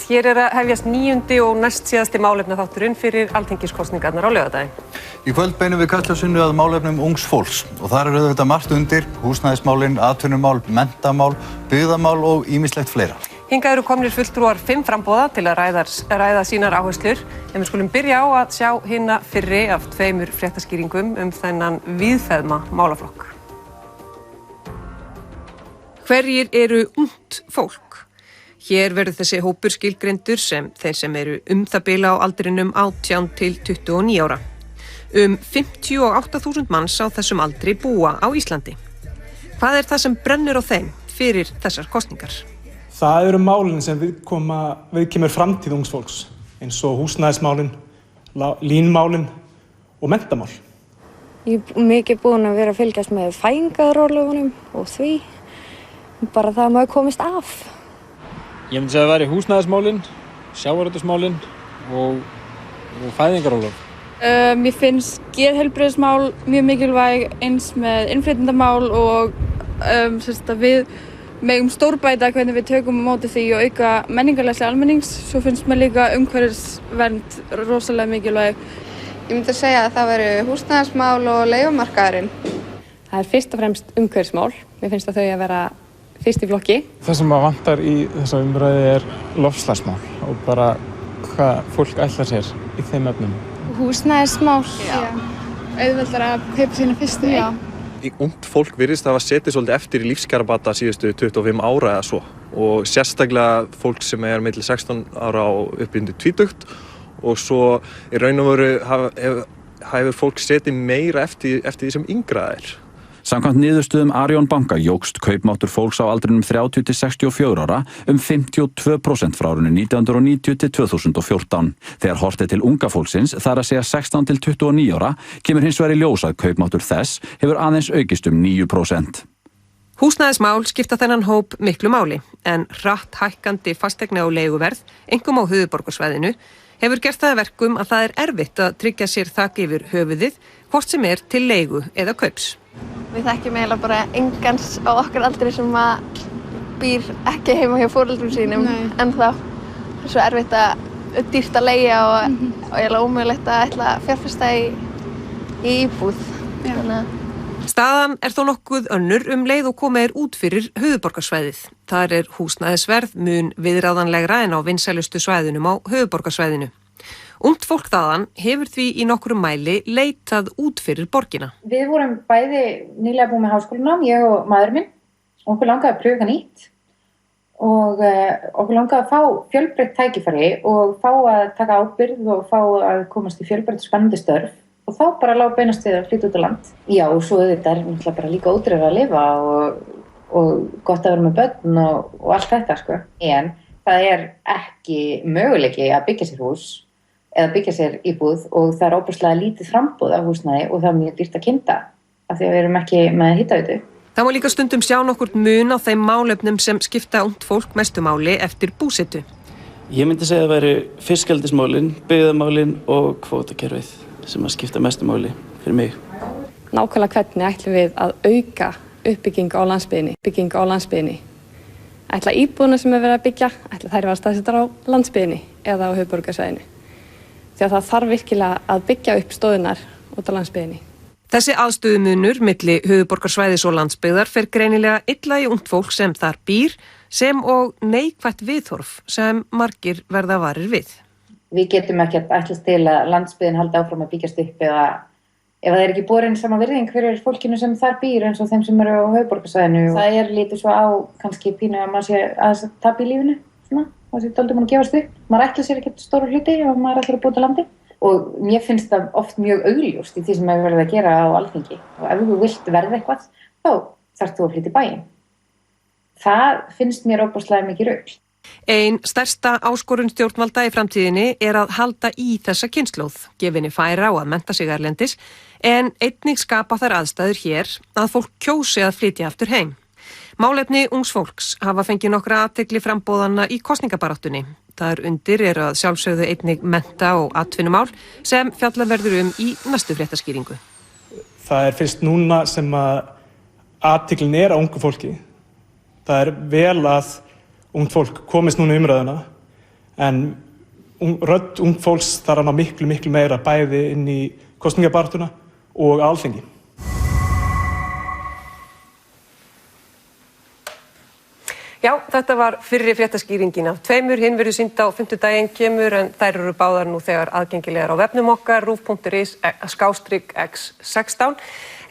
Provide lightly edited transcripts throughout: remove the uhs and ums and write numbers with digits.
Hér að hefjast 9. og næst síðasti málefnaþátturinn fyrir alþingiskosningarnar á laugardaginn. Í kvöld beinum við kastljósinu að málefnum ungs fólks og þar auðvitað margt undir, húsnæðismálin, atvinnumál, menntamál, byggðamál og ýmislegt fleira. Hingað eru komnir fulltrúar 5 framboða til að ræða sínar áherslur, en við skulum byrja á að sjá hina fyrri af 2 fréttaskýringum þennan víðfeðma málaflokk. Hverjir eru ungt fólk? Hér verður þessi hópur skilgreindur sem þeir sem eru það bil á aldrinum 18 til 29 ára. 58.000 manns á þessum aldri búa á Íslandi. Hvað er það sem brennur á þeim fyrir þessar kosningar? Það eru málin sem viðkemur framtíð ungs fólks, eins og húsnæðismálin, línmálin og menntamál. Ég mikið búin að vera að fylgjast með fæðingarorlofunum og því. Bara það að maður komist af. Ég myndi segja að það væri húsnæðismálin, sjávarútvegsmálin og fæðingarorlof. Mér finnst geðheilbrigðismál mjög mikilvæg, eins með innflytjendamál og að við megum stórbæta hvernig við tökum á móti því og auka menningarlæsi almennings. Svo finnst mér líka umhverfisvernd rosalega mikilvæg. Ég myndi segja að það væri húsnæðismál og leigumarkaðurinn. Það er fyrst og fremst umhverfismál. Mér finnst að þau að vera fyrst í flokki. Það sem vantar í þessa umræðu er loftslagsmál og bara hvað fólk ætlar sér í þeim efnum. Húsnæðismál, auðveldara að kaupa sína fyrstu eign. Ungt fólk virðist hafa setið svolítið eftir í lífskjarabata síðustu 25 ára eða svo og sérstaklega fólk sem er milli 16 ára og upp undir 20 og svo í raun og veru hefur fólk setið meira eftir því sem yngra er. Samkvæmt niðurstöðum Arion banka jókst kaupmáttur fólks á aldrinum 30 til 64 ára 52% frá árinu 1990 til 2014. Þegar horft er til unga fólksins, þar að segja 16 til 29 ára, kemur hins vegar í ljós að kaupmáttur þess hefur aðeins aukist 9%. Húsnæðismál skipta þennan hóp miklu máli, en hratt hækkandi fasteigna- og leiguverð, einkum á höfuðborgarsvæðinu, hefur gert það að verkum að það er erfitt að tryggja sér þak yfir höfuðið, hvort sem er til leigu eða kaups. Við þekkjum eiginlega bara engans á okkar aldri sem að býr ekki heima hjá foreldrum sínum ennþá. Það er svo erfitt að dýrt að leigja og eiginlega ómögulegt að ætla að fjárfesta í íbúð. Staðan er þó nokkuð önnur leið og komið út fyrir höfuðborgarsvæðið. Þar er húsnæðisverð mun viðráðanlegra en á vinsælustu svæðunum á höfuðborgarsvæðinu. Ungt fólk þaðan hefur því í nokkrum mæli leitað út fyrir borgina. Við vorum bæði nýlega búin með háskólanám, ég og maður minn. Okkur langaði að pröfa nýtt og okkur langaði að fá fjölbreytt tækifæri og fá að taka ábyrgð og fá að komast í fjölbreytt og spennandi störf. Og þá bara lá beinast við að flytja út á land. Já, og svo þetta er náttúrulega bara líka ódýrara að lifa og gott að vera með börn og allt þetta, sko. En það er ekki möguleiki að byggja sér hús eða byggja sér íbúð og það er óbærslega lítið framboð af húsnæði og það er mjög dýrt að kynda af því að við erum ekki með hitaveitu. Það má líka stundum sjá nokkurt mun á þeim málefnum sem skipta ungt fólk mestu máli eftir búsetu. Ég myndi segja að það væri fiskeldismálin, byggðamálin og kvótakerfið sem að skipta mestu máli fyrir mig. Nákvæmlega hvernig ætlum við að auka uppbyggingu á landsbyggðinni. Ætla íbúðuna sem er verið að byggja, ætla þær vera staðsettar á landsbyggðinni eða á höfuðborgarsvæðinu. Því að það þarf virkilega að byggja upp stóðunar út á landsbyggðinni. Þessi aðstöðumunur milli höfuðborgarsvæðis og landsbyggðar fer greinilega illa í ungt fólk sem þar býr, sem og neikvætt viðhorf sem margir verða varir við. Við getum ekki að ætlast til að landsbyggðin haldi áfram að byggjast upp eða ef það er ekki borin sama virðing fyrir fólkinu sem þar býr eins og þeim sem eru á höfuðborgarsvæðinu. Það er lítið svo á kannski pínu að maður sé að tapa í lífinu, svona. Það er doldið mann að gefast upp. Maður ætlar sér ekkert stóru hluti og maður ætlar að búa til landi. Og mér finnst það oft mjög augljóst í því sem hefur verið að gera á Alþingi. Og ef þú vilt verða eitthvað, þá þarft þú að flytja í bæinn. Það finnst mér óbúslega mikið rugl. Ein stærsta áskorun stjórnvalda í framtíðinni er að halda í þessa kynslóð, gefinni færa á að mennta sig erlendis, en einnig skapa þær aðstæður hér að fólk kjósi að flytja aftur heim. Málefni ungs fólks hafa fengið nokkra athygli framboðanna í kosningabaráttunni. Þar undir eru að sjálfsögðu einnig mennta- og atvinnumál sem fjallað verður í næstu fréttaskýringu. Það er fyrst núna sem að athyglin er á ungu fólki. Það er vel að ungt fólk komist núna í umræðuna En rödd ung fólks þarf að ná miklu meira bæði inn í kosningabarátuna og Alþingi. Já, þetta var fyrri fréttaskýringin af tveimur, hinn verður sýnd á fimmtudaginn kemur en þær eru báðar nú þegar aðgengilegar á vefnum okkar, ruf.is/x16.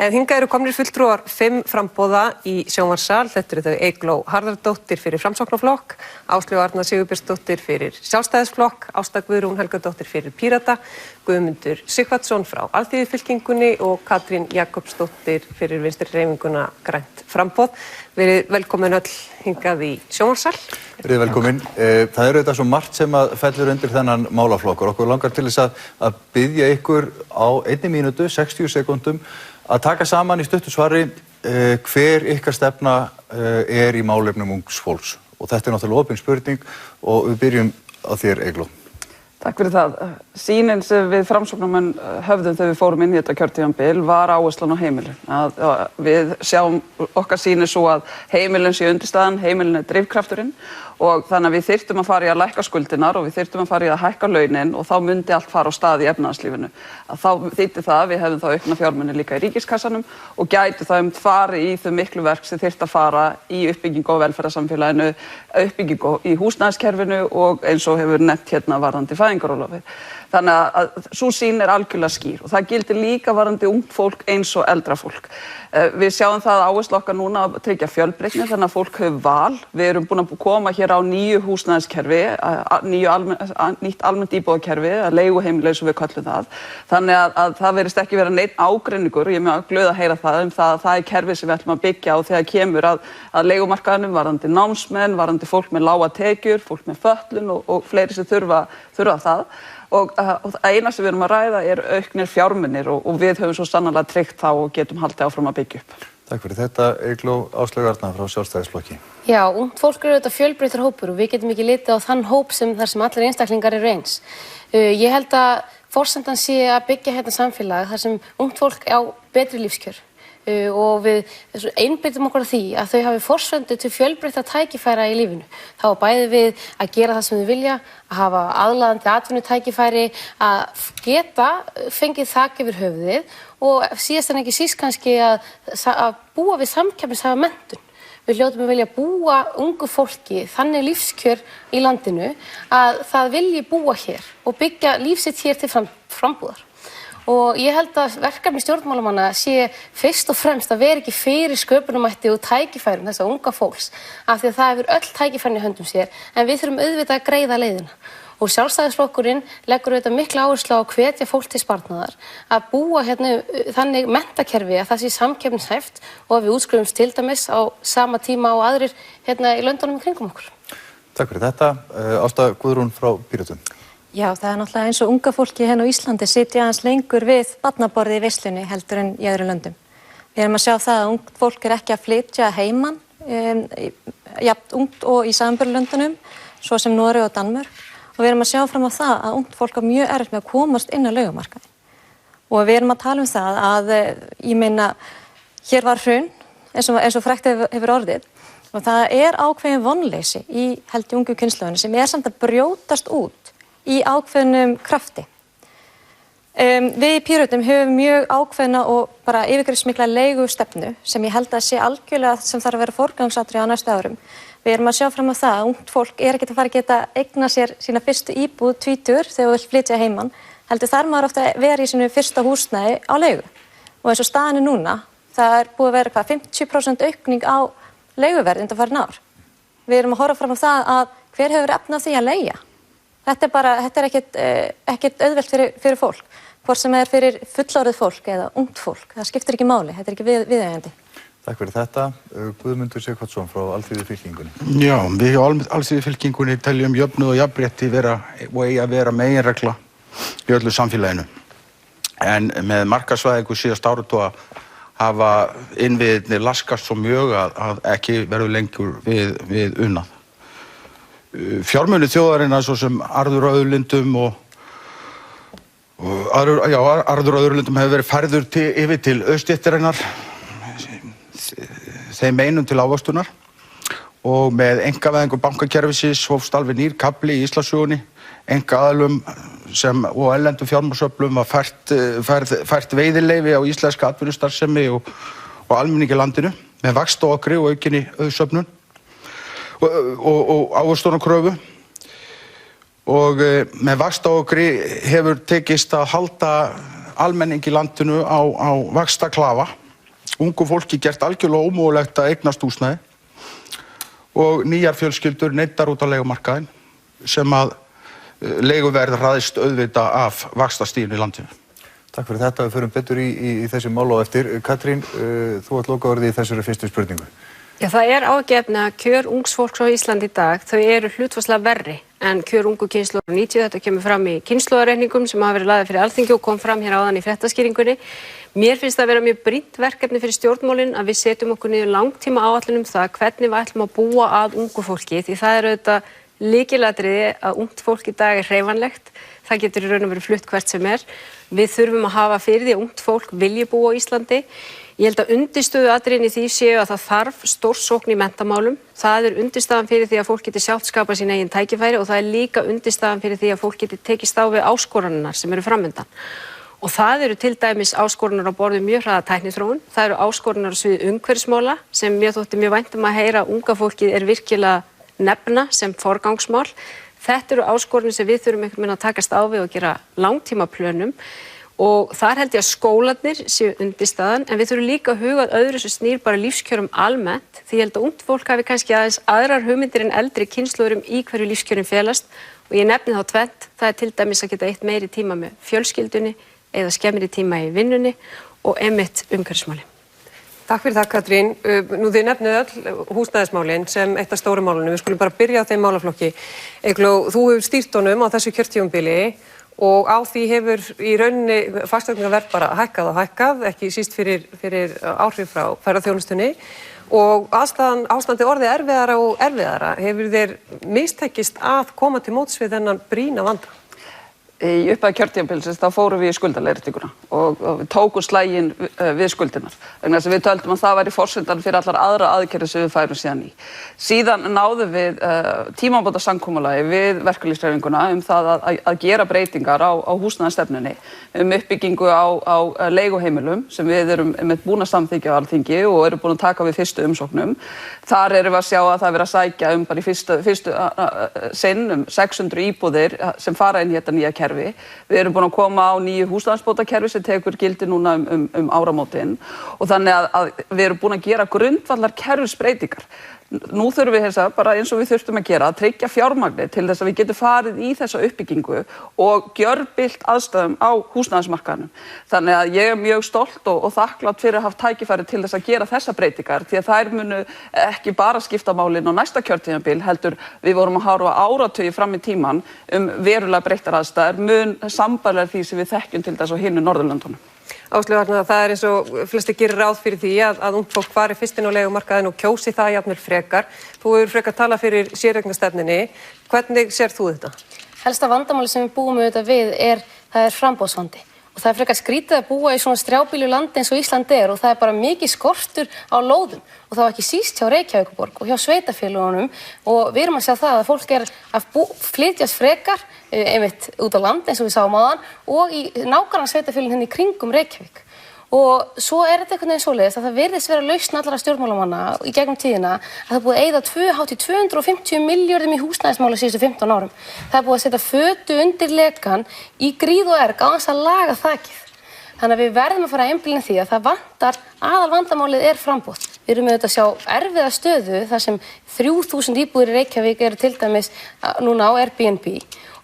En hingað eru komnir fulltrúar 5 framboða í sjónvarpssal. Þetta eru þau Eygló Harðardóttir fyrir Framsóknarflokk, Áslaug Arna Sigurbjörnsdóttir fyrir Sjálfstæðisflokk, Ásta Guðrún Helgadóttir fyrir Pírata, Guðmundur Sighvatsson frá Alþýðufylkingunni og Katrín Jakobsdóttir fyrir Vinstri-hreyfinguna Grænt framboð. Verið velkomin öll hingað í sjónvarpssal. Verið velkomin. Það eru þetta svo margt sem að fellur undir þennan málaflokkur. Okkur langar til þess að biðja ykkur á 1 mínútu, 60 sekúndum, að taka saman í stuttu svari hver ykkar stefna í málefnum ungs fólks. Og þetta náttúrulega opin spurning og við byrjum á þér, Eygló. Takk fyrir það. Sýnin sem við framsóknarmenn höfðum þegar við fórum inn í þetta kjörtímabil var áherslan á heimilin. Við sjáum okkar sýnir svo að heimilin sé undirstaðan, heimilin er drifkrafturinn og þannig að við þyrftum að fara í að lækka skuldinar og við þyrftum að fara í að hækka launin og þá myndi allt fara á stað í efnahagslífinu. Þá þýddi það að við hefðum þá aukna fjármuni líka í ríkiskassanum og gætu það fari í þau miklu verk sem þyrfti að fara í uppbyggingu á velferðarsamfélaginu, uppbyggingu í húsnæðiskerfinu og eins og hefur nefnt hérna varðandi fæðingarorlofið. Þannig að sú sýn er algjörlega skýr og það gildir líka varðandi ungt fólk eins og eldra fólk. Við sjáum það áherslu okkar núna að tryggja fjölbreytni þannig að fólk hefur val. Við erum búin að koma hér á nýju húsnæðiskerfi, nýtt almennt íbúðakerfi, að leiguheimili eins og við köllum það. Þannig að það verðist ekki vera neinn ágreiningur, ég er mjög glöð að heyra það, það er kerfi sem við ætlum að byggja og þegar kemur að leigumarkaðnum varðandi námsmenn, varðandi fólk með lága tekjur, fólk með fötlun og fleiri sem þurfa það. Og eina sem við erum að ræða auknir fjármunir og við höfum svo sannarlega tryggt þá og getum haldið áfram að byggja upp. Takk fyrir þetta, Eygló. Áslaug Arna frá Sjálfstæðisflokki. Já, ungt fólk eru auðvitað fjölbreyttur hópur og við getum ekki litið á þann hóp þar sem allir einstaklingar eru eins. Ég held að forsendan sé að byggja hérna samfélag þar sem ungt fólk á betri lífskjör og við einbeitum okkur á því að þau hafi forsöndu til fjölbreytta tækifæra í lífinu. Þá bæði við að gera það sem þau vilja, að hafa aðlaðandi atvinnutækifæri, að geta fengið þak yfir höfuðið og síðast en ekki síst kannski að búa við samkeppnishæfa menntun. Við hljótum að vilja búa ungu fólki þannig lífskjör í landinu að það vilji búa hér og byggja líf sitt hér til frambúðar. Og ég held að verkefni stjórnmálamanna sé fyrst og fremst að vera ekki fyrir sköpunarmætti og tækifærum þessa unga fólks af því að það hefur öll tækifærin í höndum sér en við þurfum auðvitað að greiða leiðina. Og Sjálfstæðisflokkurinn leggur auðvitað mikla áherslu á að hvetja fólk til sparnaðar, að búa hérna þannig menntakerfi að það sé samkeppnishæft og að við útskrifumst til dæmis á sama tíma og aðrir hérna í löndunum í kringum okkur. Takk fyrir þetta. Ásta Guðrún frá Pírötum. Já, það er náttúrulega eins og unga fólki hérna á Íslandi sitja aðeins lengur við barnaborðið í veislunni heldur en í öðrum löndum. Við erum að sjá það að ungt fólk er ekki að flytja heiman, jafnt ungt og í samanburðarlöndunum, svo sem Noreg og Danmörk. Og við erum að sjá fram á það að ungt fólk er mjög erfitt með að komast inn á leigumarkaðinn. Og við erum að tala það að, ég meina, hér var hrun, eins og frægt hefur orðið, og það er ákveðin vonleysi í held í ungu kynslóðinu sem samt að brjótast út í ákveðnum krafti. Við í Pírötum höfum mjög ákveðna og bara yfirgripsmikla leigustefnu sem ég held að sé algjörlega sem þarf að vera forgangsatriði á næstu árum. Við erum að sjá fram á það að ungt fólk ekki að fara að geta eigna sér sína fyrstu íbúð tvítugur þegar þú vilt flytja heiman, heldur þar maður ofta að vera í sínu fyrsta húsnæði á leigu. Og eins og staðan núna, það búið að vera 50% aukning á leiguverð undanfarin ár. Við erum að horfa fram á það að hver hefur efni á því að leigja. Þetta er ekkert auðvelt fyrir fólk, hvort sem er fyrir fullorðið fólk eða ungt fólk. Það skiptir ekki máli, þetta er ekki viðeigandi. Takk fyrir þetta. Guðmundur Sighvatsson frá Alþýðufylkingunni. Já, við hjá Alþýðufylkingunni teljum jöfnuð og jafnrétti eigi að vera meginregla í öllu samfélaginu. En með markaðsvæðingu síðasta áratuga hafa innviðirnir laskast svo mjög að ekki verður lengur við unnað. Fjármunir þjóðarinnar svo sem arður og auðlindum arður og auðlindum hefur verið færður yfir til auðstéttarinnar þeim einum til ávöxtunar og með einkavæðingu bankakerfisins hófst alveg nýr kafli í Íslandssögunni. Einkaaðilum og erlendum fjármagnsöflum var fært veiðileyfi á íslenska atvinnustarfsemi og almenningi í landinu með vaxtaokri og aukinni auðsöfnun og ávöxtunarkröfu. Og með vaxtaokri hefur tekist að halda almenningi í landinu á vaxtaklafa. Ungu fólki gert algjörlega ómögulegt að eignast húsnæði og nýjar fjölskyldur neyddar út á leigumarkaðinn sem að leiguverð ræðst auðvitað af vaxtastiginu í landinu. Takk fyrir þetta, við förum betur í þessi mál á eftir. Katrín, þú átt lokaorðið í þessari fyrstu spurningu. Já, það áhyggjuefni að kjör ungs fólks á Íslandi í dag, þau eru hlutfallslega verri en kjör ungu kynslóðar 90. Þetta kemur fram í kynslóðarreikningum sem hafa verið lagðir fyrir Alþingi og kom fram hér áðan í fréttaskýringunni. Mér finnst það að vera mjög brýnt verkefni fyrir stjórnmálin að við setjum okkur niður langtíma áætlun það hvernig við ætlum að búa að ungu fólki, því það auðvitað lykilatriði að ungt fólk í dag hreyfanlegt. Það getur í raun og veru flutt hvert sem Við þurfum að hafa fyrir því að ungt fólk vilji búa á Íslandi. Ég held að undirstöðuatriðin í því séu að það þarf stórsókn í menntamálum. Það undirstaðan fyrir því að fólk geti sjálft skapað sín eigin tækifæri og það líka undirstaðan fyrir því að fólk geti tekist á við áskoranirnar sem eru framundan. Og það til dæmis áskoranir á borð við mjög hraða tækniþróun. Það eru áskoranir á sviði umhverfismála sem mér þótti mjög vænt að heyra unga fólkið virkilega nefna sem forgangsmál. Þetta eru áskoranir sem við þurfum einhvern veginn að takast á við og gera langtímaplönum. Og þar held ég að skólarnir séu undirstaðan, en við þurfum líka að huga að öðru sem snýr bara lífskjörum almennt, því ég held að ungt fólk hafi kannski aðeins aðrar hugmyndir en eldri kynslóðum í hverju lífskjörum felast og ég nefni þá tvennt, það til dæmis að geta eytt meiri tíma með fjölskyldunni eða skemmri tíma í vinnunni og einmitt umhverfismáli. Takk fyrir það, Katrín. Nú þið nefnið öll húsnæðismálin sem eitt af stóru málunum. Við skulum bara byrja á þeim málaflokki. Eygló, þú hefur stýrt honum á þessu kjörtímabili og á því hefur í rauninni fasteignaverð bara hækkað og hækkað, ekki síst fyrir áhrif frá ferðaþjónustunni og ástandið orðið erfiðara og erfiðara. Hefur þér mistekist að koma til móts við þennan brýna vanda? Í upphafi kjörtímabilsins þá fórum við í skuldaleiðréttinguna og við tókum slaginn við skuldirnar. Vegna þess að við töldum að það væri forsendan fyrir allar aðra aðgerðir sem við færum síðan í. Síðan náðum við tímabótasamkomulagi við verkalýðshreyfinguna það að gera breytingar á húsnæðisstefnunni, uppbyggingu á leiguheimilum sem við erum búin að samþykkja á Alþingi og erum búin að taka við fyrstu umsóknum. Þar erum við að sjá að það er verið að sækja bara í fyrstu sinn 600 íbúðir sem fara inn í þetta nýja kerfi. Við erum búin að koma á nýju húsnæðisbótakerfi sem tekur gildi núna áramótin og þannig að við erum búin að gera grundvallar kerfisbreytingar. Nú þurfum við bara eins og við þurftum að gera að tryggja fjármagni til þess að við getum farið í þessa uppbyggingu og gjörbylt aðstæðum á húsnæðismarkaðnum. Þannig að ég mjög stolt og þakklátt fyrir að hafa tækifæri til þess að gera þessa breytingar því að þær munu ekki bara skipta málin á næsta kjörtímabil heldur við vorum að horfa áratugi fram í tíman verulega breyttar aðstæður mun sambærilegar því sem við þekkjum til þess á hinum Norðurlöndunum. Áslaug, það eins og flesti gerir ráð fyrir því að ungt fólk fari fyrst inn á leigumarkaðinn og kjósi það jafnvel frekar. Þú hefur frekar talað fyrir séreignarstefnunni. Hvernig sér þú þetta? Helsta vandamáli sem við búum við það er framboðsvandi. Og það frekar skrítið að búa í svona strjábýlu landi eins og Ísland og það bara mikið skortur á lóðum og það var ekki síst hjá Reykjavíkurborg og hjá sveitarfélögunum og við erum að sjá það að fólk að flytjast frekar einmitt út á land eins og við sáum áðan og í nágranna sveitarfélögum hérna í kringum Reykjavík. Og svo þetta einhvern veginn svoleiðis að það virðist vera lausn allra stjórnmálamanna í gegnum tíðina að það búið að eyða hátt í 250 milljörðum í húsnæðismála síðustu 15 árum. Það búið að setja fötu undir lekan í gríð og erg á þess að laga þakið. Þannig að við verðum að fara að einblína því að það vantar, aðalvandamálið framboð. Við erum auðvitað að sjá erfiða stöðu þar sem 3000 íbúðir í Reykjavík eru til dæmis núna á Airbnb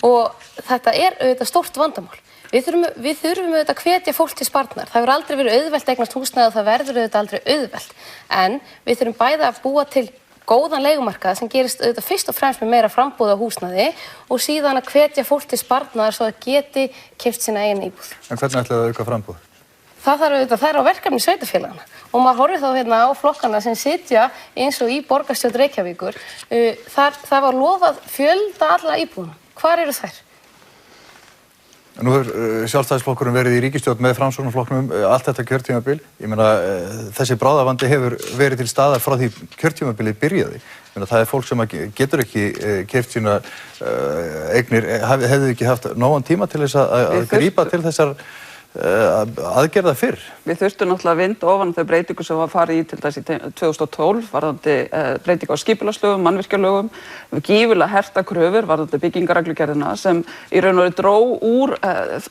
og þetta auðvitað stórt vandamál. Við þurfum auðvitað að hvetja fólk til sparnaðar. Það hefur aldrei verið auðvelt að eignast húsnæði og það verður auðvitað aldrei auðvelt. En við þurfum bæði að búa til góðan leigumarkað sem gerist auðvitað fyrst og fremst með meira framboð á húsnæði og síðan að hvetja fólk til sparnaðar svo að geti keypt sína eigin íbúð. En hvernig ætlaðu að auka framboð? Það er á verkefni sveitarfélaganna og maður horfir þá hérna á flokkana sem sitja eins og í borgarstjórn Reykjavíkur. Það var lofað fjölda allra íbúðum. Hvar eru þær? Nú Sjálfstæðisflokkurinn verið í ríkisstjórn með Framsóknarflokknum allt þetta kjörtímabil. Ég meina, þessi bráðavandi hefur verið til staðar frá því kjörtímabilið byrjaði. Ég meina, það fólk sem getur ekki keypt sína eignir, hefðu ekki haft nógan tíma til þess að grípa til þessar aðgerða fyrr. Við þurftum náttúrulega að vinda ofan þau breytingu sem var farið í til þess í 2012 varðandi breytingu á skipulagslögum, mannvirkjalögum, gífurlega herta kröfur varðandi byggingareglugerðina sem í raun og veru dró úr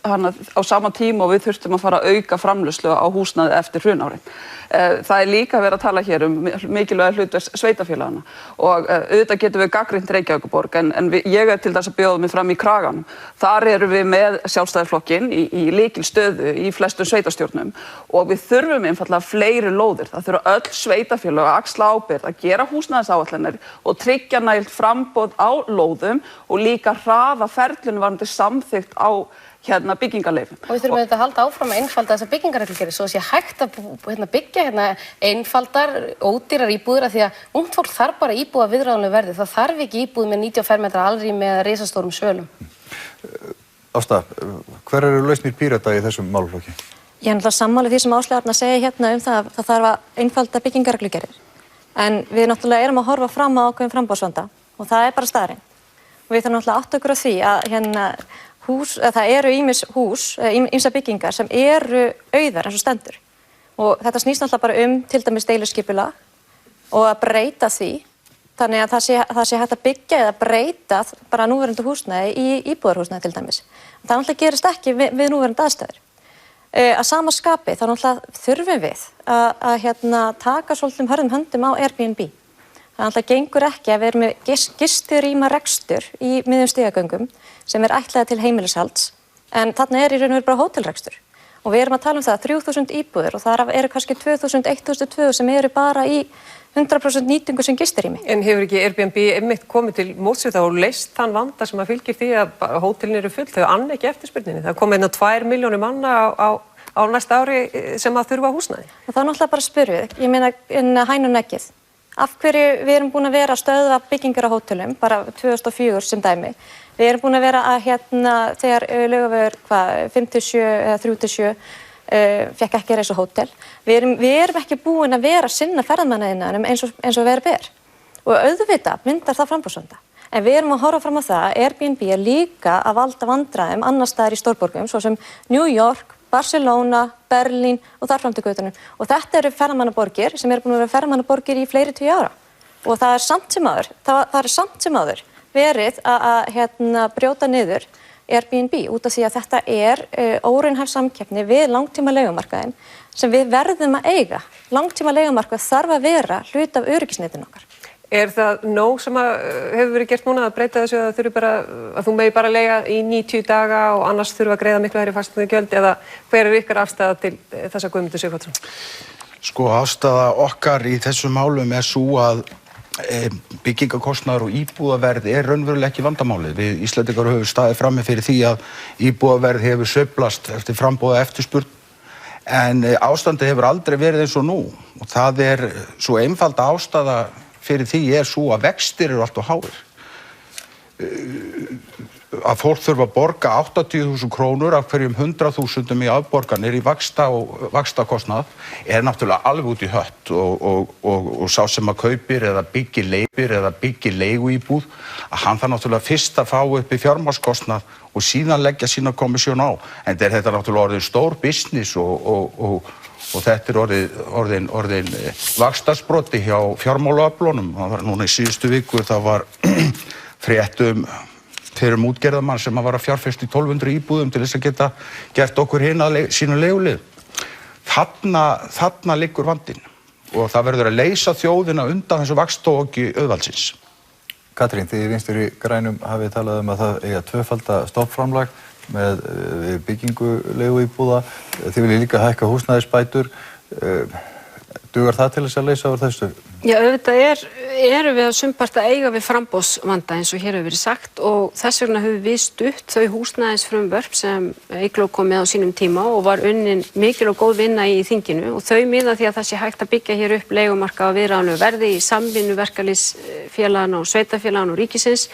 hana á sama tíma og við þurftum að fara að auka framleiðslu á húsnæði eftir hrunárin. Það líka verið að tala hér mikilvæga hlutverk sveitarfélagana og auðvitað getum við gagnrýnt Reykjavíkurborg en ég til þess að bjóða mig fram í Kraganum. Þar erum við með Sjálfstæðisflokkinn í lykilstöðu í flestum sveitarstjórnum og við þurfum einfaldlega fleiri lóðir. Það þurfa öll sveitarfélög að axla ábyrgð að gera húsnæðisáætlanir og tryggja nægilt framboð á lóðum og líka hraða ferlinu varðandi samþykkt á byggingarleyfum. Og við þurfum auðvitað að halda áfram að einfalda þessar byggingarreglugerðir svo að sé hægt að byggja einfaldar, ódýrar íbúðir af því að ungt fólk þarf bara íbúð að viðráðanlegu verði. Það þarf ekki íbúð með 95 metra alrými eða risastórum svölum. Ásta, hver eru lausnir Pírata í þessum málaflokki? Ég er náttúrulega sammála því sem Áslaug Arna segir hérna það að það þarf að einfalda byggingarreglugerðir. En við náttúrulega erum að horfa fram á ákveðin framboðsvanda og það bara staðreynd. Og við þurfum náttúrulega átta okkur á því að það eru ýmsar byggingar sem eru auðar eins og stendur. Og þetta snýst náttúrulega bara til dæmis deiliskipulag og að breyta því þannig að það sé hægt að byggja eða breyta bara núverandi húsnæði í íbúðarhúsnæði til dæmis. Það náttúrulega gerist ekki við núverandi aðstæður. Að sama skapi þá náttúrulega þurfum við að taka svolítið hörðum höndum á Airbnb. Það náttúrulega gengur ekki að við erum með gistirýma rekstur í miðjum stigagöngum sem ætlaði til heimilishalds en þarna í raun og veru bara hótelrekstur. Og við erum að tala það 3000 íbúðir og þar eru kannski 2000, 1002 sem eru bara í 100% nýtingu sem gistirými. En hefur ekki Airbnb einmitt komið til mótsvita og leyst þann vanda sem fylgir því að hótelin eru full, þau anna ekki eftirspurninni. Það kom 2 milljónir manna á næsta ári sem að þurfa húsnæði. Og það náttúrulega bara spyrjum við, ég meina hænun ekkið. Af hverju við erum búin að vera að stöðva byggingar á hótelum, bara 2004 sem dæmi. Við erum búin að vera að þegar Laugavegur 5-7 eða 3-7 fekk ekki að reisa hótel. Við erum ekki búin að vera að sinna ferðamannaiðnaðinum eins og verið ber. Og auðvitað myndar það framboðsvanda. En við erum að horfa fram á það að Airbnb líka að valda vandræðum annars staðar í stórborgum, svo sem New York, Barcelona, Berlín og þar fram til götunum. Og þetta eru ferðamannaborgir sem eru búin að vera ferðamannaborgir í fleiri 10 ára. Og það er samt sem áður verið að brjóta niður Airbnb út af því að þetta óraunhæf samkeppni við langtíma leigumarkaðinn sem við verðum að eiga. Langtíma leigumarkað þarf að vera hluti af öryggisnetinu okkar. Er það nóg sem hefur verið gert núna að breyta þessu að þú megi bara leiga í 90 daga og annars þurfa að greiða miklu hærri fasteignagjöld eða hver ykkar afstaða til þessa Guðmundur Sighvatsson? Sko afstaða okkar í þessum málum sú að byggingarkostnaður og íbúðaverð raunverulega ekki vandamálið. Við Íslendingar höfum staðið frammi fyrir því að íbúðaverð hefur sveiflast eftir framboð og eftirspurn en ástandið hefur aldrei verið eins og nú og það svo einfalda ástæða fyrir því svo að vextir eru allt of háir. Að fólk þurfa að borga 80.000 krónur af hverjum 100.000 í afborganir í vaxtakostnað náttúrulega alveg út í hött og sá sem að kaupir eða byggir leiguíbúð að hann þarf náttúrulega fyrst að fá upp í fjármagnskostnað og síðan leggja sína komissjón á. En þetta náttúrulega orðin stór business og þetta orðin vaxtarsproti hjá fjármálaöflunum. Það var núna í síðustu viku, það var frétt fyrir útgerðarmann sem var að fjárfesta í 1200 íbúðum til þess að geta gert okkur sínu leigulið. Þarna liggur vandinn og það verður að leysa þjóðina undan þessu vaxtóki auðvaldsins. Katrín, þið í Vinstri grænum hafið talað að það eiga tvöfalda stofnframlag með byggingu leiguíbúða. Þið viljið líka hækka húsnæðisbætur. Dugar það til þess að leysa úr þessu? Já, auðvitað erum við að sumpart að eiga við framboðsvanda eins og hér hefur verið sagt og þess vegna höfum við stutt þau húsnæðisfrumvörp sem Eygló kom með á sínum tíma og var unnin mikil og góð vinna í þinginu og þau miða því að það sé hægt að byggja hér upp leigumarkað á viðráðanlegu verði í samvinnu verkalýðsfélagana og sveitarfélagana og ríkisins.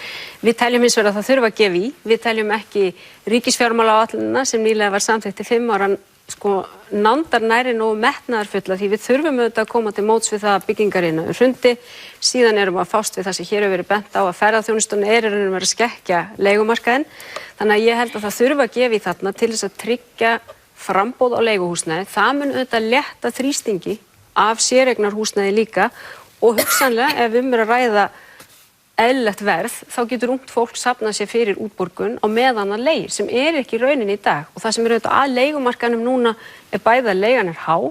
Við teljum hins vegar að það þurfa að gefa í. Við teljum ekki ríkisfjármálaáætlunina sem nýlega var samþykkt til 5 ára nándar næri nógu metnaðarfulla því við þurfum auðvitað að koma til móts við það að byggingariðnaður hrundi. Síðan erum við að fást við það sem hér hefur verið bent á að ferðaþjónustan í raun og veru að skekkja leigumarkaðinn. Þannig að ég held að það þurfa að gefa í þarna til þess að tryggja framboð á leiguhúsnæði. Það mun auðvitað létta þrýstingi af séreignarhúsnæði líka og hugsanlega ef er að ræða eðlilegt verð, þá getur ungt fólk safnað sér fyrir útborgun á meðan að leigir, sem ekki raunin í dag. Og það sem auðvitað að leigumarkanum núna bæði að leigan há,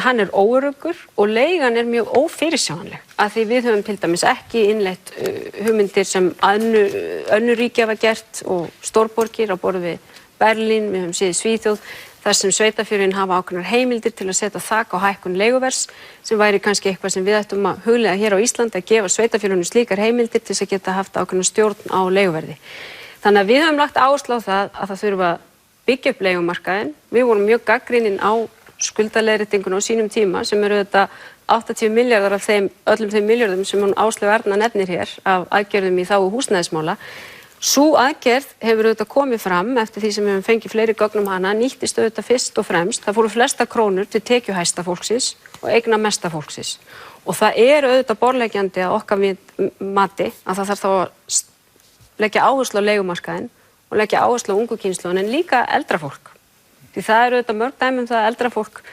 hann óöruggur og leigan mjög ófyrirsjáanleg. Af því við höfum til dæmis ekki innleitt hugmyndir sem önnur ríki hafa gert og stórborgir á borð við Berlín, við höfum séð í Svíþjóð, þar sem sveitarfélögin hafa ákveðnar heimildir til að setja þak á hækkun leiguvers sem væri kannski eitthvað sem við ættum að hugleiða hér á Íslandi að gefa sveitarfélögunum slíkar heimildir til þess að geta haft ákveðna stjórn á leiguverði. Þannig að við höfum lagt áherslu á það að það þurfa að byggja upp leigumarkaðinn. Við vorum mjög gagnrýnin á skuldaleiðréttinguna á sínum tíma sem auðvitað 80 milljarðar af öllum þeim milljörðum sem hún Áslaug Arna nefnir hér af aðgerðum í þágu húsnæðismála. Sú aðgerð hefur auðvitað komið fram eftir því sem við höfum fengið fleiri gögn hana, nýttist auðvitað fyrst og fremst. Það fóru flesta krónur til tekjuhæsta fólksins og eignamesta fólksins. Og það auðvitað borðleggjandi að okkar mati að það þarf þá að leggja áherslu á leigumarkaðinn og leggja áherslu á ungu kynslóðin en líka eldra fólk. Því það auðvitað mörg dæmi það að eldra fólk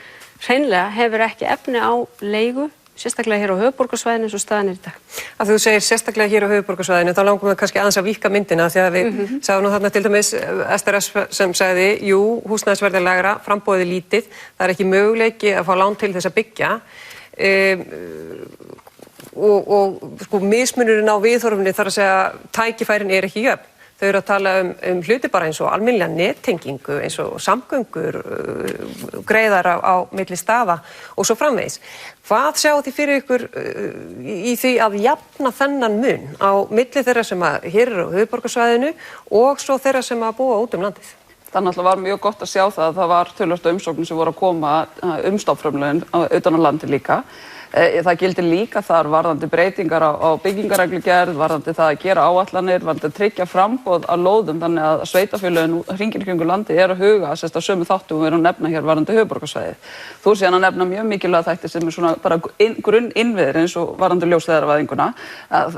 hreinlega hefur ekki efni á leigu, sérstaklega hér á höfuðborgarsvæðinu eins og staðan í dag. Að þú segir sérstaklega hér á höfuðborgarsvæðinu, þá langum við kannski aðeins að víkka myndina því að við sáum nú þarna til dæmis SRS sem sagði, jú, húsnæðisverð lægra, framboðið lítið, það ekki möguleiki að fá lán til þess að byggja og sko mismunurinn á viðhorfinu þarf að segja tækifærin ekki jöfn. Þau eru að tala hluti bara eins og almennilega nettengingu, eins og samgöngur, greiðar á milli staða og svo framvegis. Hvað sjáu þið fyrir ykkur í því að jafna þennan mun á milli þeirra sem hér eru á höfuðborgarsvæðinu og svo þeirra sem búa út landið? Það náttúrulega var mjög gott að sjá það að það var töluvert umsóknir sem voru að koma stofnframlögin utan á landi líka. Það gildir líka þar varðandi breytingar á byggingarreglugerð, varðandi það að gera áætlanir, varðandi að tryggja framboð á lóðum þannig að sveitarfélögin hringinn í kringum landið að huga að sömu þáttum við erum að nefna hér varðandi höfuðborgarsvæðið. Þú síðan að nefna mjög mikilvæga þætti sem svona bara grunninnviðir eins og varðandi ljósleiðaravæðinguna.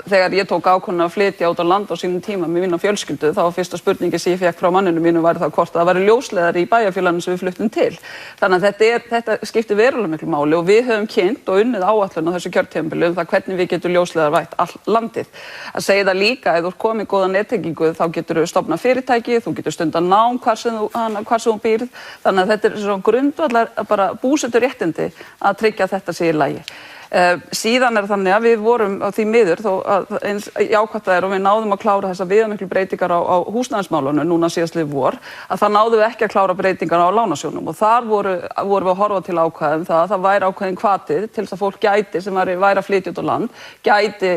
Þegar ég tók ákvörðun að flytja út á land á sínum tíma með mína fjölskyldu þá var fyrsta spurningi sem ég fékk frá manninu mínu var það hvort það væri ljósleiðari í bæjarfélaginu sem við fluttum til. Þannig að þetta skiptir verulega miklu máli og við höfum kynnt og unnið áætlun á þessu kjörtímabili það hvernig við getum ljósleiðarvætt all landið. Að segja það líka, ef þú komið góða nettengingu þá getur þú stofnað fyrirtæki, þú getur stundað nám hvar sem þú býrð. Þannig að þetta svona grundvallar bara búseturéttindi að tryggja þetta sé í lagi. Síðan þannig að við vorum á því miður þó að eins jákvætt það og við náðum að klára þessar viðamiklu breytingar á húsnæðismálunum núna síðastliðið vor að það náðum við ekki að klára breytingar á lánasjóðnum og þar vorum við að horfa til ákvæðum það væri ákvæðin hvatið til þess að fólk gæti sem væri að flytja út á land gæti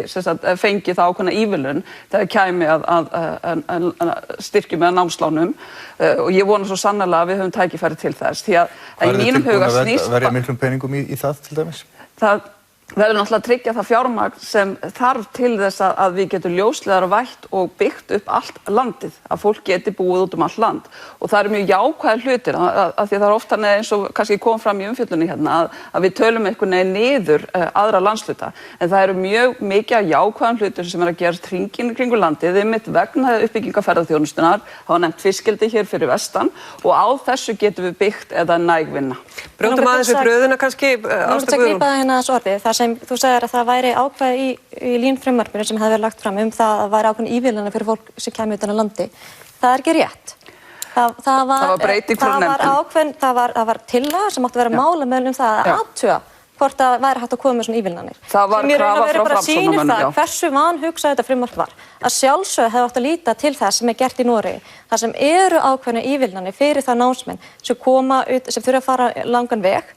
fengið það ákveðna ívilnun þegar kæmi að styrkjum eða námslánum og ég vona svo sannarlega að við höfum tækifæri til þess því að í mínum huga snýst verja miklum peningum í það til dæmis? Það verður náttúrulega að tryggja það fjármagn sem þarf til þess að við getum ljósleiðarvætt og byggt upp allt landið, að fólk geti búið út allt land og það eru mjög jákvæðir hlutir af því að það er ofta eins og kannski kom fram í umfjöllunni hérna að við tölum einhvern veginn niður aðra landshluta en það eru mjög mikið jákvæðum hlutir sem að gerast hringinn í kringum landið einmitt vegna uppbyggingar ferðaþjónustunnar það var nefnt fiskeldi hér fyrir vestan og á þessu getum við byggt eða nægvinna. Brjótum aðeins við bröðuna kannski þar sem þú segir að það væri ákvæði í línfrumvarpinu sem hefði verið lagt fram það að væri ákveðin ívilnanir fyrir fólk sem kemur utan á landi. Það ekki rétt. Það var tillaga sem átti að vera málamöðl það að athuga hvort það væri hægt að koma með svona ívilnanir. Það var krafa frá framsóknarmönnum. Hversu vanhugsað þetta frumvarp var. Að sjálfsögðu hefði átt að líta til þess sem gert í Noregi. Það sem eru ákveðna ívilnanir fyrir það námsmenn sem þurfa að fara langan veg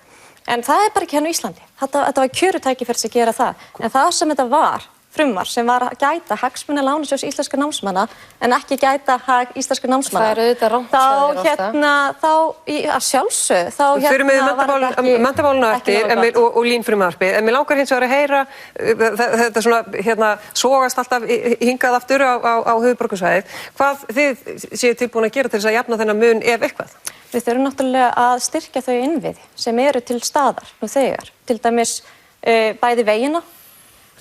En það bara ekki hérna á Íslandi. Þetta var kjörutækifæri sem gera það. En það sem þetta var, frumvarp sem var að gæta hagsmuna Lánasjóðs íslenskra námsmanna en ekki gæta hag íslenskra námsmanna. Það auðvitað rangt að sjálfsögðu, þá Við förum með menntamálinu eftir og línfrumvarpið, en mér langar hins vegar að heyra þetta svona sogast alltaf hingað aftur á höfuðborgarsvæðið. Hvað þið séu tilbúin að gera til þess að jafna þennan mun ef eitthvað? Við þurfum náttúrulega að styrkja þau innviði sem eru til staðar nú þegar, til dæmis bæði vegina.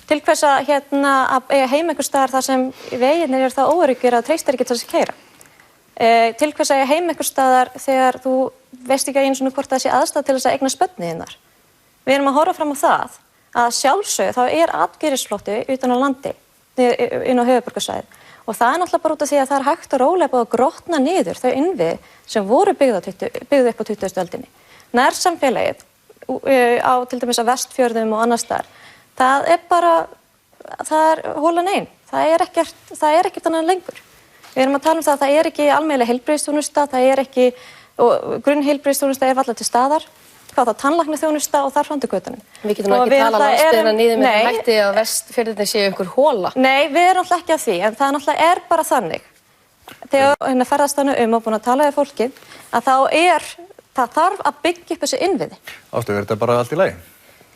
Til hvers að eiga heima einhvers staðar þar sem veginir eru það óöruggir að treystir ekki til þess að keyra. Til hvers að eiga heima einhvers staðar þegar þú veist ekki einu svona hvort það sé aðstæða til þess að eignast börnin þínar. Við erum að horfa fram á það að sjálfsögðu þá atgervisflótti utan á landi inn á höfuðborgarsvæðið. Og það náttúrulega bara út af því að það hægt og rólega búið að grotna niður þau innviði sem voru byggð upp á 20. öldinni. Nærsamfélagið á til dæmis að Vestfjörðum og annars staðar, það hólan ein. Það er ekkert annað lengur. Við erum að tala um það að það ekki almennileg heilbrigðisþjónusta, það ekki, og grunnheilbrigðisþjónusta varla til staðar. Hvað þá tannlæknaþjónusta og þar fram til götunum. Við getum ekki talað landsbyggðina niður með þeim hætti að Vestfjörðirnir séu einhver hola. Nei, við erum alltaf ekki að því, en það náttúrulega bara þannig. Þegar ferðast þannig og búin að tala við fólkið, að það þarf að byggja upp þessi innviði. Ástu, þetta bara allt í lagi?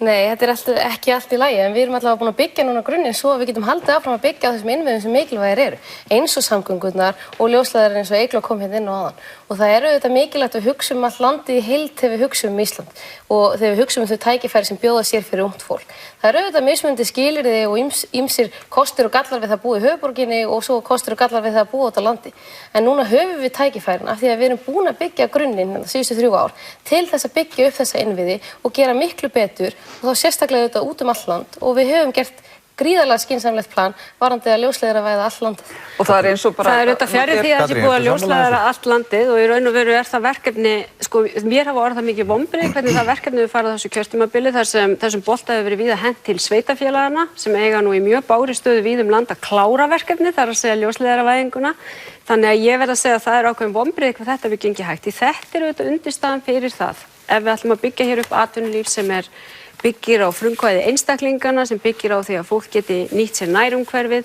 Nei, þetta ekki allt í lagi, en við erum allavega búin að byggja núna grunninn svo að við getum haldið áfram að byggja á þessum innviðum sem mikilvægir eru. Eins og samgöngurnar og ljósleiðarar eins og Eygló kom hérna inn á áðan. Og það auðvitað mikilvægt að hugsa allt landið í heild þegar við hugsa Ísland og þegar við hugsa þau tækifæri sem bjóða sér fyrir ungt fólk. Það auðvitað mismunandi skilyrði og ýmsir kostir og gallar við það að búa í höfuðborginni og svo kostir og gallar við það að búa út á landi. En núna höfum við tækifærin af því að við erum búin að byggja grunninn síðustu 3 ár til þess að byggja upp þessa innviði og gera miklu betur og þá sérstaklega auðvitað út allt land og við höfum gert gríðarlega skynsamlegt plan varðandi að ljósleiðaravæða allt landið. Og það eins og bara... Það auðvitað fjarri því að það sé búið að ljósleiðara allt landið og í raun og veru það verkefni, mér hafa orðað mikið vonbrigði hvernig það verkefni við farið á þessu kjörtímabili þar sem þessum bolta hefur verið víða hent til sveitarfélagana sem eiga nú í mjög bári stöðu víð land að klára verkefni, þar að segja ljósleiðaravæðinguna. Þannig að ég verð að segja að það ákveðin vonbrigði hvað þetta við gengi hægt. Í þetta auðvitað undirstaðan fyrir það. Ef við ætlum að byggja hér upp atvinnulíf sem byggir á frumkvæði einstaklingana, sem byggir á því að fólk geti nýtt sér nærumhverfið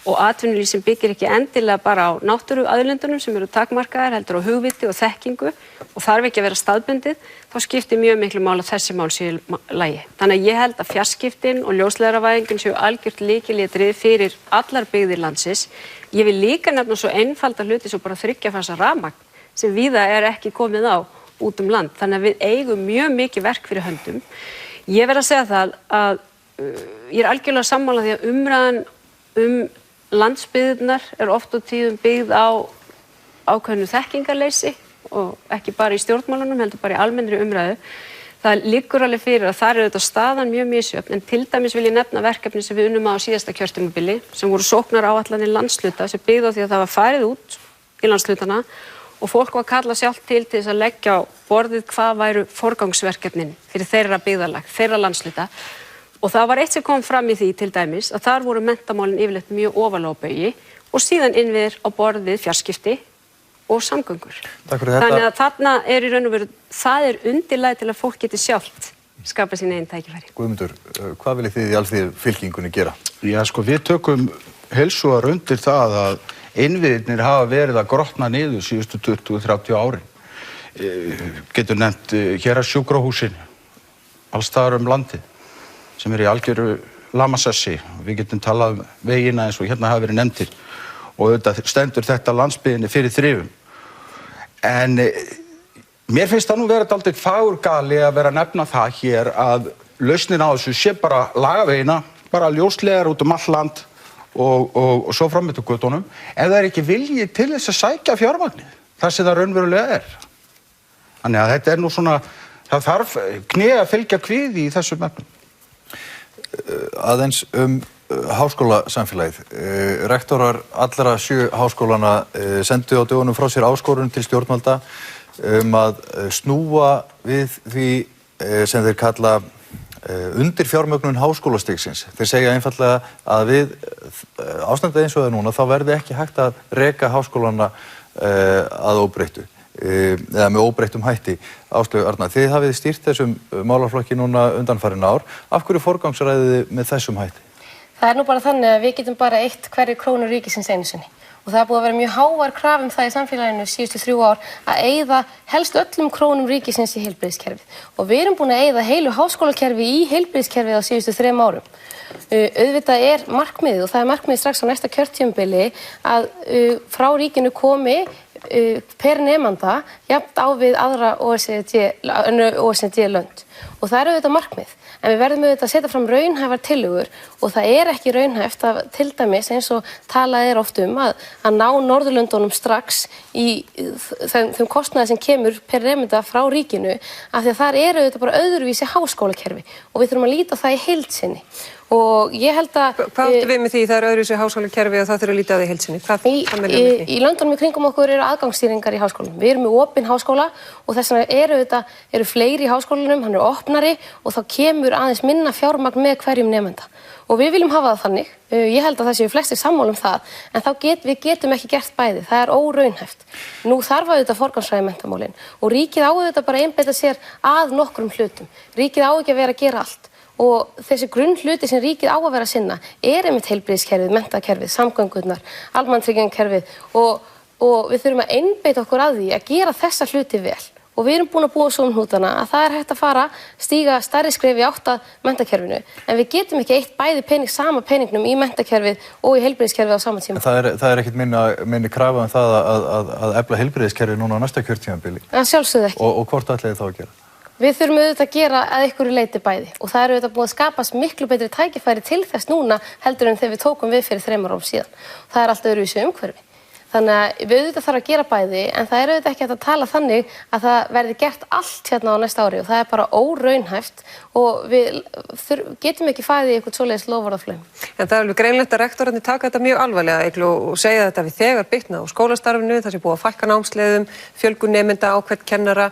og atvinnulíf sem byggir ekki endilega bara á náttúruauðlindunum sem eru takmarkaðar, heldur á hugviti og þekkingu og þarf ekki að vera staðbundið, þá skiptir mjög miklu máli að þessi mál séu lagi. Þannig að ég held að fjarskiptin og ljósleiðaravæðingin séu algjört lykilatriði fyrir allar byggðir landsins. Ég vil líka nefna svo einfalda hluti svo bara 3 fasa rafmagn sem víða ekki komið á út land. Þannig að við eigum mjög mikið verk fyrir höndum. Ég verð að segja það að ég algjörlega sammála því að umræðan landsbyggðirnar oft og tíðum byggð á ákveðnu þekkingarleysi og ekki bara í stjórnmálunum, heldur bara í almennri umræðu. Það liggur alveg fyrir að það þetta staðan mjög misjöfn, en til dæmis vil ég nefna verkefni sem við unnum á síðasta kjörtímabili sem voru sóknaráætlanir landshluta sem byggðu á því að það var farið út í landshlutana og fólk var kallað sjálft til þess að leggja á borðið hvað væru forgangsverkefnin fyrir þeirra byggðarlag, þeirra landshluta. Og það var eitt sem kom fram í því til dæmis að þar voru menntamálin yfirleitt mjög ofarlega á baugi og síðan innviðir á borðið fjarskipti og samgöngur. Þannig að þarna í raun og veru, það undirlag til að fólk geti sjálft skapa sín eigin tækifæri. Guðmundur, hvað viljið þið í Alþýðufylkingunni gera? Já, við tökum heilshugar undir það að innviðirnir hafa verið að grotna niður síðustu 20-30 árin. Getur nefnt héraðssjúkrahúsin alls staðar landið sem í algjöru lamasessi. Við getum talað vegina eins og hérna hafa verið nefndir og auðvitað stendur þetta landsbyggðinni fyrir þrifum. En mér finnst það nú vera dálítið fagurgali að vera að nefna það hér að lausnin á þessu sé bara lagavegina, bara ljósleiðar út all land og svo fram með götunum, ef það ekki vilji til þess að sækja fjármagnið, þar sem það raunverulega Þannig að þetta nú svona, það þarf kné að fylgja kviði í þessum efnum. Aðeins háskólasamfélagið. Rektorar allra 7 háskólana sendu á dögunum frá sér áskorun til stjórnvalda að snúa við því sem þeir kalla undir fjármögnun háskólastigsins. Þeir segja einfallega að við ástandið eins og það núna þá verði ekki hægt að reka háskólana að óbreyttu. eða með óbreyttum hætti. Áslaug Arna, þið hafið stýrt þessum málaflokki núna undanfarin ár. Af hverju forgangsræðið þið með þessum hætti? Það nú bara þannig að við getum bara eytt hverju krónu ríkisins einu sinni. Og það búið að vera mjög hávar krafum það í samfélaginu síðustu 3 ár að eyða helst öllum krónum ríkisins í heilbrigðiskerfið. Og við erum búin að eyða heilu háskólakerfi í heilbrigðiskerfið á síðustu 3 árum. Auðvitað markmiðið, og það markmiðið strax á næsta kjörtímabili, að frá ríkinu komi per nemanda jafnt á við aðra OECD-lönd. Og það auðvitað markmið. En við verðum auðvitað að setja fram raunhæfar tillögur og það ekki raunhæft að til dæmis eins og talað oft að ná Norðurlöndunum strax í þeim kostnaði sem kemur per nemanda frá ríkinu af því að þar auðvitað bara öðruvísi háskólakerfi og við þurfum að líta á það í heild sinni. Og ég held að... Hvað áttu við með því það öðruvísi háskólakerfi og það þurfa að líta á því í heild sinni? Í löndunum í kringum okkur eru aðgangsstýringar í háskólanum. Við erum með opinn háskóla og þess vegna eru fleiri í háskólanum, hann opnari og þá kemur aðeins minna fjármagn með hverjum nemanda. Og við viljum hafa það þannig. Ég held að það séu flestir sammála það, en við getum ekki gert bæði. Það óraunhæft. Nú þarf auðvitað forgangsræða menntamálin og ríkið auðvitað bara einbeita sér að nokkrum hlutum. Ríkið ekki að vera að gera allt. Og þessi grunnhluti sem ríkið á að vera að sinna einmitt heilbrigðiskerfið, menntakerfið, samgöngurnar, almannatryggingakerfið og við þurfum að einbeita okkur að því að gera þessa hluti vel. Og við erum búin að búa svo hnútana að það hægt að stíga stærri skref í átt að menntakerfinu, en við getum ekki eytt bæði sama peningnum í menntakerfið og í heilbrigðiskerfið á sama tíma. Það ekkert minni krafa það að efla heilbrigðiskerfið núna á næsta kjörtímabili? Að sjálfsögðu ekki. Og hvort ætlið þið þá að gera? Við þurfum auðvitað að gera að einhverju leyti bæði og það auðvitað búið að skapast miklu betri tækifæri til þess núna heldur en þegar við tókum við fyrir 3 árum síðan. Það allt öðruvísi umhverfi. Þannig að við auðvitað þarf að gera bæði en það auðvitað ekki hægt að tala þannig að það verði gert allt hérna á næsta ári og það bara óraunhæft og við getum ekki farið í eitthvað svoleiðis loforðaflaum. En það alveg greinlegt að rektorarnir taka þetta mjög alvarlega Eygló, og segja þetta við þegar bitnað á skólastarfinu, það sé búið að fækka námsleiðum, fjölgun nemenda á hvern kennara.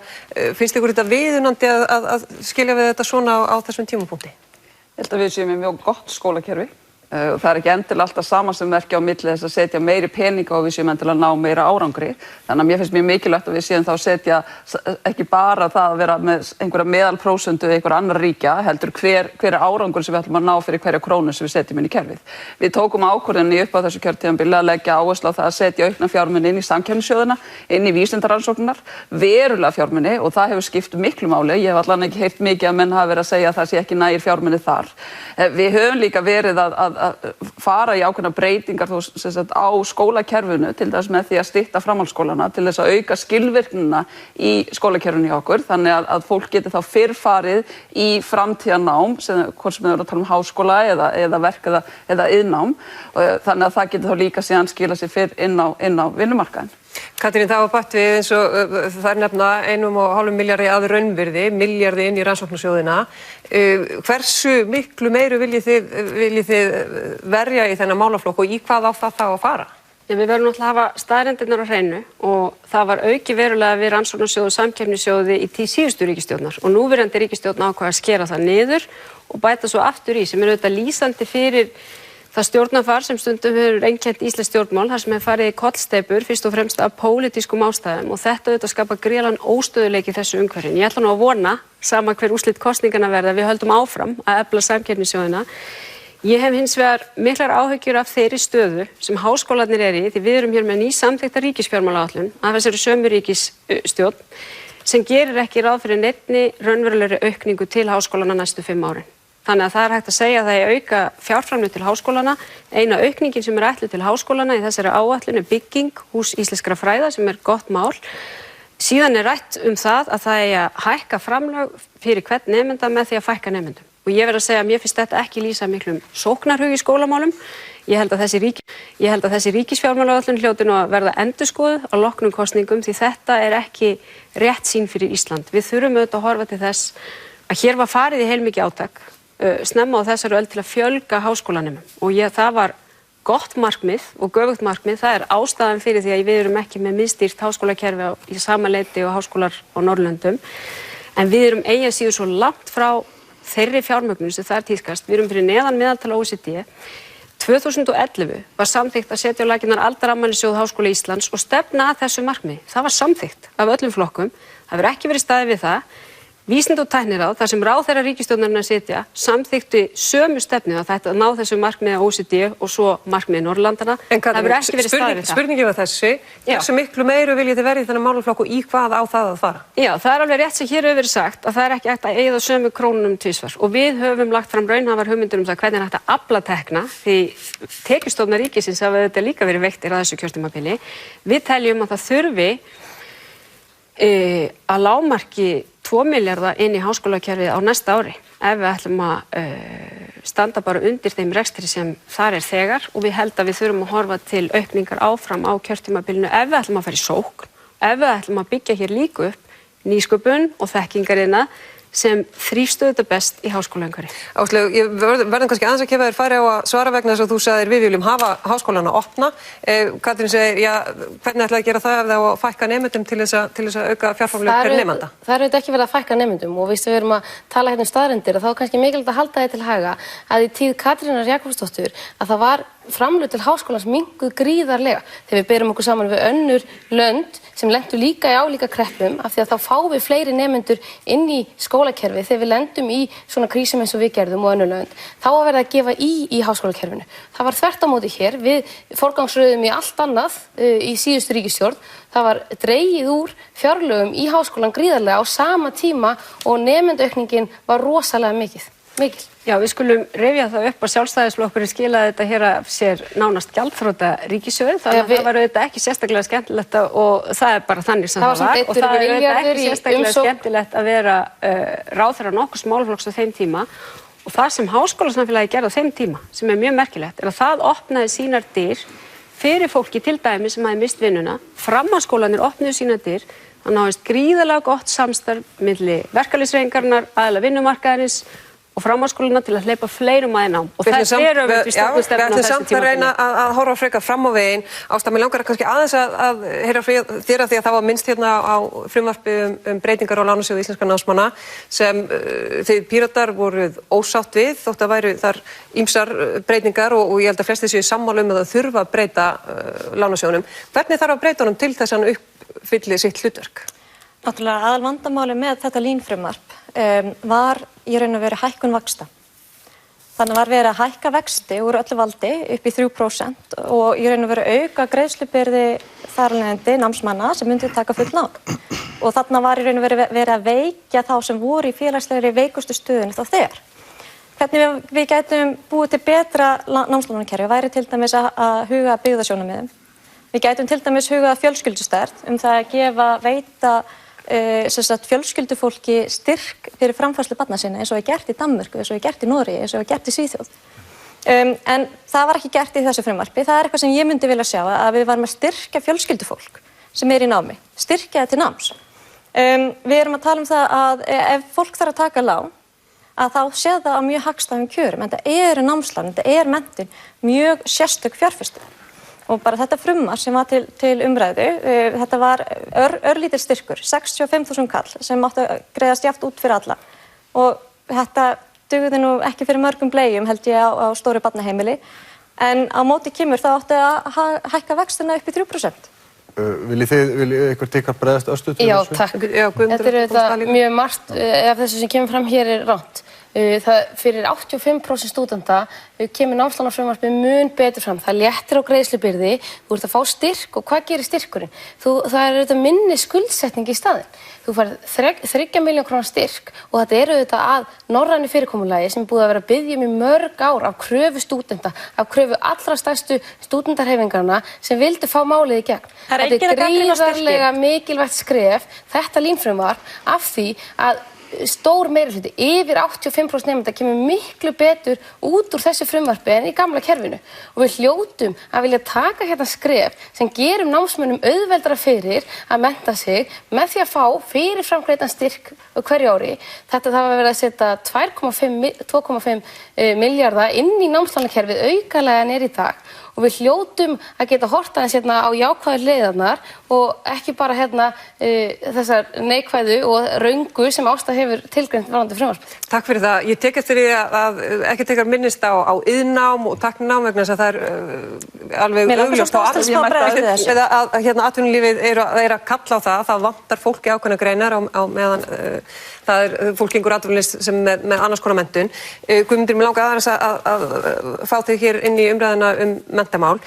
Finnst ykkur þetta viðunandi að skilja við þetta svona á þessum tímapunkti? Ég held að við séum með mjög gott skólakerfi. Og það ekki endilega alltaf sama sem verki á milli þess að setja meiri peninga og við séum endilega að ná meira árangri. Þannig að mér finnst mjög mikilvægt að við séum þá að setja ekki bara það að vera með einhverja meðalprósentu eða einhverja annar ríkja, heldur hver árangur sem við ætlum að ná fyrir hverja krónu sem við setjum inn í kerfið. Við tókum ákvörðunni upp á þessu kjörtímabili að leggja áherslu á það að setja aukna fjármuni inn í samkeppnissjóðina, inn í vísindarannsóknirnar, verulega fjármuni og það hefur skipt miklu máli. Ég hef allan ekki heyrt mikið að menn hafa verið að segja að það sé ekki nægir fjármuni þar. Við höfum líka verið að fara í ákveðna breytingar á skólakerfinu til þess með því að stytta framhaldsskólana til þess að auka skilvirknina í skólakerfinu hjá okkur þannig að fólk geti þá fyrrfarið í framtíðarnám hvort sem við erum að tala háskóla eða verk eða iðnnám þannig að það geti þá líka síðan skila sér fyrr inn á vinnumarkaðinn. Katrín, það var bætt við eins og það nefna 1,5 milljarði að raunvirði, milljarði inn í rannsóknarsjóðina. Hversu miklu meiru viljið þið verja í þennan málaflokk og í hvað á það þá að fara? Við verðum náttúrulega að hafa staðreyndirnar á hreinu og það var auki verulega við rannsóknarsjóð og samkeppnissjóði í tíð síðustu ríkisstjórnar og núverandi ríkisstjórn ákvað að skera það niður og bæta svo aftur í sem auðvitað lýsandi fyrir það stjórnarfar sem stundum hefur einkennt íslensk stjórnmál, þar sem hefur farið í kollsteypur fyrst og fremst af pólitískum ástæðum og þetta auðvitað skapa gríðarlegan óstöðuleika í þessu umhverfi. Ég ætla nú að vona, sama hver úrslit kosninganna verða, við höldum áfram að efla samkeppnissjóðina. Ég hef hins vegar miklar áhyggjur af þeirri stöðu sem háskólarnir í því við erum hér með nýsamþykkta ríkisfjármálaáætlun af þessari sömu ríkisstjórn sem gerir ekki ráð fyrir neinni raunverulegri aukningu til háskólana næstu 5 árin. Þannig að það hægt að segja að það auka fjárframlög til háskólana. Eina aukningin sem ætluð til háskólana í þessari áætlun bygging hús íslenskra fræða sem gott mál. Síðan rætt það að það að hækka framlög fyrir hvern nemenda með því að fækka nemendum. Og ég verð að segja að mér finnst þetta ekki lýsa miklum sóknarhug í skólamálum. Ég held að þessi ríkisfjármálaáætlun hljóti nú að verða endurskoðuð á loknum kosningum því þetta ekki rétt sýn fyrir Ísland. Við þurfum auðvitað að horfa til þess að hér var farið í heilmikið átak snemma á þessari öld til að fjölga háskólanemum og það var gott markmið og göfugt markmið, það ástæðan fyrir því að við erum ekki með miðstýrt háskólakerfi í sama leyti og háskólar á Norðurlöndum en við erum eigi að síður svo langt frá þeirri fjármögnun sem það tíðkast, við erum fyrir neðan meðaltal OECD 2011 var samþykkt að setja á laggirnar aldarafmælissjóð Háskóla Íslands og stefna að þessu markmiði. Það var samþykkt af öllum flokkum. Það hefur ekki verið staðið við það. Vísinda- og tækniráð, þar sem ráðherrar ríkisstjórnarinnar sitja, samþykkti sömu stefnu að þetta ná þessu markmiði OECD og svo markmiði Norðurlandana. Það hefur ekki verið staðið við það. Spurningi var þessi, hversu miklu meiru viljið þið verið þennan málaflokk og í hvað á það að fara? Já, það er alveg rétt sem hér hefur verið sagt að það er ekki hægt að eyða sömu krónunum tvisvar og við höfum lagt fram raunhæfar hugmyndir það hvernig er hægt að afla tekna því tekjustofnar ríkisins hafa þetta líka verið veiktir að þessu kjörtímabili. Við teljum að það þurfi að lágmarki 2 milljarða inn í háskólakerfið á næsta ári ef við ætlum að standa bara undir þeim rekstri sem þar er þegar og við held að við þurfum að horfa til aukningar áfram á kjörtímabilinu ef við ætlum að fara í sókn, ef við ætlum að byggja hér líka upp nýsköpun og þekkingarina sem þrífst auðvitað best í háskólaumhverfi. Áslaug, ég verðum kannski aðeins að gefa þér færi á að svara vegna þess að þú sagðir við viljum hafa háskólana opna. Katrín segir, já, hvernig ætlaði að gera það ef það á að fækka nemendum til þess að auka fjárframlög per nemanda? Það er auðvitað ekki verið að fækka nemendum og við erum að tala hérna staðreyndir og þá er kannski mikilvægt að halda þið til haga að í tíð Katrínar Jakobsdóttur að það var framlög til háskólans minnkuð gríðarlega þegar við berum okkur saman við önnur lönd sem lentu líka í álíka kreppum af því að þá fáum við fleiri nemendur inn í skólakerfi þegar við lendum í svona krísum eins og við gerðum og önnur lönd. Þá að verða að gefa í háskólakerfinu. Það var þvert á móti hér, við forgangsröðum í allt annað í síðustu ríkisstjórn. Það var dregið úr fjárlögum í háskólan gríðarlega á sama tíma og nemendaukningin var rosalega mikil. Já, við skulum rifja það upp að Sjálfstæðisflokkurinn skilaði þetta hér af sér nánast gjaldþrota ríkissjóði, þannig að það var auðvitað ekki sérstaklega skemmtilegt og það er bara þannig sem það var og það er auðvitað ekki sérstaklega skemmtilegt að vera ráðherra nokkurs málaflokks á þeim tíma og það sem háskólasamfélagi gerði á þeim tíma sem er mjög merkilegt er að það opnaði sínar dyr fyrir fólki til dæmis sem hafi mist vinnuna, framhaldsskólanir opnuðu sínar dyr, það náðist gríðarlega gott samstarf milli verkalýðshreyfingarinnar, aðila vinnumarkaðarins og framhaldsskólana til að hleypa fleirum að nám og það er auðvitað við stefnum við ætlum samt að reyna að horfa frekar fram á veginn. Ásta, mér langar kannski aðeins að heyra þér að því að það var minnst hérna á frumvarpi breytingar á lánasjóði íslenskra námsmanna sem þið Píratar voruð ósátt við þótt að væru þar ýmsar breytingar og ég held að flestir séu sammála að það þurfa að breyta lánasjóðunum. Hvernig þarf að breyta honum til þess að hann uppfylli sitt hlutverk? Náttúrulega aðalvandamáli með þetta línfrumvarp var í raun og veru hækkun vaxta. Þannig var verið að hækka vexti úr öllu valdi upp í 3% og í raun og veru auka greiðslubyrði þar af leiðandi námsmanna sem myndi taka full lán. Og þarna var í raun og veru verið að veikja þá sem voru í félagslegri veikustu stöðunni þá þegar. Hvernig við gætum búið til betra námslánakerfi væri til dæmis að huga byggðasjónarmiðum. Við gætum til dæmis huga fjölskyldustærð það að veita fjölskyldufólki styrk fyrir framfærslu barna sinna eins og er gert í Danmörku, eins og er gert í Noregi, eins og er gert í Svíþjóð. En það var ekki gert í þessu frumvarpi. Það er eitthvað sem ég myndi vilja sjá að við varum að styrkja fjölskyldufólk sem er í námi, styrkja það til náms. Við erum að tala um það að ef fólk þarf að taka lán að þá sé það á mjög hagstæðum kjörum en það eru námslán, þetta menntun mjög sérstök fjárfesting. Og bara þetta frumvarp sem var til umræðu, þetta var örlítill styrkur, 65.000 kall sem átti að greiðast jafnt út fyrir alla. Og þetta dugði nú ekki fyrir mörgum bleium held ég á stóru barnaheimili. En á móti kemur það átti að hækka vextina upp í 3%. Viljið ykkur tekka bregðast östu til þessu? Já, takk. Þetta er auðvitað mjög margt af þessu sem kemur fram hér er rangt. Fyrir 85% stúdenta kemur námslánafrumvarpið mun betur fram. Það léttir á greiðslubyrði, þú ert að fá styrk og hvað gerir styrkurinn? Það er auðvitað minni skuldsetning í staðinn. Þú færð 3 milljón króna styrk og þetta er auðvitað að norrænu fyrirkomulagi sem búið að vera að biðja í mörg ár af kröfu stúdenta, af kröfu allra stærstu stúdentarhreyfinganna sem vildu fá málið í gegn. Þetta er gríðarlega mikilvægt skref, þetta línfrumvarp af því að stór meirihluti, yfir 85% nemenda kemur miklu betur út úr þessu frumvarpi en í gamla kerfinu og við hljótum að vilja taka hérna skref sem gerum námsmönnum auðveldara fyrir að mennta sig með því að fá fyrir framgreiðan styrk hverju ári. Þetta það var verið að setja 2,5 milljarða inn í námslánakerfið aukalega en er í dag og við hljótum að geta hort aðeins hérna á jákvæðu hliðarnar og ekki bara hérna þessar neikvæðu og röngu sem Ásta hefur tilgreint varðandi frumvarpið. Takk fyrir það. Ég tek eftir því að ekki tekar minnist á iðnnám og tækninám vegna þess að það alveg augljóst á að atvinnulífið er að kalla á það vantar fólki ákveðna greinar á meðan það fólk gengur atvinnulist sem með annars konar menntun. Guðmundur, mig langar aðeins að fá þig hér inn í umræðuna menntamál.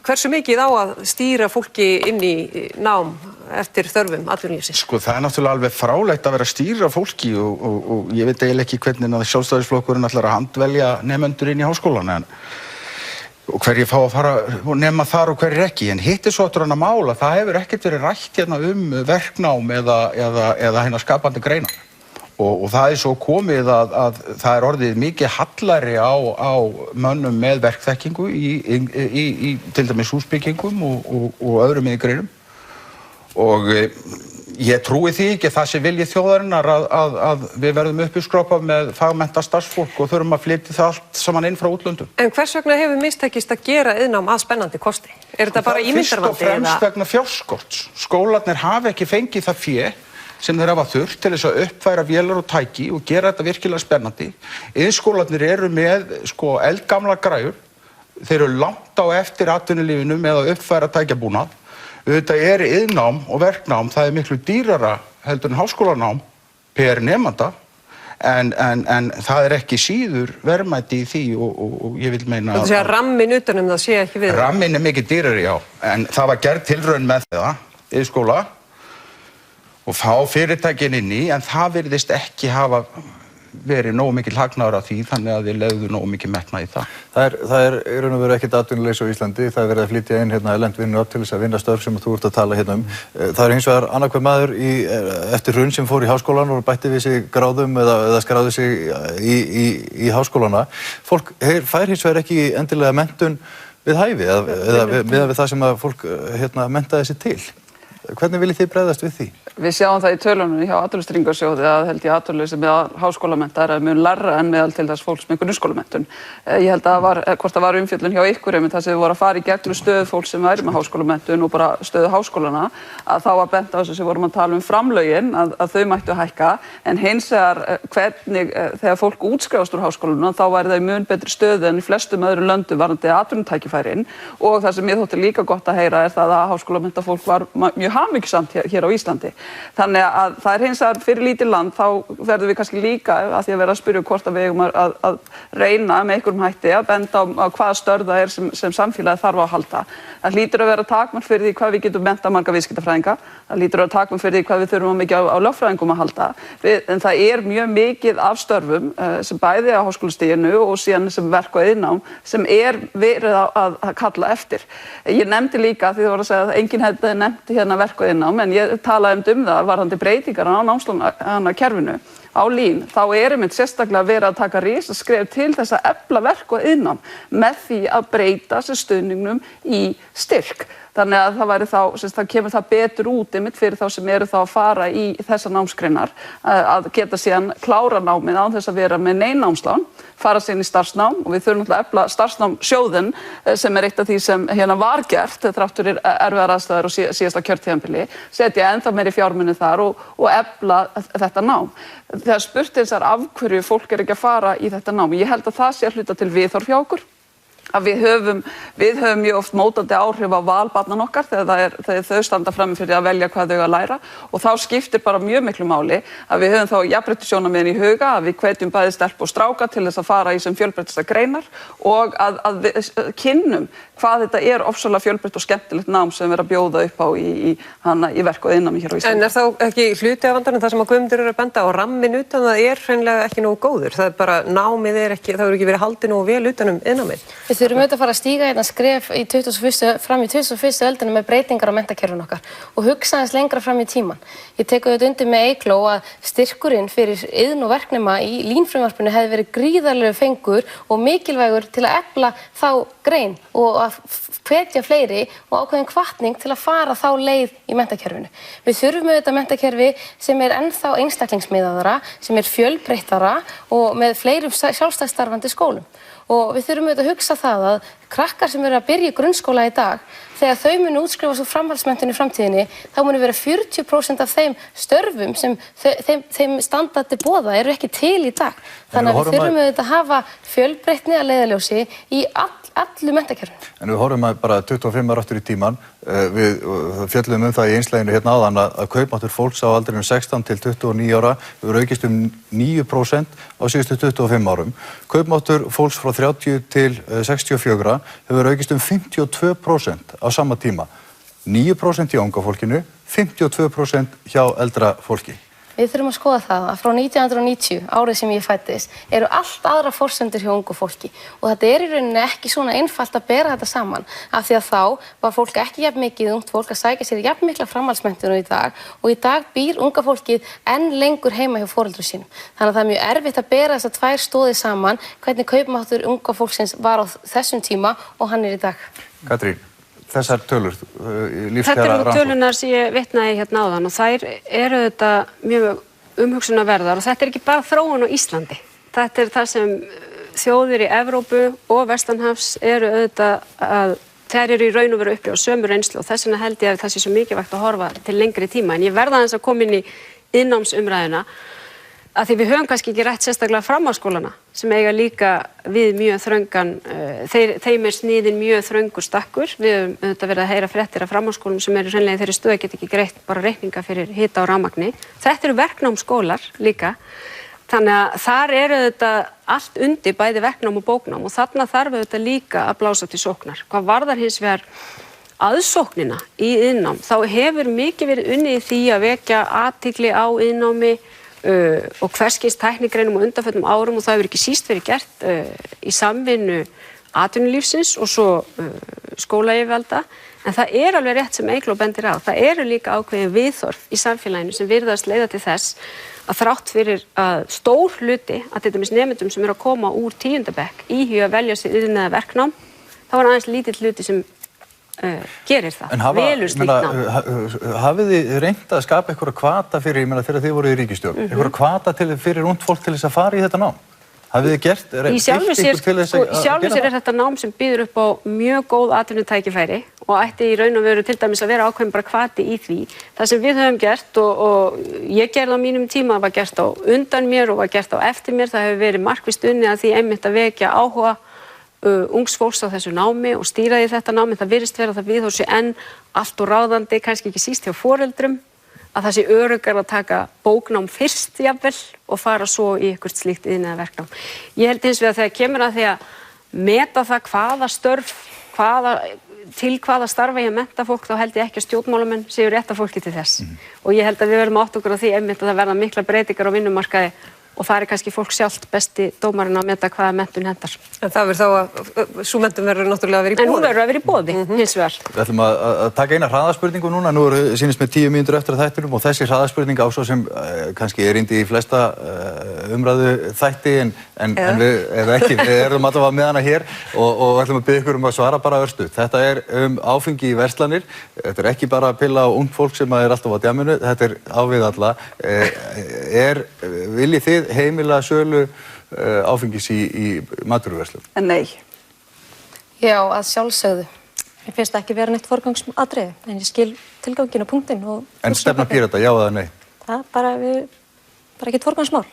Hversu mikið á að stýra fólki inn í nám eftir þörfum atvinnulífsins? Sko, það náttúrulega alveg fráleitt að vera að stýra fólki og ég veit eiginlega ekki hvernig að Sjálfstæðisflokkurinn ætlar að handvelja nemendur inn í háskólan og hverjir fá að fara og nema þar og hverjir ekki. En hitt svo aftur hann að mála, það hefur ekkert verið rætt hérna verknám eða hérna skapandi greinar. Og það svo komið að það orðið mikið hallari á mönnum með verkþekkingu í til dæmis húsbyggingum og öðrum greinum. Og ég trúi því ekki það sé vilji þjóðarinnar að við verðum uppskrópað með fagmenntað starfsfólk og þurfum að flytja það allt saman inn frá útlöndum. En hvers vegna hefur mistekist að gera iðnnám að spennandi kosti? Er þetta bara ímyndarvandi? Fyrst og fremst vegna fjárskorts. Skólarnir hafa ekki fengið það fé sem þeir hafa þurft til þess að uppfæra vélar og tæki og gera þetta virkilega spennandi. Iðnskólarnir eru með eldgamla græjur, þeir eru langt á eftir atvinnulífinu með að uppfæra tækjabúnað. Þetta iðnnám og verknám, það miklu dýrara heldur en háskólanám per nemanda, en það ekki síður verðmæti í því og ég vil meina að rammin utanum það sé ekki við. Rammin mikið dýrari, já, en það var gerð tilraun með það í skóla og fá fyrirtækin inn í, en það virðist ekki hafa verið nógu mikil hagnaður af því, þannig að þið legðu nógu mikil metnað í það. Það er í raun og veru ekkert atvinnuleysi á Íslandi, það er verið að flytja inn erlend vinnu upp til þess að vinna störf sem þú ert að tala hérna Það er hins vegar annað hver maður eftir hrun sem fór í háskólan og bætti við sig gráðum eða skráði sig í háskólana. Fólk fær hins vegar ekki endilega menntun við hæfi eða við það sem að fólk menntaði sig til. Hvernig viljið þið bregðast við því? Við sjáum það í tölunum hjá Atvinnuleysistryggingasjóði að held ég atvinnuleysi með háskólamennta er mjög lægra en meðal til þess fólks með grunnskólamenntun. Ég held að hvort það var umfjöllun hjá ykkur það sem við vorum að fara í gegnum stöðu fólks sem væri með háskólamenntun og bara stöðu háskólana að þá var bent á þessu sem vorum að tala framlögin að þau mættu hækka en hins vegar hvernig þegar fólk útskrifast úr háskólanum þá væri það í mun betri stöðu en í flestum öðrum löndum varðandi atvinnutækifærin og það sem ég þótti líka gott að heyra það að háskólamenntað fólk var mjög hamingjusamt hér á Íslandi. Þannig að það hins vegar fyrir lítið land þá verðum við kannski líka að því að vera að spyrja hvort að við eigum að reyna með einhverjum hætti að benda á hvaða störf það sem samfélagið þarf á að halda. Það hlýtur að vera takmark fyrir því hvað við getum menntað marga viðskiptafræðinga. Það hlýtur að vera takmark fyrir því hvað við þurfum mikið á lögfræðingum að halda. En það mjög mikið af störfum sem bæði á háskólastiginu og síðan sem verk og iðnnám sem verið að kalla eftir. Ég nefndi líka því það var að segja að enginn hefði nefnt hérna verk og iðnnám en ég talaði það varðandi breytingar á námslánakerfinu á LÍN, þá einmitt sérstaklega verið að taka risaskref til þess að efla verk og iðnnám með því að breyta stuðningnum í styrk. Þannig að það væri þá kemur það betur út einmitt fyrir þá sem eru þá að fara í þessar námsgreinar að geta síðan klára námið án þess að vera með nein námslán, fara síðan í starfsnám og við þurfum að efla starfsnámssjóðinn sem eitt af því sem hérna var gert þrátt fyrir erfiðar aðstæður og síðasta kjörtímabili, setja ennþá meiri fjármuni þar og efla þetta nám. Þegar spurt af hverju fólk ekki að fara í þetta nám, ég held að það sé að hluta til viðhorf hjá okkur. Að við höfum mjög oft mótandi áhrif á val barnanna okkar þegar þau standa frammi fyrir að velja hvað þau að læra og þá skiptir bara mjög miklu máli að við höfum þá jafnréttissjónarmiðin í huga að við hvetjum bæði stelpu og stráka til þess að fara í sem fjölbreyttasta greinar og að við kynnum hvað þetta ofsalega fjölbreytt og skemmtilegt nám sem við erum að bjóða upp á í verk og iðnnámi hér á Íslandi. En þá ekki hluti af vandanum það sem að Guðmundur að benda á rammin utan það hreinlega ekki nógu góður. Það bara námið ekki, það hefur ekki verið haldið nógu vel utan iðnnámið. Við þurfum auðvitað að fara að stíga hérna skref fram í 21. öldina með breytingar á menntakerfinu okkar og hugsa aðeins lengra fram í tíman. Ég tek auðvitað undir með Eygló að styrkurinn fyrir iðn og verknema í LÍN-frumvarpinu hefði verið gríðarlegur fengur og mikilvægur til að efla þá grein og að hvetja fleiri og ákveðin hvatning til að fara þá leið í menntakerfinu. Við þurfum auðvitað menntakerfi sem ennþá einstaklingsmiðaðara, sem fjölbreyttara og með fleirum sjálfstætt starfandi skólum. og við þurfum auðvitað að hugsa það að krakkar sem eru að byrja í grunnskóla í dag, þegar þau munu útskrifast úr framhaldsmenntun í framtíðinni, þá munu vera 40% af þeim störfum sem þeim standa til boða eru ekki til í dag. Þannig að við þurfum auðvitað að hafa fjölbreytni að leiðarljósi í allu menntakerfinu. En við horfum bara 25 ára aftur í tíman, við fjöllum það í einslæginu hérna áðan að kaupmáttur fólks á aldrinum 16 til 29 ára hefur aukist 9% á síðustu 25 árum. Kaupmáttur fólks frá 30 til 64 hefur aukist 52% á sama tíma. 9% hjá unga fólkinu, 52% hjá eldra fólki. Við þurfum að skoða það að frá 1990, árið sem ég fæddist, eru allt aðra forsendur hjá ungu fólki og þetta í rauninni ekki svona einfalt að bera þetta saman af því að þá var fólk ekki jafn mikið ungt fólk að sækja sér jafn mikla framhaldsmenntun í dag og í dag býr unga fólkið enn lengur heima hjá foreldrum sínum. Þannig að það er mjög erfitt að bera þessar tvær stoðir saman hvernig kaupmáttur unga fólksins var á þessum tíma og hann í dag. Katrín, þessar tölur, Þetta eru tölunar sem ég vitnaði hérna áðan og þær eru þetta mjög umhugsunarverðar og þetta er ekki bara þróun á Íslandi. Þetta er það sem þjóðir í Evrópu og Vestanhafs eru auðvitað að þær eru í raun og veru uppi á sömu reynslu og þess vegna held ég að það sé svo mikilvægt að horfa til lengri tíma. En ég verða aðeins að koma inn í iðnnámsumræðuna að því við höfum kannski ekki rætt sérstaklega framhaldsskólana sem eiga líka við mjög þröngan, þeim er sniðin mjög þröngur stakkur. Við höfum auðvitað verið að heyra fréttir af framhaldsskólum sem eru hreinlega í þeirri stöðu að geta ekki greitt bara reikninga fyrir hita og rafmagni. Þetta eru verknámsskólar líka, þannig að þar eru auðvitað allt undir bæði verknám og bóknám og þarna þarf auðvitað líka að blása til sóknar. Hvað varðar hins vegar aðsóknina í iðnnám, þá hefur mikið verið unnið í því að vekja athygli á iðnnámi og hverskins tæknigreinum og undanförnum árum og það hefur ekki síst verið gert í samvinnu atvinnulífsins og svo skólayfirvalda. En það er alveg rétt sem Eygló bendir á. Það eru líka ákveðin viðhorf í samfélaginu sem virðast leiða til þess að þrátt fyrir að stór hluti að til dæmis nemendum sem eru að koma úr 10. bekk íhuga að velja sér iðn eða verknám, þá er aðeins lítill hluti sem gerir það, velur slíkt nám. Hafið þið reynt að skapa einhverja hvata fyrir, þegar þið voru í ríkisstjórn, einhverja hvata fyrir ungt fólk til þess að fara í þetta nám? Hafið þið gert, Í sjálfu sér er þetta nám sem býður upp á mjög góð atvinnutækifæri og ætti í raun og veru til dæmis að vera ákveðin bara hvati í því. Það sem við höfum gert og ég gerði á mínum tíma var gert á undan mér og var gert á eftir mér, það hefur verið markvisst unnið að því einmitt að vekja áhuga ungs fólks á þessu námi og stýra í þetta námi. Það virðist vera það viðhorf sé enn allt og ráðandi, kannski ekki síst hjá foreldrum, að það sé öruggar að taka bóknám fyrst jafnvel og fara svo í eitthvað slíkt iðn eða verknám. Ég held hins vegar að þegar kemur að því að meta það hvaða störf, til hvaða starfa ég að mennta fólk, þá held ég ekki að stjórnmálamenn séu rétta fólki til þess. Og ég held að við verðum átt okkur á því einmitt að það verða mikla breytingar á vinnumarkaði og það er kannski fólk sjálft besti dómarinn að meta hvaða menntun hendar. En það verður þá að sú menntun verður náttúrulega að vera í boði. En hún verður að vera í boði, hins vegar. Við ætlum að taka eina hraðaspurningu núna. Nú sýnist með 10 mínútur eftir að þættinum og þessi hraðaspurning á svo sem kannski er indi í flesta umræðu þætti en við, eða ekki, við erum allavega með hana hér og ætlum að biðja ykkur að svara bara örstutt. Þetta er áfengi í verslanir. Þetta er ekki bara að pilla á ungt fólk sem er alltaf á djamminu. Þetta er á við alla. Viljið þið heimila sölu áfengis í matvöruverslun? Nei. Já, að sjálfsögðu. Mér finnst ekki vera neitt forgangsatriði, en ég skil tilganginn og punktinn. En stefna Pírata, já eða nei? Það er bara ekki forgangsmál.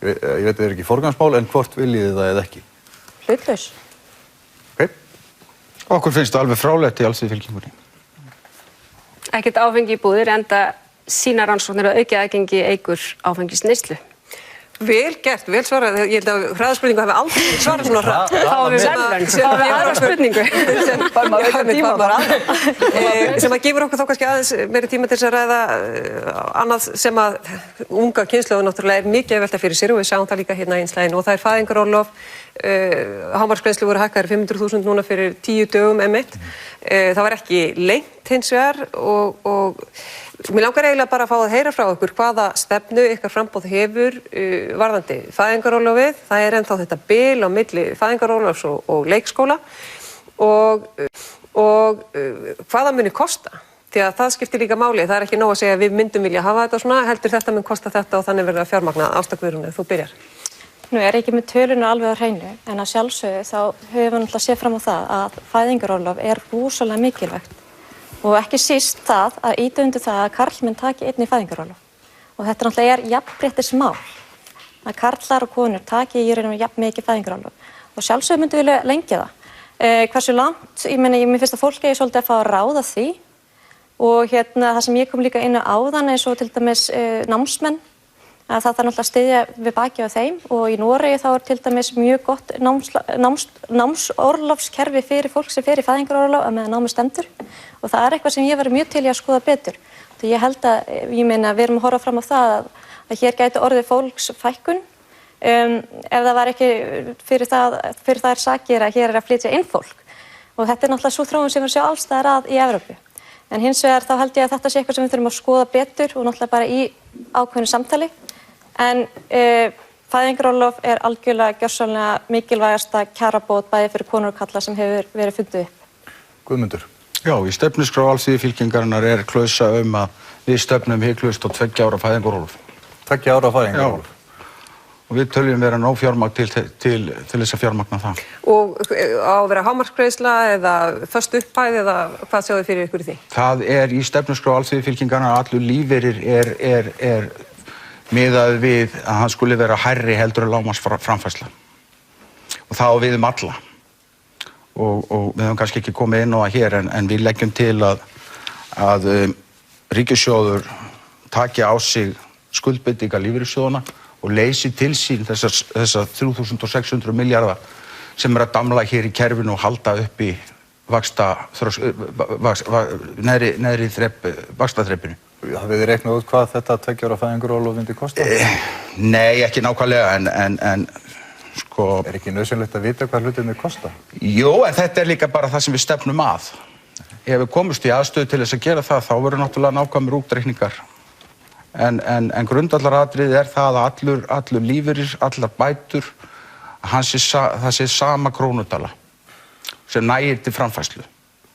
Ég veit að það er ekki forgangsmál, en hvort viljið þið það eða ekki? Hlutlaus. Okkur finnst það alveg frálegt í Alþýðufylkingunni. Ekkert áfengi í búðir, enda sína rannsóknir að aukið aðgengi eykur áfengisneyslu. Vel gert, vel svarað. Ég held að hraðaspurningu hafi aldrei svarað svona hratt. Þá við aðra spurningu. Sem að gefur okkur þá kannski aðeins meiri tíma til þess að ræða annað sem að unga kynslóðin náttúrulega er mikið að velta fyrir sér og við sjáum það líka hérna í einslæginu og það er fæðingarorlof. Hámarksgreiðslur voru hækkaðar 500.000 núna fyrir 10 dögum einmitt. Það var ekki lengt hins vegar og mér langar eiginlega bara að fá að heyra frá ykkur hvaða stefnu ykkar framboð hefur varðandi fæðingarorlofið. Það er ennþá þetta bil á milli fæðingarorlofs og leikskóla og hvaða muni kosta. Því að það skiptir líka máli. Það er ekki nóg að segja að við myndum vilja hafa þetta svona, heldur þetta mun kosta þetta og þannig verður að fjármagna. Ásta Guðrún, ef þú byrjar. Nú er ekki með töluna alveg á hreinu, en að sjálfsögðu þá höfum við náttúrulega séð fram á það að fæðingarorlof er rosalega mikilvægt og ekki síst það að ýta undir það að karlmenn taki einnig fæðingarorlof. Og þetta náttúrulega jafnréttismál, að karlar og konur taki í raun jafn mikið fæðingarorlof. Og sjálfsögðu myndum við lengja það. Hversu langt, mér finnst að fólk eigi svolítið að fá að ráða því og það sem ég kom líka inn á áðan eins og til dæmis námsmenn, að það þarf náttúrulega að styðja við baki á þeim og í Noregi þá til dæmis mjög gott námsorlofskerfi fyrir fólk sem fer í fæðingarorlof að meðan námi stendur og það eitthvað sem ég væri mjög til í að skoða betur. Því ég held að, við erum að horfa fram á það að hér gæti orðið fólksfækkun ef það var ekki fyrir þær sakir að hér að flytja inn fólk og þetta náttúrulega svo þróun sem við sjá alls staðar að í Evrópu. En hins vegar þá held ég að þetta sé eitthvað sem við þurfum að skoða betur og náttúrulega bara í ákveðnu samtali. En fæðingarorlof er algjörlega gjörsamlega mikilvægasta kjarabót bæði fyrir konur og kalla sem hefur verið fundið upp. Guðmundur. Já, í stefnuskrá Alþýðufylkingarinnar er klausa að við stefnum hiklaust á 2 ára fæðingarorlof. 2 ára fæðingarorlof? Já. Og við töljum vera nóg fjármagn til þess að fjármagna það. Og á að vera hámarksgreiðsla eða föst upphæð eða hvað sjáðu þið fyrir ykkur í því? Það er í stefnuskrá Alþýðufylkingarinnar allur lífeyrir er miðað við að hann skuli vera hærri heldur en lágmarksframfærsla. Og það á við alla. Og við höfum kannski ekki komið inn á það hér en við leggjum til að ríkissjóður taki á sig skuldbindingar lífeyrissjóðanna og leysi til sín þessa 3.600 milljarða sem að damla hér í kerfinu og halda upp í neðri vaxtaþrepinu. Hafið þið reiknað út hvað þetta 2 ára fæðingarorlof myndi kosta? Nei, ekki nákvæmlega, en sko... Er ekki nauðsynlegt að vita hvað hlutirnir kosta? Jú, en þetta er líka bara það sem við stefnum að. Ef við komumst í aðstöðu til þess að gera það, þá verður náttúrulega nákvæmir útreikningar. En grundvallaratriðið er það að allur lífeyrir, allar bætur, það sé sama krónutala sem nægir til framfærslu.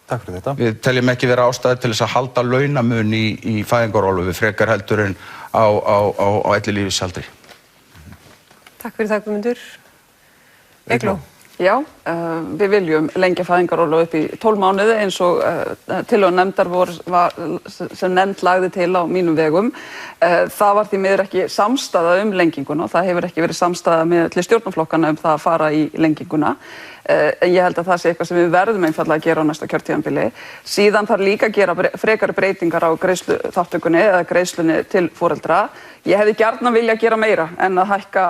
Takk fyrir þetta. Við teljum ekki vera ástæðu til þess að halda launamun í fæðingarorlofi frekar heldur en á ellilífeyrisaldri. Takk fyrir það, Guðmundur. Eygló. Já, við viljum lengja fæðingarorlof upp í 12 mánuði eins og tillögur nefndar sem nefnd lagði til á mínum vegum. Það var því miður ekki samstaða lenginguna og það hefur ekki verið samstaða með stjórnarflokkana það að fara í lenginguna. En ég held að það sé eitthvað sem við verðum einfaldlega að gera á næsta kjörtímabili. Síðan þarf líka að gera frekari breytingar á greiðsluþátttökunni eða greiðslunni til foreldra. Ég hefði gjarnan vilja gera meira en að hækka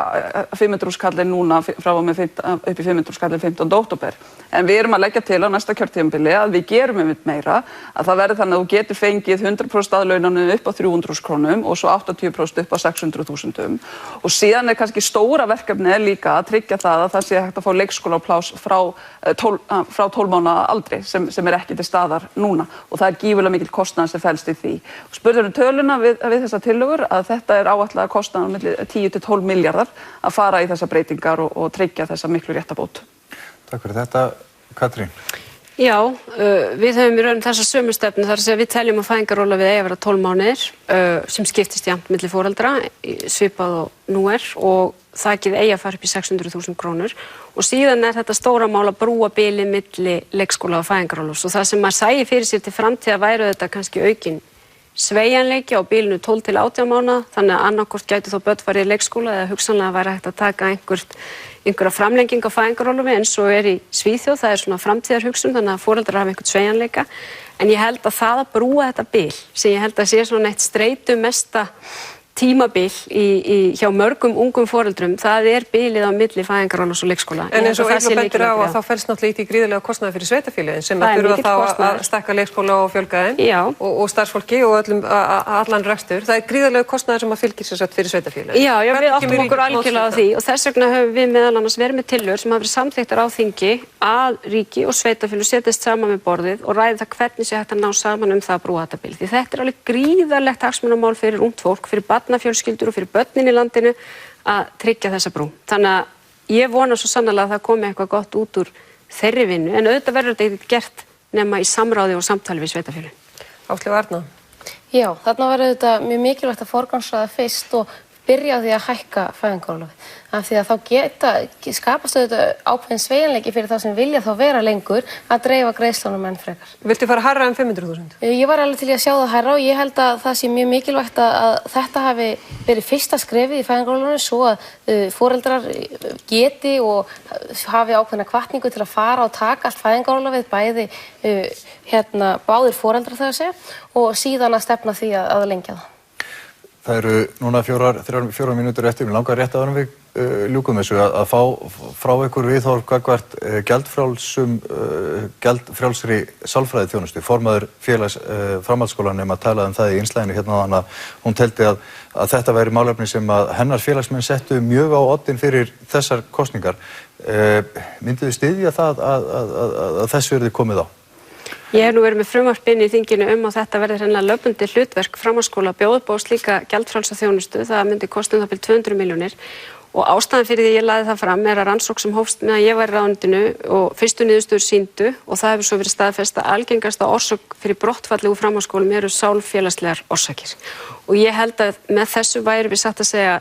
500.000 kallinn núna frá og með upp í 500.000 kallinn 15. október. En við erum að leggja til á næsta kjörtímabili að við gerum einmitt meira, að það verði þannig að þú getur fengið 100% aðlaunanum upp á 300.000 krónum og svo 80% upp á 600.000. Og síðan kannski stóra verkefni líka að tryggja það að það sé hægt að fá leikskólapláss frá 12 mánaða aldri sem ekki til staðar núna og það gífurlega mikil kostnaður sem felst í því. Spurður töluna við þessa tillögur að þetta áætlað að kosta milli 10 til 12 milljarðar að fara í þessa breytingar og tryggja þessa miklu réttabót. Takk fyrir þetta. Katrín. Já, við höfum í raun þessa sömu stefnu þar að segja við teljum að fæðingarorlofið eigi að vera 12 mánuðir sem skiptist jafnt milli foreldra svipað og nú og þakið eigi að fara upp í 600.000 krónur og síðan þetta stóra mál að brúa bilið milli leikskóla og fæðingarorlofs og það sem maður sæi fyrir sér til framtíða væru þetta kannski aukin sveigjanleiki á bilinu 12 til 18 mánaða þannig að annarkvort gæti þó börn farið í leikskóla eða hugsanlega væri hægt að taka einhverja framlenging á fæðingarorlofi eins og í Svíþjóð, það svona framtíðarhugsun þannig að foreldrar hafa einhvern sveigjanleika en ég held að það að brúa þetta bil sem ég held að sé svona eitt streitumesta tímabil hjá mörgum ungum foreldrum, það bilið á milli fæðingarorlofs og leikskóla. En eins og Eygló bendir á að þá felst náttúrulega í því gríðarlega kostnaður fyrir sveitarfélögin sem að þurfa þá að stækka leikskóla og fjölga þeim og starfsfólki og allan rekstur. Það gríðarlega kostnaður sem að fylgir sér satt fyrir sveitarfélögin. Já, við áttum okkur algjörlega á því og þess vegna höfum við meðal annars verið með tillögur sem hafa verið samþykktar á þingi að ríki og sveitarfélög setjast saman við borðið og ræði það hvernig sé hægt að ná saman það að brúa þetta bil. Því þetta alveg gríðarlegt hagsmunamál fyrir ungt fólk, fyrir barnafjölskyldur og fyrir börnin í landinu að tryggja þessa brú. Þannig að ég vona svo sannarlega að það komi eitthvað gott út úr þeirri vinnu, en auðvitað verður þetta ekki gert nema í samráði og samtali við sveitarfélögin. Áslaug Arna. Já, þarna var auðvitað mjög mikilvægt að forgangsraða fyrst og byrja á því að hækka fæðingarorlofið. Af því að þá skapast auðvitað ákveðin sveigjanleiki fyrir þá sem vilja þá vera lengur að dreifa greiðslunum enn frekar. Viltu fara hærra en 500.000? Ég var alveg til í að sjá það hærra og ég held að það sé mjög mikilvægt að þetta hafi verið fyrsta skrefið í fæðingarorlofinu svo að foreldrar geti og hafi ákveðna hvatningu til að fara og taka allt fæðingarorlofið bæði báðir foreldrar það að segja og síðan að stefna því að lengja það. Það eru núna 4 mínútur eftir, mér langar rétt áður við ljúkum þessu að fá frá ykkur viðhorf gagnvart gjaldfrjálsri sálfræðiþjónustu. Formaður félags framhaldsskólanema talaði það í innslæðinu hérna þannig að hún teldi að þetta væri málefni sem að hennar félagsmenn settu mjög á oddinn fyrir þessar kosningar. Myndu þið styðja það að þessu verði komið á? Ég hef nú verið með frumvarp inn í þinginu að þetta verði hreinlega lögbundið hlutverk framhaldsskóla að bjóða upp á slíka gjaldfrjálsa þjónustu. Það myndi kosta það 200 milljónir og ástæðan fyrir því ég lagði það fram að rannsókn sem hófst meðan ég var í ráðuneytinu og fyrstu niðurstöður sýndu og það hefur svo verið staðfest að algengasta orsök fyrir brottfalli úr framhaldsskólum eru sálfélagslegar orsakir. Og ég held að með þessu væri við satt að segja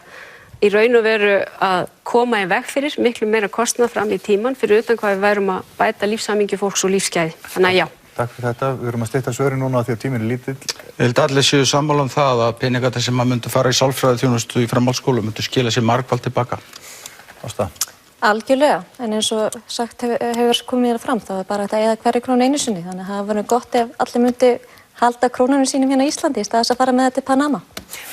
í raun og veru að koma í veg fyrir miklu meira kostnað fram í tíman fyrir utan hvað við værum að bæta lífshamingju fólks og lífsgæði. Þannig að já. Takk fyrir þetta. Við erum að stytta svörin núna því að tíminn lítill. Ég held allir séu sammála það að peningarnir sem myndu fara í sálfræðiþjónustu í framhaldsskólum myndu skila sér margfalt tilbaka. Ásta? Algjörlega, en eins og sagt hefur komið fram þá bara þetta eða hverju krónu einu sinni, þannig að það verður gott ef allir myndi halda krónunum sínum hérna í Íslandi í stað þess að fara með þetta til Panama.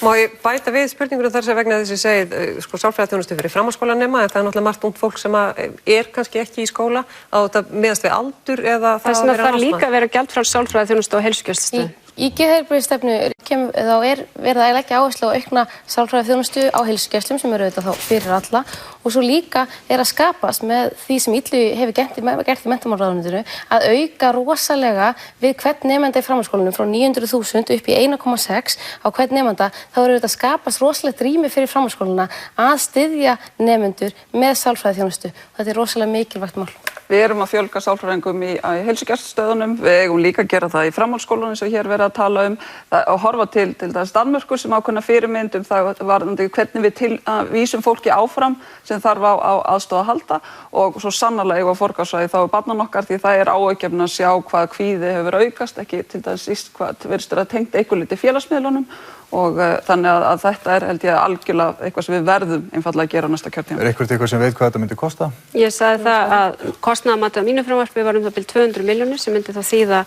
Má ég bæta við spurningunum þar sem vegna þess að segið sálfræðiþjónustu fyrir framhaldsskólanema en það náttúrulega margt ungt fólk sem er kannski ekki í skóla á þetta miðast við aldur eða það að vera námsmaður? Þess vegna þarf líka að vera gjaldfrjáls sálfræðiþjónustu á heilsugæslustöðvum. Í geðheilbrigðisstefnu þá er verið að leggja áherslu á aukna sálfræðiþjónustu á heilsugæslum sem eru auðvitað þá fyrir alla og svo líka er að skapast með því sem Illu hefur gert í menntamálaráðuneytinu að auka rosalega við hvern nemanda í framhaldsskólanum frá 900.000 upp í 1,6 á hvern nemanda þá eru auðvitað að skapast rosalegt rými fyrir framhaldsskólana að styðja nemendur með sálfræðiþjónustu. Þetta er rosalega mikilvægt mál. Við erum að fjölga sálfræðingum í heilsugæslustöðvunum, við eigum líka að gera það í framhaldsskólanum eins og hér verið að tala og horfa til þess Danmörku sem ákveðna fyrirmynd það varðandi hvernig við vísum fólki áfram sem þarf á aðstoð að halda og svo sannarlega eigum að forgangsraða þá barnan okkar því það er áhugjefni að sjá hvað kvíði hefur aukast, ekki til þess hvað verður að tengja eitthvað lítið félagsmiðlunum og þannig að þetta er held ég algjörlega eitthvað sem við verðum einfaldlega að gera á næsta kjörtímabili. Er eitthvað sem veit hvað þetta myndi kosta? Ég sagði það að kostnaðarmatið á mínu frumvarpi var það 200 milljónir sem myndi þá þýða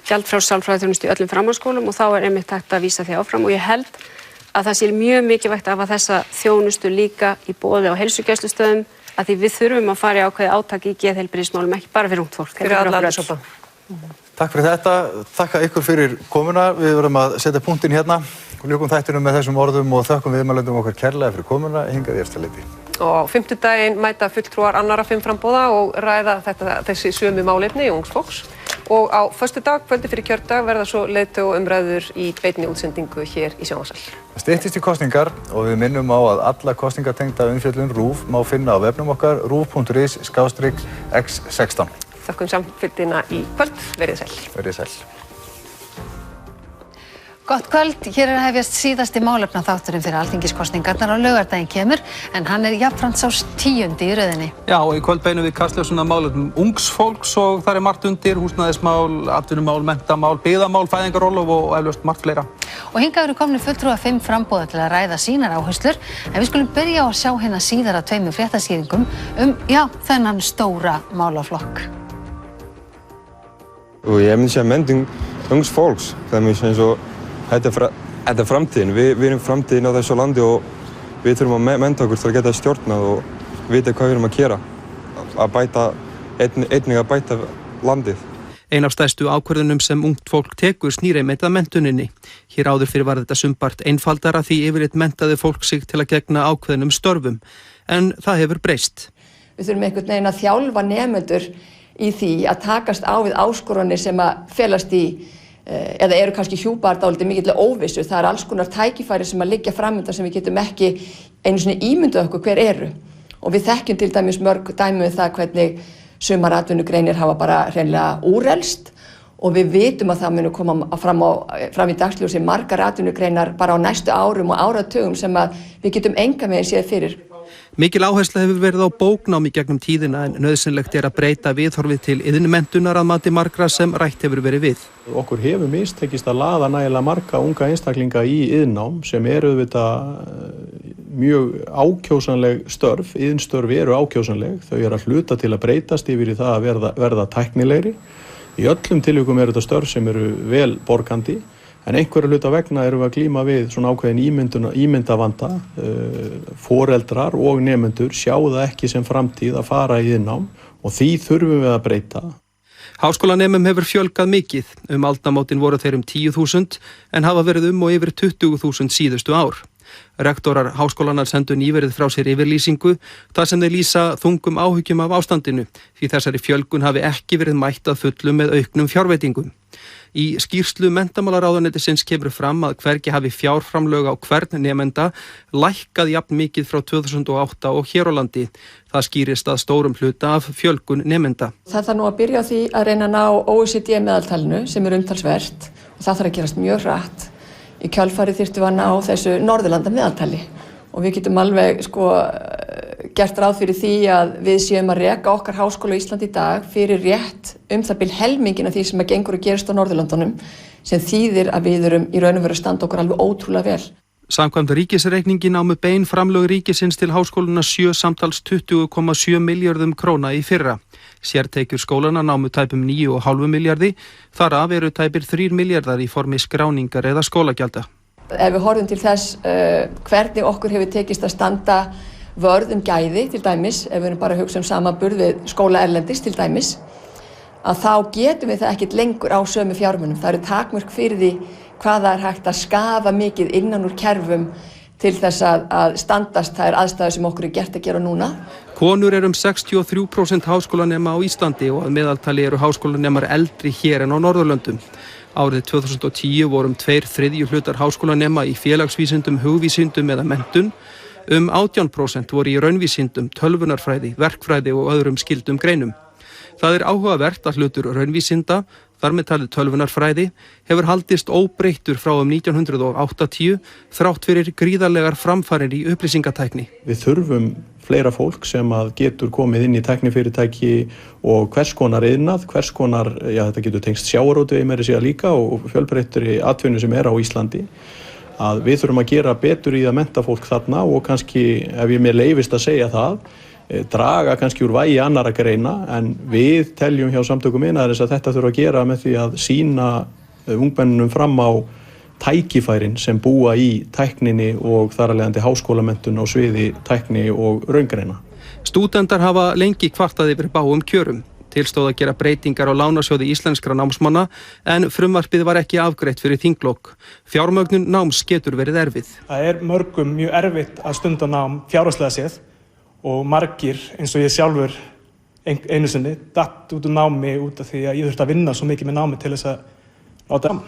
gjaldfrjáls sálfræðiþjónustu í öllum framhaldsskólum og þá er einmitt hægt að vísa því áfram og ég held að það sé mjög mikilvægt að hafa þessa þjónustu líka í boði á heilsugæslustöðum að því við þurfum að fara í ákveðið átak í geðheilbrigðismálum ekki bara fyrir ungt fólk. Fyrir alla aldurshópa. Takk fyrir þetta. Þakka ykkur fyrir komuna. Við verðum að setja punktinn hérna og ljúkum þættinum með þessum orðum og þökkum viðmælendum okkar kærlega fyrir komuna hingað í efsta leyti. Og á fimmtudaginn mæta fulltrúar annarra 5 framboða og ræða þessi sömu málefni ungs fólks. Og á föstudag, kvöldi fyrir kjördag, verða svo leiðtoga umræður í beinni útsendingu hér í sjónvarpssal. Það styttist í kosningar og við minnum á að alla kosningatengda umfjöllun RÚV má finna á vefnum okkar ruv.is/x16. Þökkum samfylgdina í kvöld. Verið sæl. Verið sæl. Gott kvöld, hér er að hefjast síðasti málefnaþátturinn fyrir alþingiskosningarnar á laugardaginn kemur en hann er jafnframt sá 10. í röðinni. Já, og í kvöld beinum við kastljósum að málefnum ungs fólks og það er margt undir, húsnæðismál, atvinnumál, menntamál, byggðamál, fæðingarorlof og eflaust margt fleira. Og hingað eru komnir fulltrúar 5 framboða til að ræða sínar áherslur en við skulum byrja á að sjá hérna síðar að 2 fréttaskýringum þennan stóra málaflokk. Og ég myndi segja menning ungs fólks, það er eins og þetta er framtíðin, við erum framtíðin á þessu landi og við þurfum að mennta okkur til að geta stjórnað og vita hvað við erum að gera, einnig að bæta landið. Ein af stærstu ákvörðunum sem ungt fólk tekur snýr einmitt að menntuninni. Hér áður fyrir var þetta sumpart einfaldara því yfirleitt menntaði fólk sig til að gegna ákveðnum störfum, en það hefur breyst. Við þurfum einhvern veginn að þjálfa nemendur í því að takast á við áskoranir sem að felast í eða eru kannski hjúpaðar dálítið mikilvæg óvissu. Það er alls konar tækifæri sem að liggja framundan sem við getum ekki einu sinni ímyndað okkur hver eru. Og við þekkjum til dæmis mörg dæmi um það hvernig sumar atvinnugreinir hafa bara hreinlega úrelst og við vitum að það munu koma fram í dagsljósi margar atvinnugreinar bara á næstu árum og áratugum sem að við getum enga megin séð fyrir. Mikil áhersla hefur verið á bóknámi gegnum tíðina en nauðsynlegt að breyta viðhorfið til iðnmenntunar að mati margra sem rætt hefur verið við. Okkur hefur mistekist að laða nægilega marga unga einstaklinga í iðnnám sem eru auðvitað mjög ákjósanleg störf. Iðnstörf eru ákjósanleg, þau eru að hluta til að breytast yfir í það að verða tæknilegri. Í öllum tilvikum eru þetta störf sem eru vel borgandi. En einhverju hluta vegna erum við að glíma við svona ákveðin ímyndavanda. Foreldrar og nemendur sjá það ekki sem framtíð að fara í iðnnám og því þurfum við að breyta. Háskólanemum hefur fjölgað mikið. Aldamótin voru þeir 10.000 en hafa verið og yfir 20.000 síðustu ár. Rektorar háskólanna sendu nýverið frá sér yfirlýsingu þar sem þeir lýsa þungum áhyggjum af ástandinu því þessari fjölgun hafi ekki verið mætt að fullu með auknum fjárveitingum. Í skýrslu menntamálaráðuneytisins kemur fram að hvergi hafi fjárframlög á hvern nemenda lækkað jafn mikið frá 2008 og hér á landi. Það skýrist að stórum hluta af fjölgun nemenda. Það þarf nú að byrja á því að reyna að ná OECD meðaltalinu sem umtalsvert og það þarf að gerast mjög hratt. Í kjölfarið þyrftum við að ná þessu Norðurlanda meðaltali og við getum alveg gert ráð fyrir því að við séum að reka okkar háskóla í Íslandi í dag fyrir rétt það bil helmingin af því sem að gengur að gerast á Norðurlöndunum sem þýðir að við erum í raun og veru að standa okkur alveg ótrúlega vel. Samkvæmt ríkisreikningi námu bein framlög ríkisins til háskólana 7 samtals 20,7 milljörðum króna í fyrra. Sértekjur skólana námu tæpum 9,5 milljarði, þar af eru tæpir 3 milljarðar í formi skráningar eða skólagjalda. Ef við horfum til þess hvernig okkur hefur tekist að standa vörð gæði til dæmis, ef við erum bara að hugsa samanburð við skóla erlendis til dæmis, að þá getum við það ekkert lengur á sömu fjármunum. Það eru takmörk fyrir því hvað það er hægt að skafa mikið innan úr kerfum til þess að standast þær aðstæður sem okkur er gert að gera núna. Konur eru 63% háskólanema á Íslandi og að meðaltali eru háskólanemar eldri hér en á Norðurlöndum. Árið 2010 vorum 2/3 hlutar háskólanema í félagsvísindum, hugvísindum eða menntun. 18% voru í raunvísindum, tölvunarfræði, verkfræði og öðrum skyldum greinum. Það er áhugavert að hlutur raunvísinda, þar með talið tölvunarfræði, hefur haldist óbreyttur frá 1980 þrátt fyrir gríðarlegar framfarir í upplýsingatækni. Við þurfum fleira fólk sem að getur komið inn í tæknifyrirtæki og hvers konar iðnað, þetta getur tengst sjávarútvegi meira segja líka og fjölbreyttri atvinnu sem er á Íslandi. Að við þurfum að gera betur í að mennta fólk þarna og kannski, ef ég mér leyfist að segja það, draga kannski úr vægi annarra greina en við teljum hjá samtökum iðnaðarins að þetta þurfa að gera með því að sýna ungmennunum fram á tækifærin sem búa í tækninni og þar af leiðandi háskólamenntun á sviði tækni og raungreina. Stúdentar hafa lengi kvartað yfir bágum kjörum. Til stóð að gera breytingar á lánasjóði íslenskra námsmanna en frumvarpið var ekki afgreitt fyrir þinglok. Fjármögnun náms getur verið erfið. Það er mörgum mjög erfitt að stunda nám fjárhagslega séð og margir eins og ég sjálfur einu sinni datt út úr námi út af því að ég þurfti að vinna svo mikið með námi til þess að láta fram.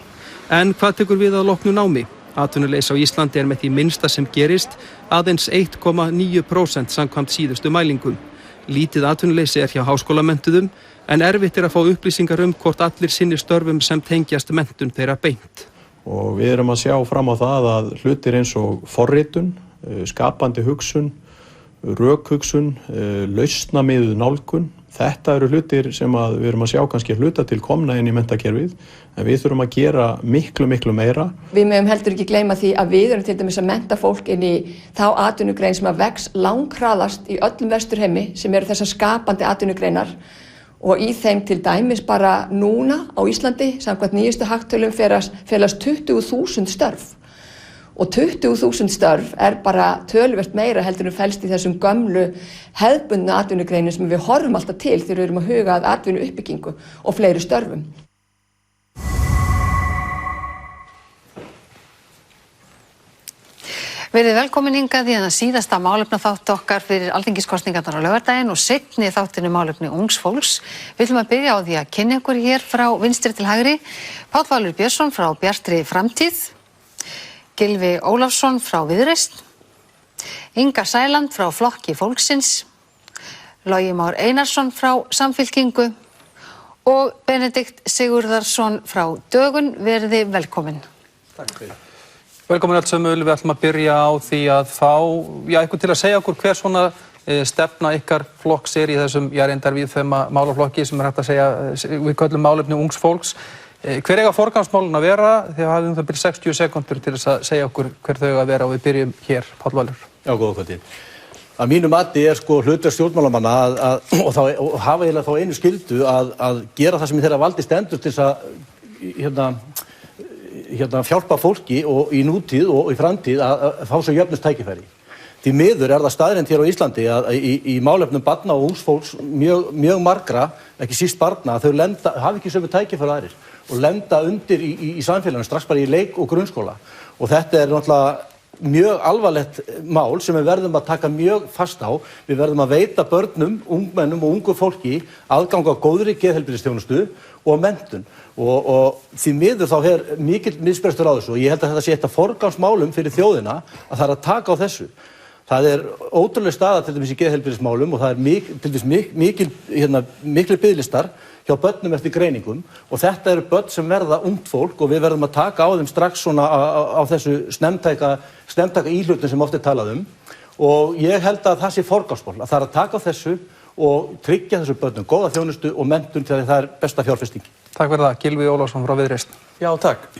En hvað tekur við að loknu námi? Atvinnuleysi á Íslandi er með því minnsta sem gerist, aðeins 1,9% samkvæmt síðustu mælingum. Lítið atvinnuleysi er hjá háskólamenntuðum en erfitt er að fá upplýsingar hvort allir sinni störfum sem tengjast menntun þeirra beint. Og við erum að sjá fram á það að hlutir eins og forritun, skapandi hugsun, rökhugsun, lausnamiðuð nálgun. Þetta eru hlutir sem við erum að sjá kannski hluta til komna inn í menntakerfið en við þurfum að gera miklu meira. Við megum heldur ekki gleyma því að við erum til dæmis að mennta fólk inn í þá atvinnugrein sem að vex langhraðast í öllum vesturheimi sem eru þessar skapandi atvinnugreinar og í þeim til dæmis bara núna á Íslandi samkvæmt nýjustu hagtölum felast 20.000 störf. Og 20.000 störf er bara töluvert meira heldur en felst í þessum gömlu hefðbundnu atvinnugreinum sem við horfum alltaf til þegar við erum að huga að atvinnu uppbyggingu og fleiri störfum. Verið velkomin hingað í síðasta málefnaþátt okkar fyrir alþingiskosningarnar á laugardaginn og seinni þáttinu málefni ungs fólks. Við ætlum að byrja á því að kynna ykkur hér frá vinstri til hægri. Páll Valur Björnsson frá Bjartri framtíð. Gylfi Ólafsson frá Viðreisn, Inga Sæland frá Flokki fólksins, Logi Már Einarsson frá Samfylkingu Og Benedikt Sigurðarsson frá Dögun, verði velkominn. Takk fyrir. Velkomin öll sömul, við ætlum að byrja á því að fá, eitthvað til að segja okkur hver svona stefna ykkar flokks í þessum, reyndar víðfeðma málaflokki sem hægt að segja, við köllum málefni ungs fólks. Hver eiga forgangsmálin að vera? Þið hafum það byrjað 60 sekúndur til þess að segja okkur hver þau að vera og við byrjum hér, Páll Valur. Já, góða kvöldi. Að mínu mati hlutverk stjórnmálamanna og hafa eiginlega þá einu skyldu að gera það sem í þeirra valdi stendur til þess að hjálpa fólki og í nútíð og í framtíð að fá svo jöfnust tækifæri. Því miður það staðreynd hér á Íslandi að í málefnum barna og ungs fólks mjög margra, ekki síst barna, þau hafa ekki sömu tækifæri aðrir og lenda undir í samfélaginu strax bara í leik og grunnskóla. Og þetta náttúrulega mjög alvarlegt mál sem við verðum að taka mjög fast á. Við verðum að veita börnum, ungmennum og ungu fólki aðgang á góðri geðheilbrigðisþjónustu og menntun. Og því miður þá mikill misbrestur á þessu og ég held að þetta sé eitt af forgangsmálum fyrir þjóðina að það að taka á þessu. Það ótrúleg staða til dæmis í geðheilbrigðismálum og það til dæmis miklir biðlistar hjá börnum eftir greiningum og þetta eru börn sem verða ungt fólk og við verðum að taka á þeim strax svona á þessu snemtæka íhlutun sem oft talað og ég held að það sé forgangsmál að það að taka á þessu og tryggja þessu börnum góða þjónustu og menntun þegar það besta fjárfesting. Takk fyrir það, Gylfi Ólafsson frá Viðreisn. Já, takk.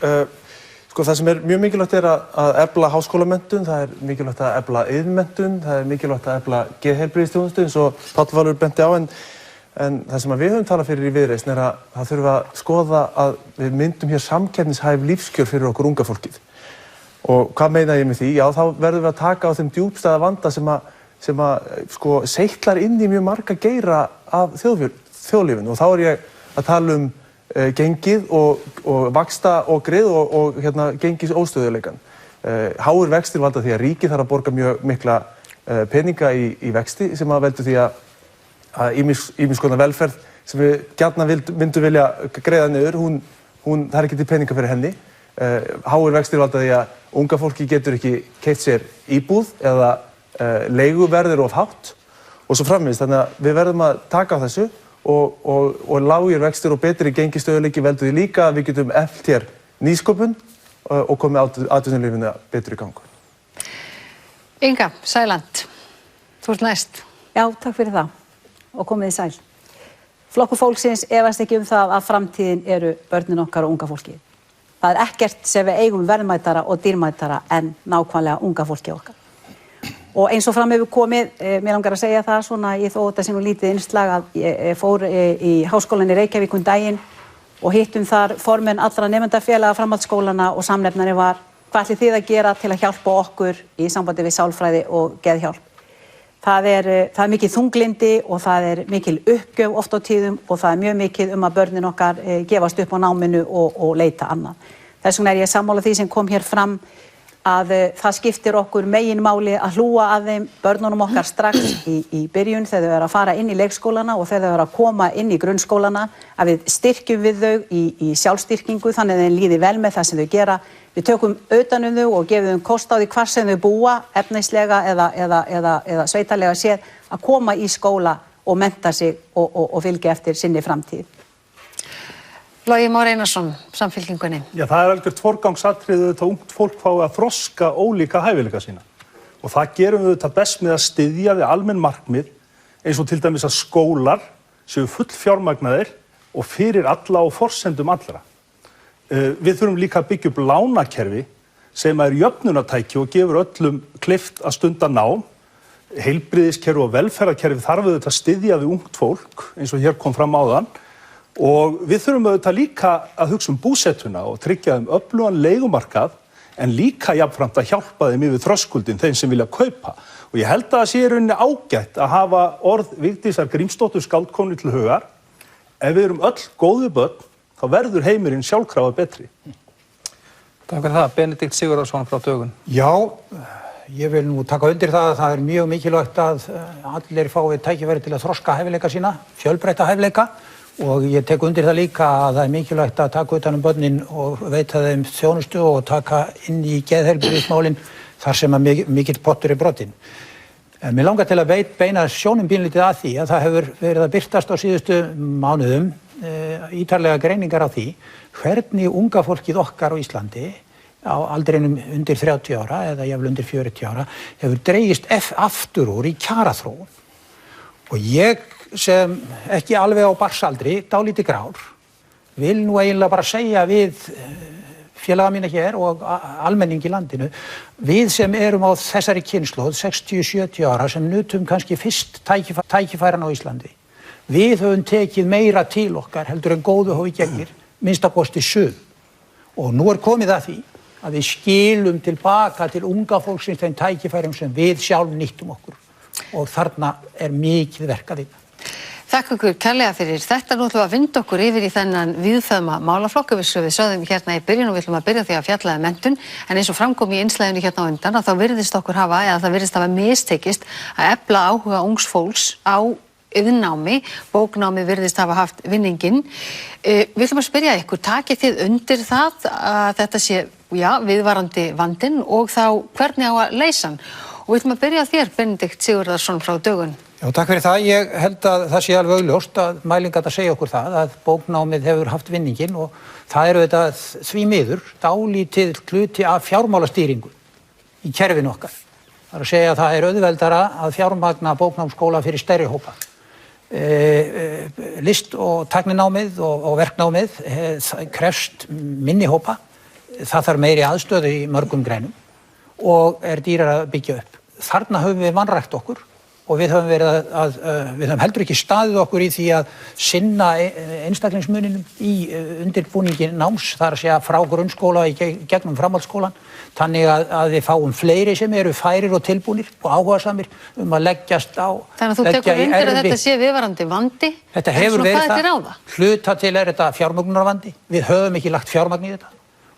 Það sem mjög mikilvægt að efla háskólamenntun, það mikilvægt að efla iðnmenntun, það mikilvægt að efla geðheilbrigðisþjónustu eins og Páll Valur benti á en það sem við höfum talað fyrir í Viðreisn að það þurfa að skoða að við myndum hér samkeppnishæf lífskjör fyrir okkur unga fólkið. Og hvað meina ég með því? Já, þá verðum við að taka á þeim djúpstæða vanda sem seytlar inn í mjög marga geira af þjóðlífinu og þá ég að tala gengið og vaxta og grið og gengis óstöðuleikan. Háir vextir valda því að ríkið þarf að borga mjög mikla peninga í vexti sem að veldur því að ýmis konar velferð sem við gjarnan myndum vilja greiða niður, það ekki til peninga fyrir henni. Háir vextir valda því að unga fólki getur ekki keypt sér íbúð eða leiguverð of hátt og svo framvegis. Þannig að við verðum að taka á þessu og lágir vextir og betri gengistöðuleiki veldur því líka að við getum eflt hér nýsköpun og komið atvinnulífinu betur í gang. Inga Sæland, þú ert næst. Já, takk fyrir það og komið í sæl. Flokkur fólksins efast ekki það að framtíðin eru börnin okkar og unga fólki. Það ekkert sem við eigum verðmætara og dýrmætara en nákvæmlega unga fólki okkar. Og eins og fram hefur komið, mér langar að segja það svona, ég þó þetta sé nú lítið innslag að ég fór í Háskólann í Reykjavík daginn og hittum þar formenn allra nemendafélaga framhaldsskólana og samnefnari var hvað ætlið þið að gera til að hjálpa okkur í sambandi við sálfræði og geðhjálp. Það er mikið þunglindi og það mikil uppgjöf oft á tíðum og það mjög mikið að börnin okkar gefast upp á náminu og leita annað. Þess vegna ég sammála því sem kom hér fram að það skiptir okkur meginmáli að hlúa að þeim börnunum okkar strax í byrjun þegar þau eru að fara inn í leikskólana og þegar þau eru að koma inn í grunnskólana, að við styrkjum við þau í sjálfstyrkingu þannig að þeim líði vel með það sem þau gera. Við tökum utan þau og gefum þeim kost á því hvar sem þau búa, efnislega eða sveitalega séð, að koma í skóla og mennta sig og fylgja eftir sinni framtíð. Logi Már Einarsson, Samfylkingunni. Já, það algjört forgangsatriði að ungt fólk fái að þroska ólíka hæfileika sína. Og það gerum við þetta best með að styðja við almenn markmið eins og til dæmis að skólar séu full fjármagnaðir og fyrir alla og forsendum allra. Við þurfum líka að byggja upp lánakerfi sem jöfnunartæki og gefur öllum kleift að stunda nám. Heilbrigðiskerfi og velferðarkerfi þarf auðvitað að styðja við ungt fólk eins og hér kom fram áðan. Og við þurfum auðvitað líka að hugsa búsetuna og tryggja þeim öflugan leigumarkað en líka jafnframt að hjálpa þeim yfir þröskuldin þeim sem vilja kaupa. Og ég held að það sé í rauninni ágætt að hafa orð Vigdísar Grímsdóttur skáldkonu til hugar. Ef við erum öll góðu börn, þá verður heimurinn sjálfkrafa betri. Takk fyrir það. Benedikt Sigurðarsson frá Dögun. Já, ég vil nú taka undir það að það mjög mikilvægt að allir fái tækifæri til að þroska hæfileika sína, fjölbreytta hæfileika. Og ég tek undir það líka að það mikilvægt að taka utan börnin og veita þeim þjónustu og taka inn í geðheilbrigðismálin þar sem að mikill pottur brotinn. En mér langar til að beina sjónum pínlítið að því að það hefur verið að birtast á síðustu mánuðum ítarlega greiningar á því hvernig unga fólkið okkar á Íslandi á aldrinum undir 30 ára eða jafnvel undir 40 ára hefur dregist aftur úr í kjaraþróun. Og ég sem ekki alveg á barsaldri, dálítið grár, vil nú eiginlega bara segja við félaga mína hér og almenning í landinu, við sem erum á þessari kynslóð, 60-70 ára, sem nutum kannski fyrst tækifæran á Íslandi, við höfum tekið meira til okkar heldur en góðu hófi gegnir, minnst að kosti suð. Og nú komið að því að við skilum tilbaka til unga fólksins þeim tækifærum sem við sjálf nýttum okkur. Og þarna mikið verk að vinna. Þakka ykkur kærlega fyrir þetta. Nú ætlum við að vinda okkur yfir í þennan víðfeðma málaflokk. Við sögðum hérna í byrjun og við ætlum að byrja því að fjalla menntun. En eins og framkom í innslaginu hérna á undan, þá virðist okkur það virðist hafa mistekist að efla áhuga ungs fólks á iðnnámi. Bóknámið virðist hafa haft vinninginn. Við ætlum að spyrja ykkur, takið þið undir það að þetta sé viðvarandi vandinn og þá hvernig á að leysa hann? Og við ætlum að byrja á þér, Benedikt Sigurðarsson frá Dögun. Já, takk fyrir það. Ég held að það sé alveg augljóst að mælingarnar segja okkur það að bóknámið hefur haft vinninginn og það þetta því miður dálítið hluti af fjármálastýringu í kerfinu okkar. Það að segja að það auðveldara að fjármagna bóknámsskóla fyrir stærri hópa. List- og tækninámið og verknámið krefst minni hópa. Það þarf meiri aðstöðu í mörgum greinum og dýrar að byggja upp. Þarna höfum við vanrækt okkur og við höfum við höfum heldur ekki staðið okkur í því að sinna einstaklingsmuninum í undirbúningi náms, það að segja frá grunnskóla í gegnum framhaldsskólan, þannig að við fáum fleiri sem eru færir og tilbúnir og áhugasamir að leggjast á. Þannig að þú tekur undir að þetta sé viðvarandi vandi. Þetta hefur verið það. Hluta til þetta fjármögnunarvandi. Við höfum ekki lagt fjármagn í þetta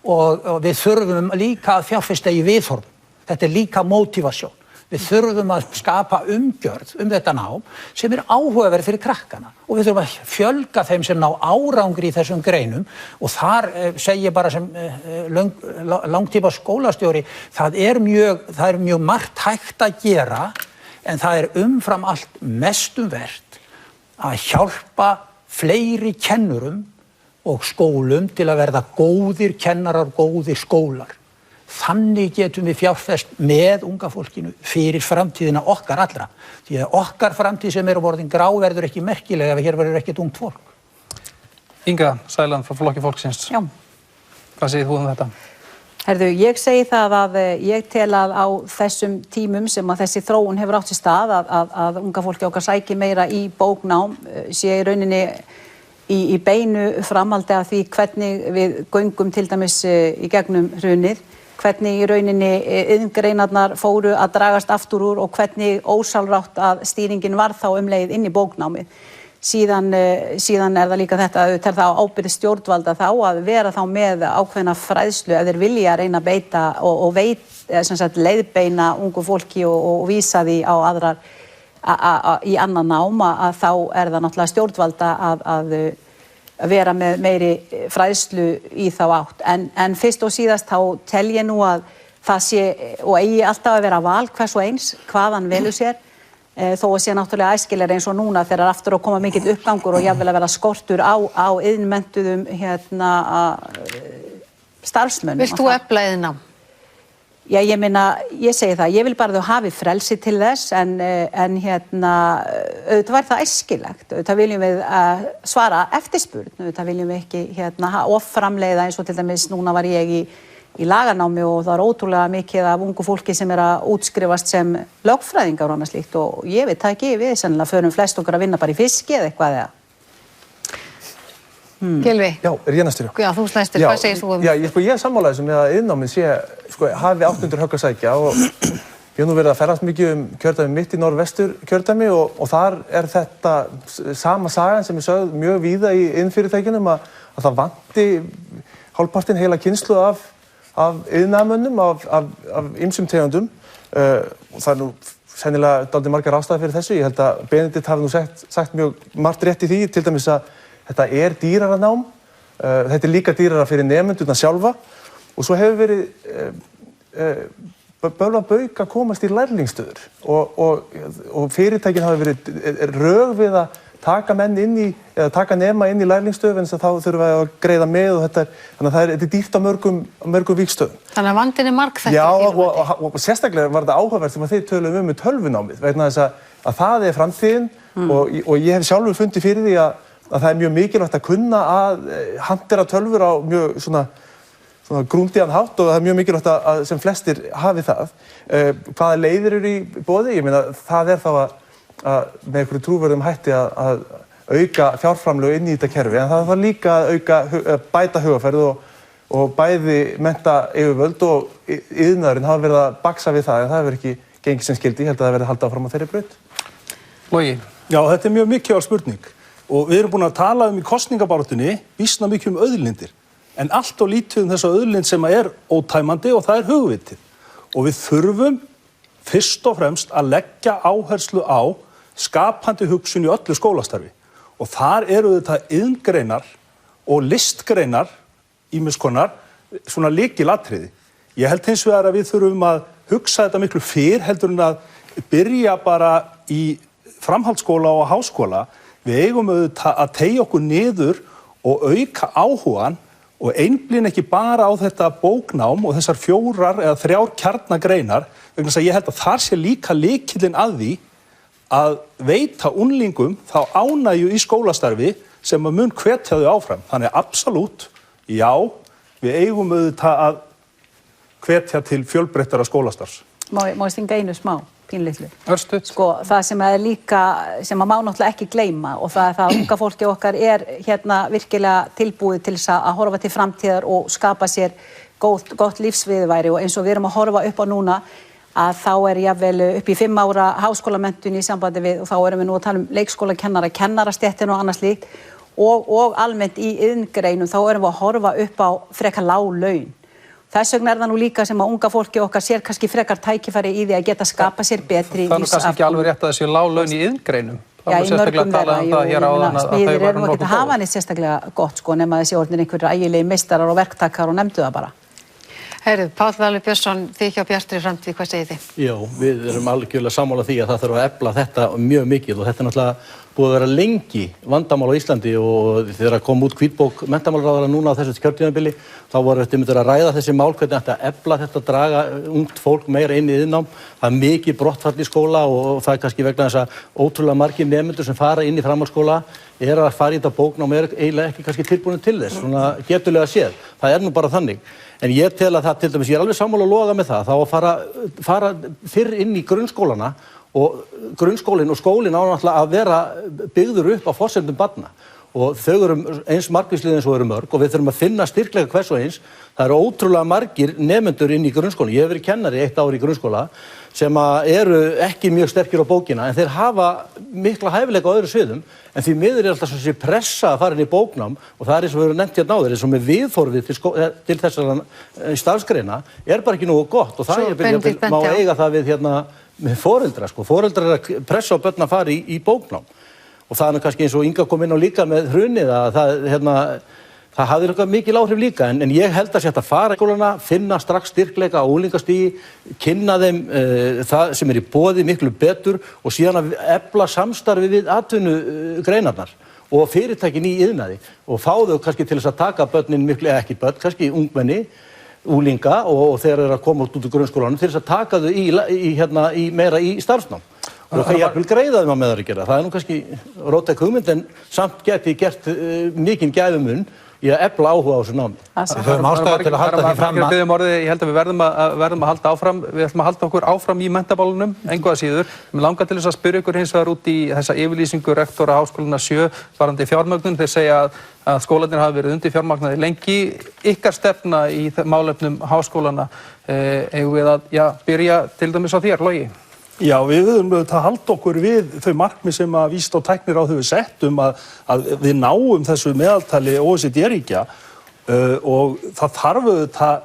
og við þurfum líka að fjárfesta í viðhorfum. Þetta líka mótivasjón. Við þurfum að skapa umgjörð þetta nám sem áhugaverð fyrir krakkana og við þurfum að fjölga þeim sem ná árangri í þessum greinum og þar segi ég bara sem langtíma skólastjóri, það mjög margt hægt að gera en það umfram allt mestum vert að hjálpa fleiri kennurum og skólum til að verða góðir kennarar, góðir skólar. Þannig getum við fjárfest með unga fólkinu fyrir framtíðina okkar allra. Því að okkar framtíð sem orðin grá verður ekki merkilega ef hér verður ekkert ungt fólk. Inga Sæland frá Flokki fólksins. Já. Hvað segir þú þetta? Herðu, ég segi það að ég tel að á þessum tímum sem að þessi þróun hefur átt sér stað að unga fólki okkar sæki meira í bóknám sé í rauninni í beinu framhaldi af því hvernig við göngum til dæmis í gegnum hrunið. Hvernig í rauninni iðngreinarnar fóru að dragast aftur úr og hvernig ósjálfrátt að stýringin var þá leið inn í bóknámið. Síðan það líka þetta að það á ábyrgð stjórnvalda þá að vera þá með ákveðna fræðslu ef þeir vilja að reyna að beita og leiðbeina ungu fólki og vísa því á aðrar í annan nám að þá það náttúrulega stjórnvalda að vera með meiri fræðslu í þá átt. En fyrst og síðast þá tel ég nú að það sé og eigi alltaf að vera val hvers og eins hvaðan velur sér þó að sé náttúrulega æskilegri eins og núna þegar aftur að koma mikill uppgangur og jafnvel að vera skortur á iðnmenntuðum starfsmönnum. Vilt þú efla iðnnám? Já, ég segi það, ég vil bara þau hafi frelsi til þess en auðvitað var það æskilegt, auðvitað viljum við svara eftirspurn, auðvitað viljum við ekki offramleiða eins og til dæmis núna var ég í laganámi og það ótrúlega mikið af ungu fólki sem að útskrifast sem lögfræðingar og annað slíkt og ég veit það ekki, við sennilega förum flest okkur að vinna bara í fiski eða eitthvað eða. Gylfi? Já, ég næstur? Já, þú næstur, hvað segir þú? Já, ég sammála þessum með að iðnnámið sé, hafi 800 högg að sækja og ég hef nú verið að ferðast mikið kjördæmi mitt í norðvestur kjördæmi og þar þetta sama sagan sem sögð mjög víða í iðnfyrirtækjunum að það vanti hálfpartinn heila kynslóð af iðnaðarmönnum, af ýmsum tegundum og það nú sennilega dálítið margar ástæður fyrir þessu. Ég held að Benedikt hafi nú sagt mjög margt rétt í því, til dæmis að þetta dýrara nám, þetta líka dýrara fyrir nemendurna sjálfa og svo hefur verið bölva bauk að komast í lærlingsstöður og fyrirtækin hafa verið rög við að taka menn inn í, eða taka nema inn í lærlingsstöð, en þá þurfum við að greiða með og þetta er dýrt á mörgum vígstöðum. Þannig að vandinn er margþættur. Já, og sérstaklega var þetta áhugavert sem að þið töluðum með tölvunámið, vegna þess að það er framtíðin og ég hef sjálfur fundið fyrir því að það er mjög mikilvægt að kunna að hantera tölvur á mjög svona grúndigan hátt og það er mjög mikilvægt að sem flestir hafi það. Hvaða leiðir eru í boði? Ég meina, það er þá að með einhverju trúverðum hætti að auka fjárframlög inn í þetta kerfi, en það þarf líka að bæta hugarfærð og bæði mennta yfirvöld og iðnaðurinn hafa verið að baksa við það, en það hefur ekki gengið sem skildi. Ég held að það verið haldið áfram á þeirri braut. Logi. Já, þetta er mjög mikilvæg spurning og við erum búin að tala í kosningabaráttunni býsna mikið auðlindir, en allt og lítið þessa auðlind sem er ótæmandi og það er hugvitið. Og við þurfum fyrst og fremst að leggja áherslu á skapandi hugsun í öllu skólastarfi. Og þar eru þetta iðngreinar og listgreinar ýmiss konar svona lykilatriði. Ég held hins vegar að við þurfum að hugsa þetta miklu fyrr heldur en að byrja bara í framhaldsskóla og háskóla. Við eigum auðvitað að teygja okkur niður og auka áhugann og einblína ekki bara á þetta bóknám og þessar 4 eða 3 kjarnagreinar, vegna þess að ég held að þar sé líka lykillinn að því að veita unglingum þá ánægju í skólastarfi sem að mun hvetja þau áfram. Þannig absolutt, já, við eigum auðvitað að hvetja til fjölbreyttara skólastarfs. Má ég stinga einu smá, pínlitlu? Örstuð. Sko, það sem er líka, sem að má náttúrulega ekki gleyma og það er það að unga fólki okkar er hérna virkilega tilbúið til þess að horfa til framtíðar og skapa sér gott lífsviðurværi og eins og við erum að horfa upp á núna að þá er jafnvel upp í 5 ára háskólamenntun í sambandi við og þá erum við nú að tala leikskólakennara, kennarastéttin og annað slíkt og almennt í iðngreinum þá erum við að horfa upp á frekar lág laun. Þess vegna er það nú líka sem að unga fólki okkar sér kannski frekar tækifæri í því að geta skapa sér betri lífsafkomu. Það er kannski ekki alveg rétt að þessi lág laun í iðngreinum. Já, í mörgum þeirra, smiðir eru nú ekkert að hafa neitt sérstaklega gott sko nema þessi orðin einhverjir ægilegi meistarar og verktakar og nefndu það bara. Heyrðu, Páll Valur Björnsson, þið hjá Bjartri framtíð, hvað segið þið? Já, við erum algjörlega sammála því að það þarf að efla þetta mjög mikið og þetta er náttúrulega búið að vera lengi vandamál á Íslandi og þegar kom út hvítbók menntamálaráðherra núna á þessu kjörtímabili þá voru þetta myndir að ræða þessi mál hvernig þetta efla þetta draga ungt fólk meira inn í iðnnám. Það er mikið brottfall í skóla og það er kannski vegna þess að ótrúlega margir nemendur sem fara inn í framhaldsskóla að fara í þetta bóknám og eiginlega ekki kannski tilbúin til þess, svona getulega séð. Það er nú bara þannig. En ég tel að það til dæmis, ég er alveg sammála að loga með það, þá að fara fyrr inn í grunnskólana og grunnskólinn og skólinn á náttúrulega að vera byggður upp á forsendum barna og þau eru eins margvíslið eins og eru mörg og við þurfum að finna styrkleika hvers og eins. Það eru ótrúlega margir nemendur inn í grunnskólanum. Ég hef verið kennari 1 ár í grunnskóla sem eru ekki mjög sterkir á bókina en þeir hafa mikla hæfileika á öðru sviðum en því miður er alltaf þessi pressa að fara inn í bóknám og það er eins og við erum nefnt hérna áður eins og með viðhorfið til þessara starfsgreina er bara ekki nógu gott og það má eiga það við hérna með foreldra sko. Foreldrar er að pressa á börn að fara í bóknám og það er kannski eins og Inga kom inn á líka með hrunið að það hafði eitthvað mikil áhrif líka en ég held að sé að fara í skólana, finna strax styrkleika á unglingastigi, kynna þeim það sem er í boði miklu betur og síðan að efla samstarfi við atvinnugreinarnar og fyrirtækin í iðnaði og fá þau kannski til þess að taka börnin miklu, eða ekki börn, kannski ungmenni, unglinga og þeir eru að koma út úr grunnskólanum til þess að taka þau meira í starfsnám. Og það jafnvel greiða þeim að með það að gera. Það er nú kannski róttæk hugmynd en samt geti gert mikinn gæfumun í að efla áhuga á þessu námi. Við höfum ástæðu til að halda því fram að... Ég held að við verðum að halda áfram, við ætlum að halda okkur áfram í menntamálunum, engu að síður. Mér langar til þess að spyrja ykkur hins vegar út í þessa yfirlýsingu rektora Háskólans 7 varðandi fjármögnun. Þeir segja að skólarnir hafi verið undir fjármagnaði lengi. Ykkar stefna í málefnum háskólana, eigum við að byrja til dæmis á þér, Logi? Já, við höfum auðvitað að halda okkur við þau markmið sem að Vísinda- og tækniráð hefur sett að við náum þessu meðaltali OECD-ríkja og það þarf auðvitað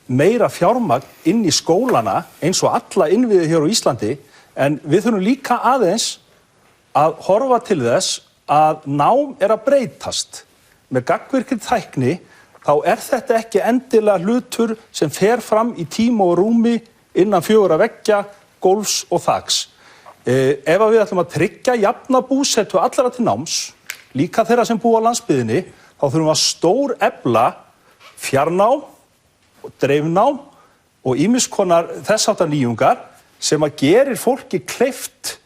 meira fjármagn inn í skólana eins og alla innviði hér á Íslandi en við þurfum líka aðeins að horfa til þess að nám er að breytast. Með gagnvirkri tækni þá er þetta ekki endilega hlutur sem fer fram í tíma og rúmi innan 4 veggja, gólfs og þaks. Ef við ætlum að tryggja jafna búsetu allra til náms, líka þeirra sem búa á landsbyggðinni, þá þurfum við að stórefla fjarnám, dreifnám og ýmiss konar þess háttar nýjungar sem að gerir fólki kleift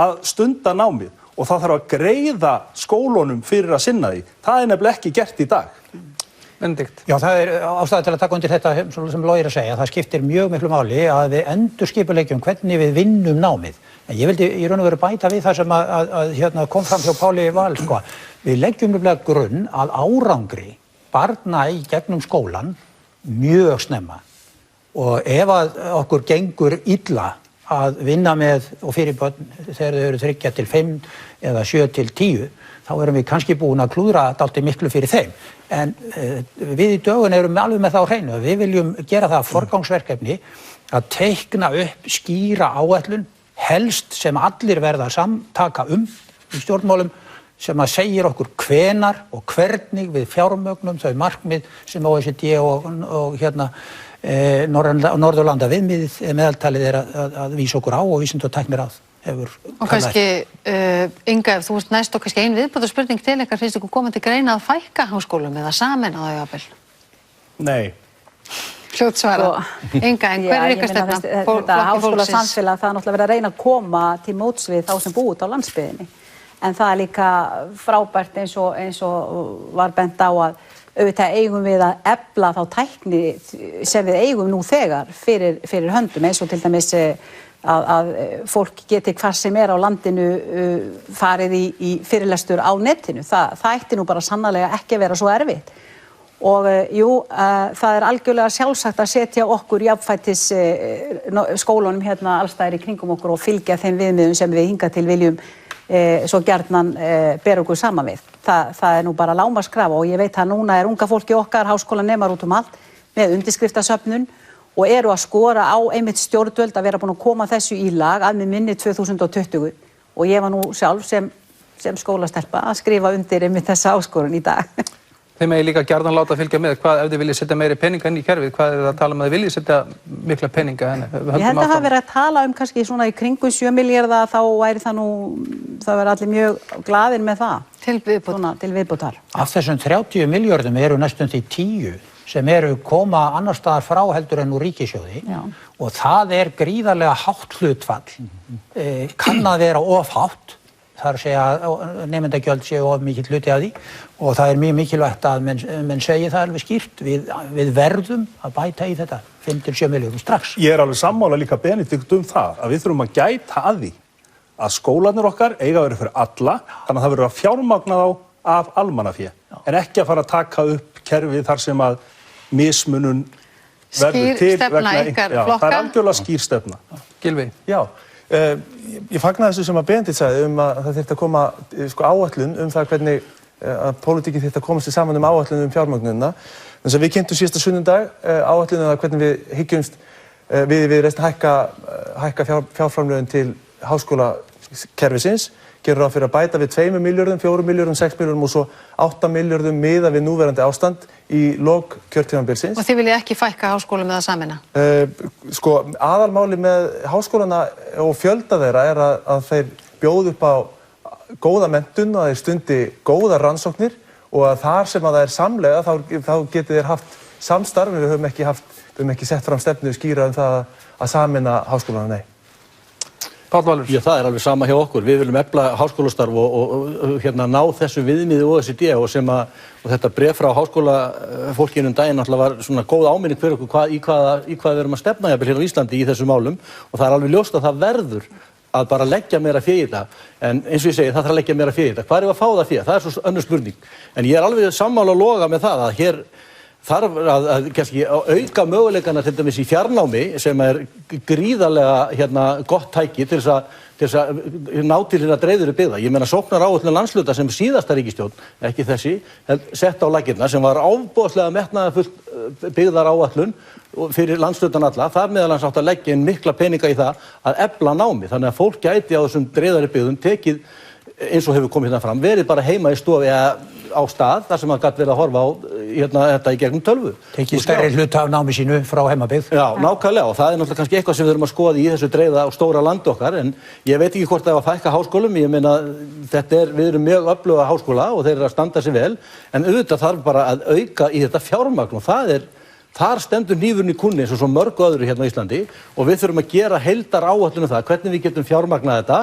að stunda námið og það þarf að greiða skólunum fyrir að sinna því. Það er nefnilega ekki gert í dag. Benedikt. Já, það er ástæða til að taka undir þetta sem Logi að segja. Það skiptir mjög miklu máli að við endurskipuleggjum hvernig við vinnum námið. En ég vildi í raun og veru bæta við það sem að kom fram hjá Páli Val, sko. Við leggjum nefnilega grunn að árangri barna í gegnum skólan mjög snemma. Og ef að okkur gengur illa að vinna með og fyrir börn þegar þau eru 3 til 5 eða 7 til 10, þá erum við kannski búin að klúðra dálítið miklu fyrir þeim. En við í Dögun erum alveg með það á hreinu. Við viljum gera það forgangsverkefni að teikna upp skýra áætlun, helst sem allir verða að samtaka í stjórnmálum, sem að segir okkur hvenar og hvernig við fjármögnum þau markmið sem OECD og Norðurlanda viðmiðið meðaltalið er að vísa okkur á og vísind og tækniráð hefur Og kannski, Inga, ef þú ert næst og kannski ein viðbótarspurning til ykkar, finnst ykkur komandi greina að fækka háskólum eða sameina þau jafnvel? Nei. Hljótt svara. Inga, en hver er ykkar stefna? Þetta háskólasamfélag, það er náttúrulega verið að reyna að koma til móts við þá sem búið á landsbyggðinni. En það er líka frábært eins og var bent á að auðvitað eigum við að efla þá tækni sem við eigum nú þegar fyrir höndum, eins og til dæmis að fólk geti hvað sem er á landinu farið í fyrirlestur á netinu. Það ætti nú bara sannarlega ekki að vera svo erfitt. Og það er algjörlega sjálfsagt að setja okkur jafnfætis skólunum hérna allstæðir í kringum okkur og fylgja þeim viðmiðum sem við hingað til viljum svo gjarnan bera okkur saman við. Það er nú bara lágmarkskrafa og ég veit að núna er unga fólki okkar háskólanemar út allt með undirskriftasöfnun og eru að skora á einmitt stjórnvöld að vera búin að koma þessu í lag að með minni 2020 og ég var nú sjálf sem skólastelpa að skrifa undir einmitt þessa áskorun í dag. Þeim megi líka gjarnan láta fylgja með, hvað ef þið viljið setja meiri peninga inn í kerfið, hvað er það að tala um að þið viljið setja mikla peninga inn? Ég held að það verið að tala um kannski svona í kringum 7 milljarða, þá væri það nú, það verið allir mjög glaðir með það. Til viðbótar. Af þessum 30 milljörðum eru næstum því 10 sem eru koma annar staðar frá heldur en úr ríkissjóði og það er gríðarlega hátt hlutfall. Kann að vera of hátt. Það er að segja að nemendagjöld séu of mikill hluti af því og það er mjög mikilvægt að menn segi það alveg skýrt. Við verðum að bæta í þetta 5-7 milljörðum strax. Ég er alveg sammála líka Benedikt það að við þurfum að gæta að því að skólarnir okkar eiga að vera fyrir alla, þannig að það verður að fjármagna þá af almannafé en ekki að fara að taka upp kerfið þar sem að mismunun verður til vegna flokka. Það er algjörlega skýr stefna. Gylfi. Já. Ég fagna þessu sem að Benedikt sagði að það þyrfti að koma áætlun það hvernig að pólitíkin þyrfti að koma sér saman áætlun fjármögnunina. Þannig að við kynntum síðasta sunnudag áætlun hvernig við hyggjumst við reist hækka fjárframlögin til háskólakerfisins, gerum ráð fyrir að bæta við 2 milljörðum, 4 milljörðum, 6 milljörðum og svo 8 milljörðum miðað við núverandi ástand í lok kjörtímabilsins. Og þið viljið ekki fækka háskólum eða sameina? Aðalmáli með háskólana og fjölda þeirra er að þeir bjóða upp á góða menntun, að þeir stundi góðar rannsóknir og að þar sem að það er samlega þá geti þeir haft samstarf. Við höfum ekki sett fram stefnu skýra það að sameina háskólana, nei. Páll Valur. Já, það er alveg sama hjá okkur. Við viljum efla háskólastarf og ná þessu viðmiði OECD og þetta bréf frá háskólafólkinu daginn náttúrulega var svona góð áminning fyrir okkur í hvað við erum að stefna jafnvel hér á Íslandi í þessum málum og það er alveg ljóst að það verður að bara leggja meira fé í þetta. En eins og ég segi, það þarf að leggja meira fé í þetta. Hvað er að fá það fé? Það er svo önnur spurning. En ég er alveg sammála að loga með það að hér þarf að kannski auka möguleikana til dæmis í fjarnámi sem er gríðarlega gott tæki til þess að ná til hérna dreifðari byggða. Ég meina sóknaráætlun landshluta sem síðasta ríkisstjórn, ekki þessi, sett á laggirnar sem var ofboðslega metnaðarfull byggðaráætlun fyrir landshlutan alla. Þar meðal annars átt að leggja inn mikla peninga í það að efla námi. Þannig að fólk gæti á þessum dreifðari byggðum tekið eins og hefur komið hérna fram, verið bara heima í stofu eða á stað þar sem það gæti verið að horfa á þetta í gegnum tölvu. Tekið stærri hluta af námi sínu frá heimabyggð. Já, nákvæmlega, og það náttúrulega kannski eitthvað sem við þurfum að skoða í þessu dreifða og stóra landi okkar, en ég veit ekki hvort það var að fækka háskólum, ég meina við erum mjög öfluga háskóla og þeir eru að standa sig vel, en auðvitað þarf bara að auka í þetta fjármagn og þar stendur hnífurinn í kúnni eins og svo mörgu öðru hérna á Íslandi og við þurfum að gera heildaráætlun um það hvernig við getum fjármagnað þetta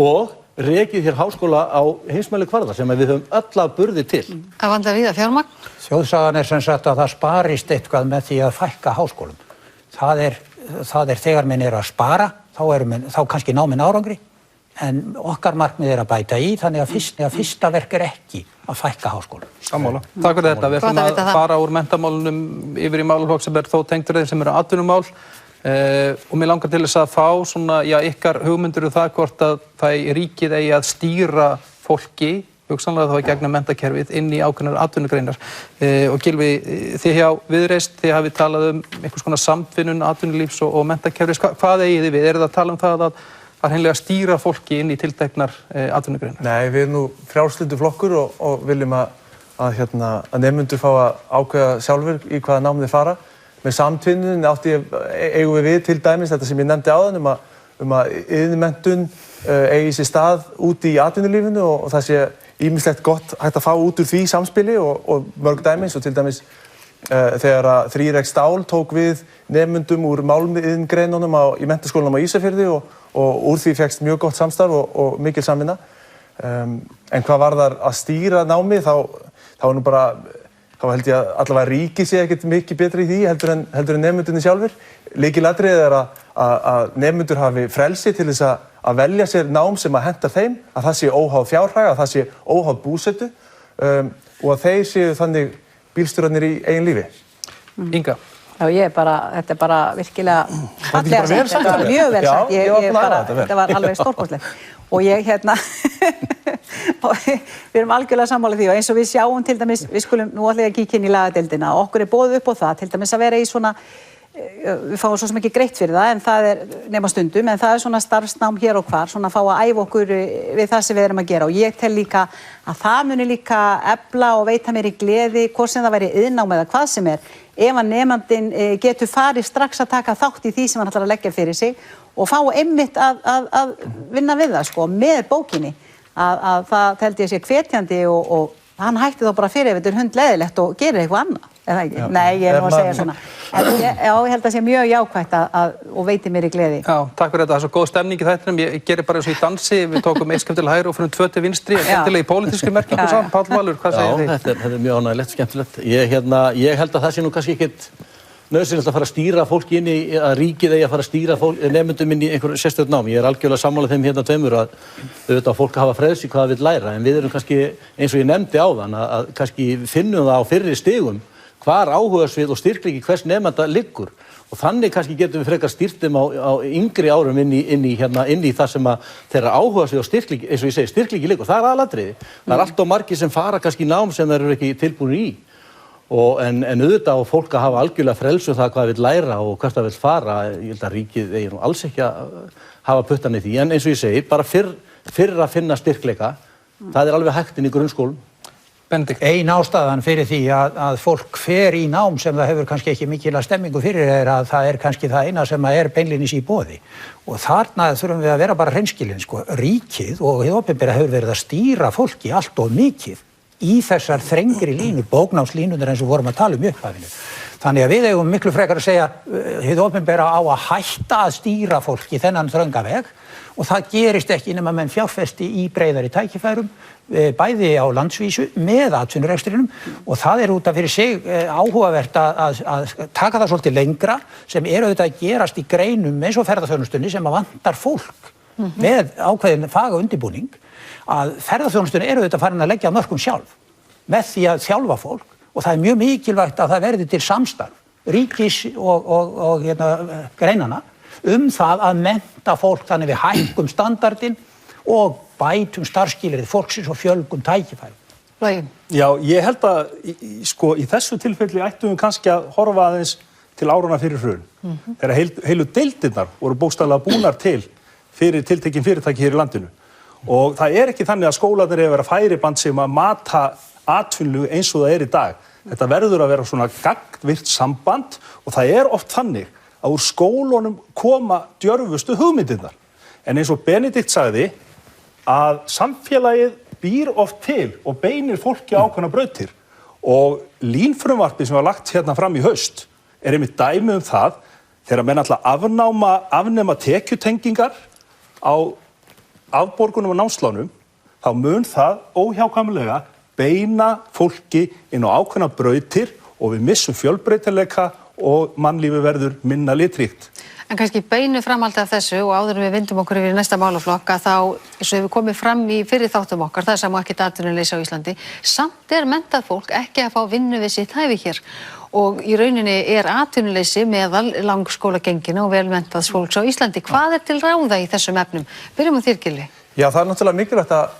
og rekið hér háskóla á heimsmælikvarða sem við höfum alla burði til. Að vandar víða fjármagn? Þjóðsagan sem sagt að það sparist eitthvað með því að fækka háskólum. Það er þegar menn eru að spara, þá kannski ná menn árangri, en okkar markmið að bæta í, þannig að fyrsta verk ekki að fækka háskólum. Sammála. Takk fyrir þetta. Við ætlum að fara úr menntamálunum yfir í málaflokk sem þó tengdur þeim sem eru atvinnumál og mér langar til þess að fá svona, ykkar hugmyndir það hvort að ríkið eigi að stýra fólki, hugsanlega þá í gegnum menntakerfið, inn í ákveðnar atvinnugreinar. Og Gylfi, þið hjá Viðreisn, þið hafið talað einhvers konar samtvinnun atvinnulífs og menntakerfis. Hvað eigið þið við? Eruð að tala það að hreinlega stýra fólki inn í tilteknar atvinnugreinar? Nei, við erum nú frjálslyndur flokkur og viljum að nemendur fá að ákveða sjálfur í hvaða nám þeir fara. Með samtvinnun eigum við til dæmis þetta sem ég nefndi áðan að iðnmenntun eigi sér stað úti í atvinnulífinu og það sé ýmislegt gott hægt að fá út úr því samspili og mörg dæmis og til dæmis þegar að 3X Stál tók við nemendum úr málmiðingreinunum í menntaskólanum á Ísafirði og úr því fékkst mjög gott samstarf og mikil samvinna. En hvað varðar að stýra námi þá nú bara, þá held ég að allavega ríkið sé ekkert mikið betri í því heldur en nemendunni sjálfur. Lykilatriðið að nemendur hafi frelsi til þess að velja sér nám sem að henta þeim, að það sé óháð fjárhag, að það sé óháð búsetu og að þeir séu þannig bílstjórarnir í eigin lífi. Inga? Já, þetta er bara virkilega fallega sagt, þetta var mjög vel sagt, þetta var alveg stórkostlegt. Og við erum algjörlega sammála því og eins og við sjáum til dæmis, við skulum nú allir að kíkja inn í lagadeildina og okkur er boðið upp á það, til dæmis að vera í svona, við fáum svo sem ekki greitt fyrir það en það er nema stundum, en það er svona starfsnám hér og hvar, svona að fá að æfa okkur við það sem við erum að gera og ég tel líka að það muni líka efla og veita mér í gleði, hvort sem það væri iðnnám eða hvað sem er, ef að nemandinn getur farið strax að taka þátt í því sem hann ætlar að leggja fyrir sig og fá einmitt að vinna við það, sko, með bókinni, að það teldi ég sé hvetjandi og hann hætti þá bara fyrir ef þetta er hundleiðilegt og gerir eitthvað annað, eða ekki? Já. Nei, ég er nú að segja svona. Ég held að það sé mjög jákvætt og veiti mér í gleði. Já, takk fyrir þetta. Það er svo góð stemning í þættinum. Ég gerir bara eins og í dansi. Við tókum eitt skemmtilega hægri og fyrir 2 til vinstri. Skemmtilega í pólitískri merkingu saman. Páll Valur, hvað segir þið? Já, þetta er mjög ánægilegt, skemmtilegt. Ég held að það sé nú kannski ekkert nauðsynlegt að fara að stýra fólki inn í, að ríkið eigi að fara að stýra nemendum inn í einhver sérstök nám. Ég er algjörlega sammála þeim hérna tveimur að auðvitað fólk hafa frelsi hvað það vill læra, en við erum kannski, eins og ég nefndi áðan, að kannski finnum það á fyrri stigum hvar áhugasvið og styrkleiki hvers nemenda liggur. Og þannig kannski getum við frekar stýrt þeim á yngri árum inn í það sem að þeirra áhugasvið og styrkleiki, eins og ég segi, styrkleiki liggur. Það er aðalatriði. Það er allt of margir sem fara kannski í nám sem þeir eru ekki tilbúnir í. En auðvitað á fólk að hafa algjörlega frelsu það hvað það vill læra og hvert það vill fara. Ég held að ríkið eigi nú alls ekki að hafa puttan í því. En eins og ég segi, bara fyrr að finna styrkleika, það er alveg hægt inn í grunnskólum. Benedikt. Ein ástæðan fyrir því að fólk fer í nám sem það hefur kannski ekki mikila stemmingu fyrir er að það er kannski það eina sem er beinlínis í boði. Og þarna þurfum við að vera bara hreinskilin, sko. Ríkið og hið opinbera hefur verið að stýra fólki allt of mikið í þessar þrengri línur, bóknámslínurnar eins og vorum að tala í upphafinu. Þannig að við eigum miklu frekar að segja hið opinbera á að hætta að stýra fólki þennan þrönga veg og það gerist ekki nema menn fjárfesti í breiðari tækifærum, bæði á landsvísu með atvinnurekstrinum og það er út af fyrir sig áhugavert að taka það svolítið lengra sem er auðvitað að gerast í greinum eins og ferðaþjónustunni sem að vantar fólk með ákveðin faga undirbúning að ferðaþjónustunni eru auðvitað farin að leggja af mörkum sjálf með því að þjálfa fólk og það er mjög mikilvægt að það verði til samstarf ríkis og greinana það að mennta fólk þannig við hækkum standardinn og bætum starfsskilyrði fólksins og fjölgum tækifærum. Logi. Já, ég held að í þessu tilfelli ættum við kannski að horfa aðeins til árana fyrir hrun. Þegar heilu deildirnar voru bókstaflega búnar til fyrir tiltekin fyrirtæki hér í landinu. Og það er ekki þannig að skólarnir eru að vera færiband sem að mata atvinnulíf eins og það er í dag. Þetta verður að vera svona gagnvirkt samband og það oft þannig að úr skólunum koma djörfustu hugmyndirnar. En eins og Benedikt sagði að samfélagið býr oft til og beinir fólki ákveðnar brautir og línfrumvarpið sem var lagt hérna fram í haust einmitt dæmi það þegar menn ætla að afnema tekjutengingar á afborgunum og námslánum, þá mun það óhjákvæmilega beina fólki inn á ákveðnar brautir og við missum fjölbreytileika og mannlífi verður minna litríkt. En kannski beinu framhaldi af þessu og áður en við vindum okkur yfir í næsta málaflokk að þá, eins og hefur komið fram í fyrri þáttum okkar, það sem ekki atvinnuleysi á Íslandi, samt menntað fólk ekki að fá vinnu við sitt hæfi hér og í rauninni atvinnuleysi meðal langskólagengina og vel menntaðs fólks á Íslandi. Hvað til ráða í þessum efnum? Byrjum á þér, Gylfi. Já, það náttúrulega mikilvægt að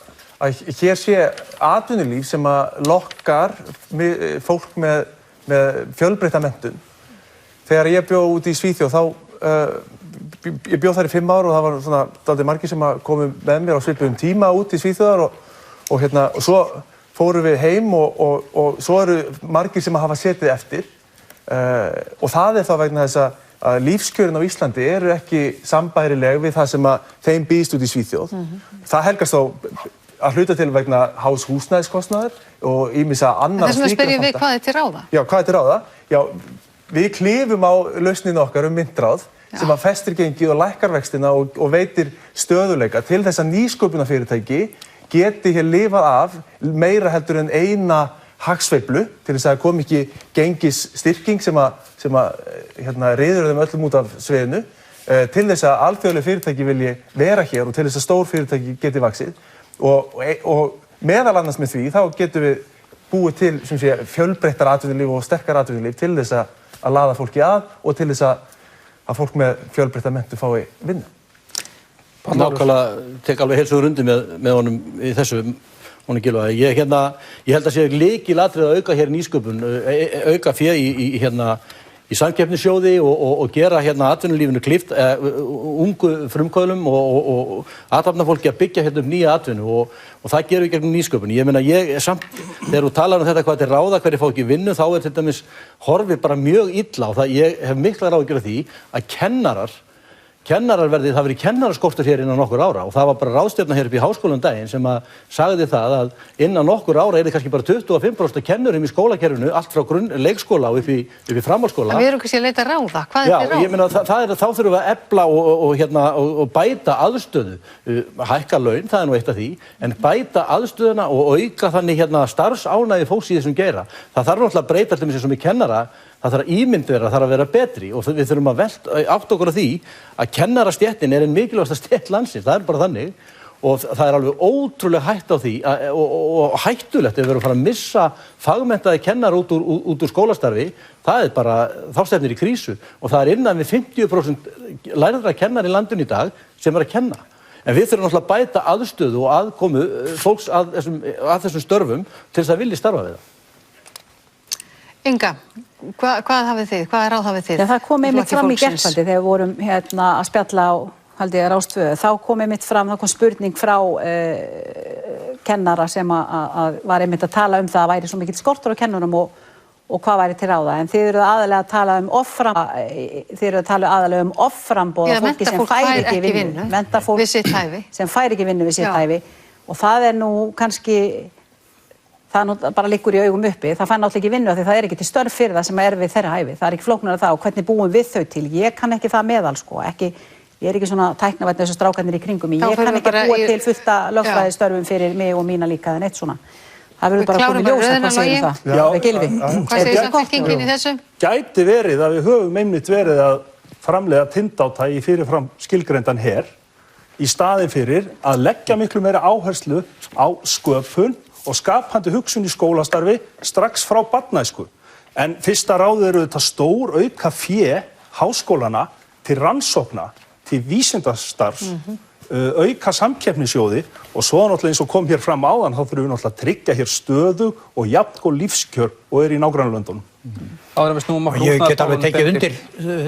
hér sé atvinnulíf sem að lokkar fólk með fjölbreytta menntun. Þegar ég bjó út í Svíþjóð ég bjó þar í 5 ár og það var svona dálítið margir sem komu með mér á svipuðum tíma út í Svíþjóðar og svo fórum við heim og svo eru margir sem hafa setið eftir og það þá vegna þess að lífskjörin á Íslandi eru ekki sambærileg við það sem að þeim býðst út í Svíþjóð. Það helgast þá að hluta til vegna hás húsnæðiskostnaðar og ýmissa annarra slíkra þátta. Þess vegna spyrjum við hvað til ráða? Já, hvað til ráða? Já, við klifum á lausninu okkar myntráð sem að festir gengið og lækkar vextina og veitir stöðuleika til þess að nýsköpunarfyrirtæki geti hér lifað af meira heldur en eina hagsveiflu til þess að kom ekki gengisstyrking sem að riður þeim öllum út af sviðinu til þess að alþjóðleg fyrirtæki vilji vera hér og til þess að stór fyrirtæki geti vaxið og meðal annars með því þá getum við búið til fjölbreyttar atvinnulíf og sterkar atvinnulíf til þess að laða fólki að og til þess að fólk með fjölbreytta menntun fái vinnu. Nákvæmlega tek alveg heils hugur undir með honum í þessu, honum Gylfa. Ég held að sé lykilatriði að auka hér nýsköpun, auka fé í samkeppnissjóði og gera atvinnulífinu kleift ungu frumkvöðlum og athafnafólki að byggja upp nýja atvinnu og það gerum við gegnum nýsköpun. Ég meina samt þegar þú talar þetta hvað til ráða hverju fá ekki vinnu þá til dæmis horfið bara mjög illa og ég hef mikla áhyggjur af því að kennararverðið, það verið kennaraskortur hér innan nokkur ára og það var bara ráðstefna hér upp í háskólanum daginn sem að sagði það að innan nokkur ára kannski bara 25% kennurum í skólakerfinu, allt frá leikskóla og upp í framhaldsskóla. Við erum kannski að leita ráða. Hvað til ráða? Já, ég meina þá þurfum við að efla og bæta aðstöðu, hækka laun, það nú eitt af því, en bæta aðstöðuna og auka þannig starfsánægði fólks í þessum geira. Það þarf náttúrulega að breyta til þess að kennara. Það þarf að ímynd vera, það þarf að vera betri og við þurfum að átta okkur á því að kennarastéttin einn mikilvægasta stétt landsins, það bara þannig og það alveg ótrúlega hætt á því og hættulegt ef við erum að fara að missa fagmenntaði kennar út úr skólastarfi, það bara, þá stefnir í krísu og það innan við 50% lærðra kennar í landinu í dag sem að kenna. En við þurfum náttúrulega að bæta aðstöðu og aðkomu fólks að þessum störfum til þess að vilja starfa við það. Inga, hvað hafið þið? Hvað ráð hafið þið? Já, það kom einmitt fram í gærkvöldi þegar við vorum að spjalla á Rás 2. Þá kom einmitt fram, það kom spurning frá kennara sem var einmitt að tala það að væri svo mikill skortur á kennurum og hvað væri til ráða. En þið eru aðalega að tala um offramboð og fólki sem fær ekki vinnu. Menntafólk við sitt hæfi. Sem fær ekki vinnu við sitt hæfi. Og það nú kannski það bara liggur í augum uppi, það fær náttúrulega ekki vinnu af því það ekki til störf fyrir það sem við þeirra hæfi. Það ekki flóknara það og hvernig búum við þau til. Ég kann ekki það meðal ég ekki svona tæknavænn þessu strákarnir í kringum mig. Ég kann ekki búa til fullta lögfræðistörfum fyrir mig og mína líka en eitt svona. Það verður bara komið ljósa hvað segir það. Gylfi. Hvað segir Samfylkingin í þessu? Gæti verið að við höfum einmitt verið að framleiða tindáta í fyrirfram skilgreindan her í staðinn fyrir að leggja miklu meira áherslu á sköpun og skapandi hugsun í skólastarfi strax frá barnæsku. En fyrsta ráðið eru þetta stór auka fé háskólana til rannsókna, til vísindastarfs, auka samkeppnissjóði og svo náttúrulega eins og kom hér fram áðan þá þurfum við náttúrulega að tryggja hér stöðu og jafngóð lífskjör og í nágrannalöndunum. Ég get alveg tekið undir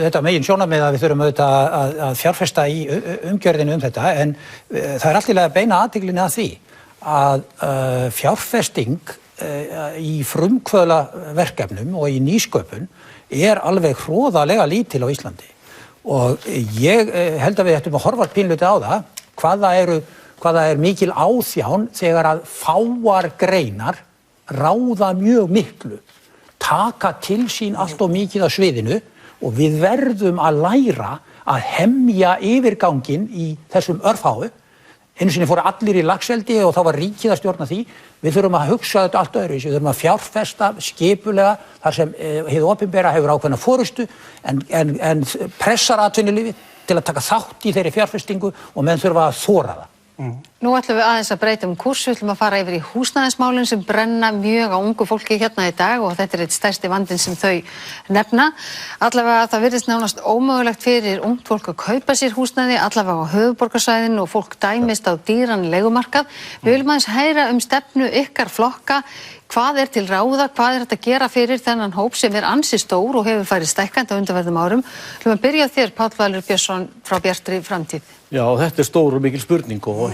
þetta megin sjónarmið að við þurfum auðvitað að fjárfesta í umgjörðinu þetta en það allt í lagi að beina athyglinni að því að fjárfesting í frumkvöðlaverkefnum og í nýsköpun alveg hroðalega lítil á Íslandi. Og ég held að við ættum að horfa pínluti á það, hvað það mikil áþján þegar að fáar greinar ráða mjög miklu, taka til sín allt of mikið á sviðinu og við verðum að læra að hemja yfirganginn í þessum örfáu. Einu sinni fóru allir í laxeldi og þá var ríkið að stjórna því. Við þurfum að hugsa þetta allt öðruvísi, við þurfum að fjárfesta skipulega þar sem hið opinbera hefur ákveðna forystu en pressar atvinnulífið til að taka þátt í þeirri fjárfestingu og menn þurfa að þora það. Nú ætlum við aðeins að breyta kúrs, við ætlum að fara yfir í húsnæðismálin sem brenna mjög á ungu fólki hérna í dag og þetta eitt stærsti vandinn sem þau nefna. Allavega það virðist nánast ómögulegt fyrir ungt fólk að kaupa sér húsnæði, allavega á höfuðborgarsvæðinu og fólk dæmist á dýran leigumarkað. Við viljum aðeins heyra stefnu ykkar flokka. Hvað til ráða, hvað þetta að gera fyrir þennan hóp sem ansi stór og hefur farið stækkandi á undanfarnum árum? Við viljum byrja á þér, Páll Valur Björnsson frá Bjartri framtíð. Já, þetta stór og mikil spurning og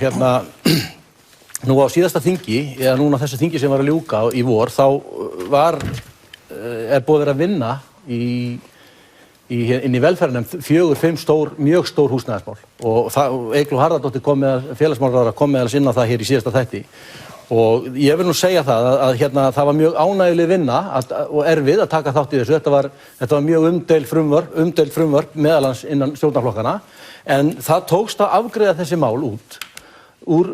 nú á síðasta þingi, eða núna þessu þingi sem var að ljúka í vor, þá búið að vera að vinna inn í velferðarnefnd 4-5 mjög stór húsnæðismál og Eygló Harðardóttir félagsmálaráðherra kom meðal sinna það hér í síðasta þætti. Og ég vil nú segja það að það var mjög ánægjuleg vinna og erfið að taka þátt í þessu. Þetta var mjög umdeild frumvörp meðalans innan stjórnarflokkana en það tókst að afgreiða þessi mál úr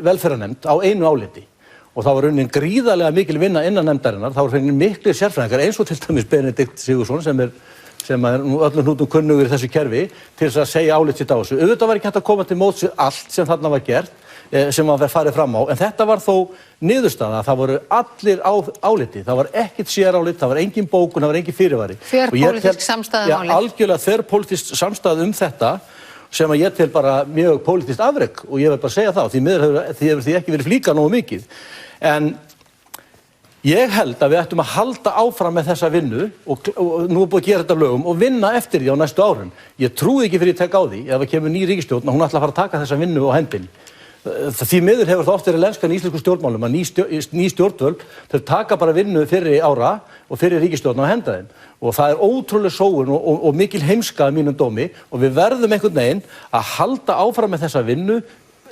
velferðarnefnd á einu áliti og það var unnin gríðarlega mikil vinna innan nefndarinnar. Það var fengið miklir sérfræðingar eins og til dæmis Benedikt Sigurðsson sem nú öllum hnútum kunnugur í þessu kerfi til þess að segja álit sitt á þessu. Auðvitað var ekki hægt að koma til móts við allt sem þarna var gert sem var farið fram á, en þetta var þó niðurstaða, það voru allir á áliti, það var ekkert sérálit, það var engin bókun, það var engin fyrirvari. Þverpólitísk samstaða málið. Algjörlega þverpólitísk samstaða þetta sem að ég tel bara mjög pólitískt afrek og ég vil bara segja það, því miður hefur því ekki verið flíkað nógu mikið. En ég held að við ættum að halda áfram með þessa vinnu og nú búið að gera þetta lögum og vinna eftir því á næstu árum. Ég trúi ekki fyrir ég tek á því ef það kemur ný ríkisstjórn og hún ætla að fara að taka þessa vinnu á hendinni. Því miður hefur það oft verið lenskan í íslensku stjórnmálum að ný stjórnvöld þau taka bara vinnu fyrri ára og fyrri ríkisstjórn á henda þeim og það ótrúleg sóun og mikil heimska að mínum dómi og við verðum einhvern veginn að halda áfram með þessa vinnu,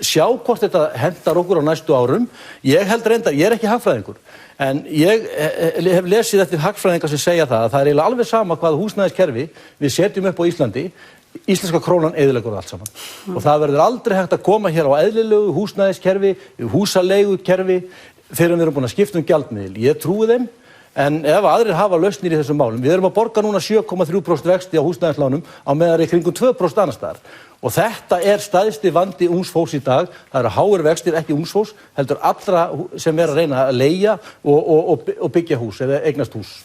sjá hvort þetta hendar okkur á næstu árum. Ég held reyndar, ég ekki hagfræðingur en ég hef lesið eftir hagfræðingar sem segja það að það eiginlega alveg sama hvaða húsnæðiskerfi við setjum upp á Íslandi. Íslenska krónan eyðileggur allt saman og það verður aldrei hægt að koma hér á eðlilegu húsnæðiskerfi, húsaleigukerfi fyrir við erum búin að skipta gjaldmiðil. Ég trúi þeim en ef aðrir hafa lausnir í þessum málum, við erum að borga núna 7,3% vexti á húsnæðislánum á meðan í kringum 2% annars staðar og þetta stærsti vandi ungs fólks í dag. Það eru háir vextir, ekki ungs fólks, heldur allra sem að reyna að leigja og byggja hús eða eignast hús.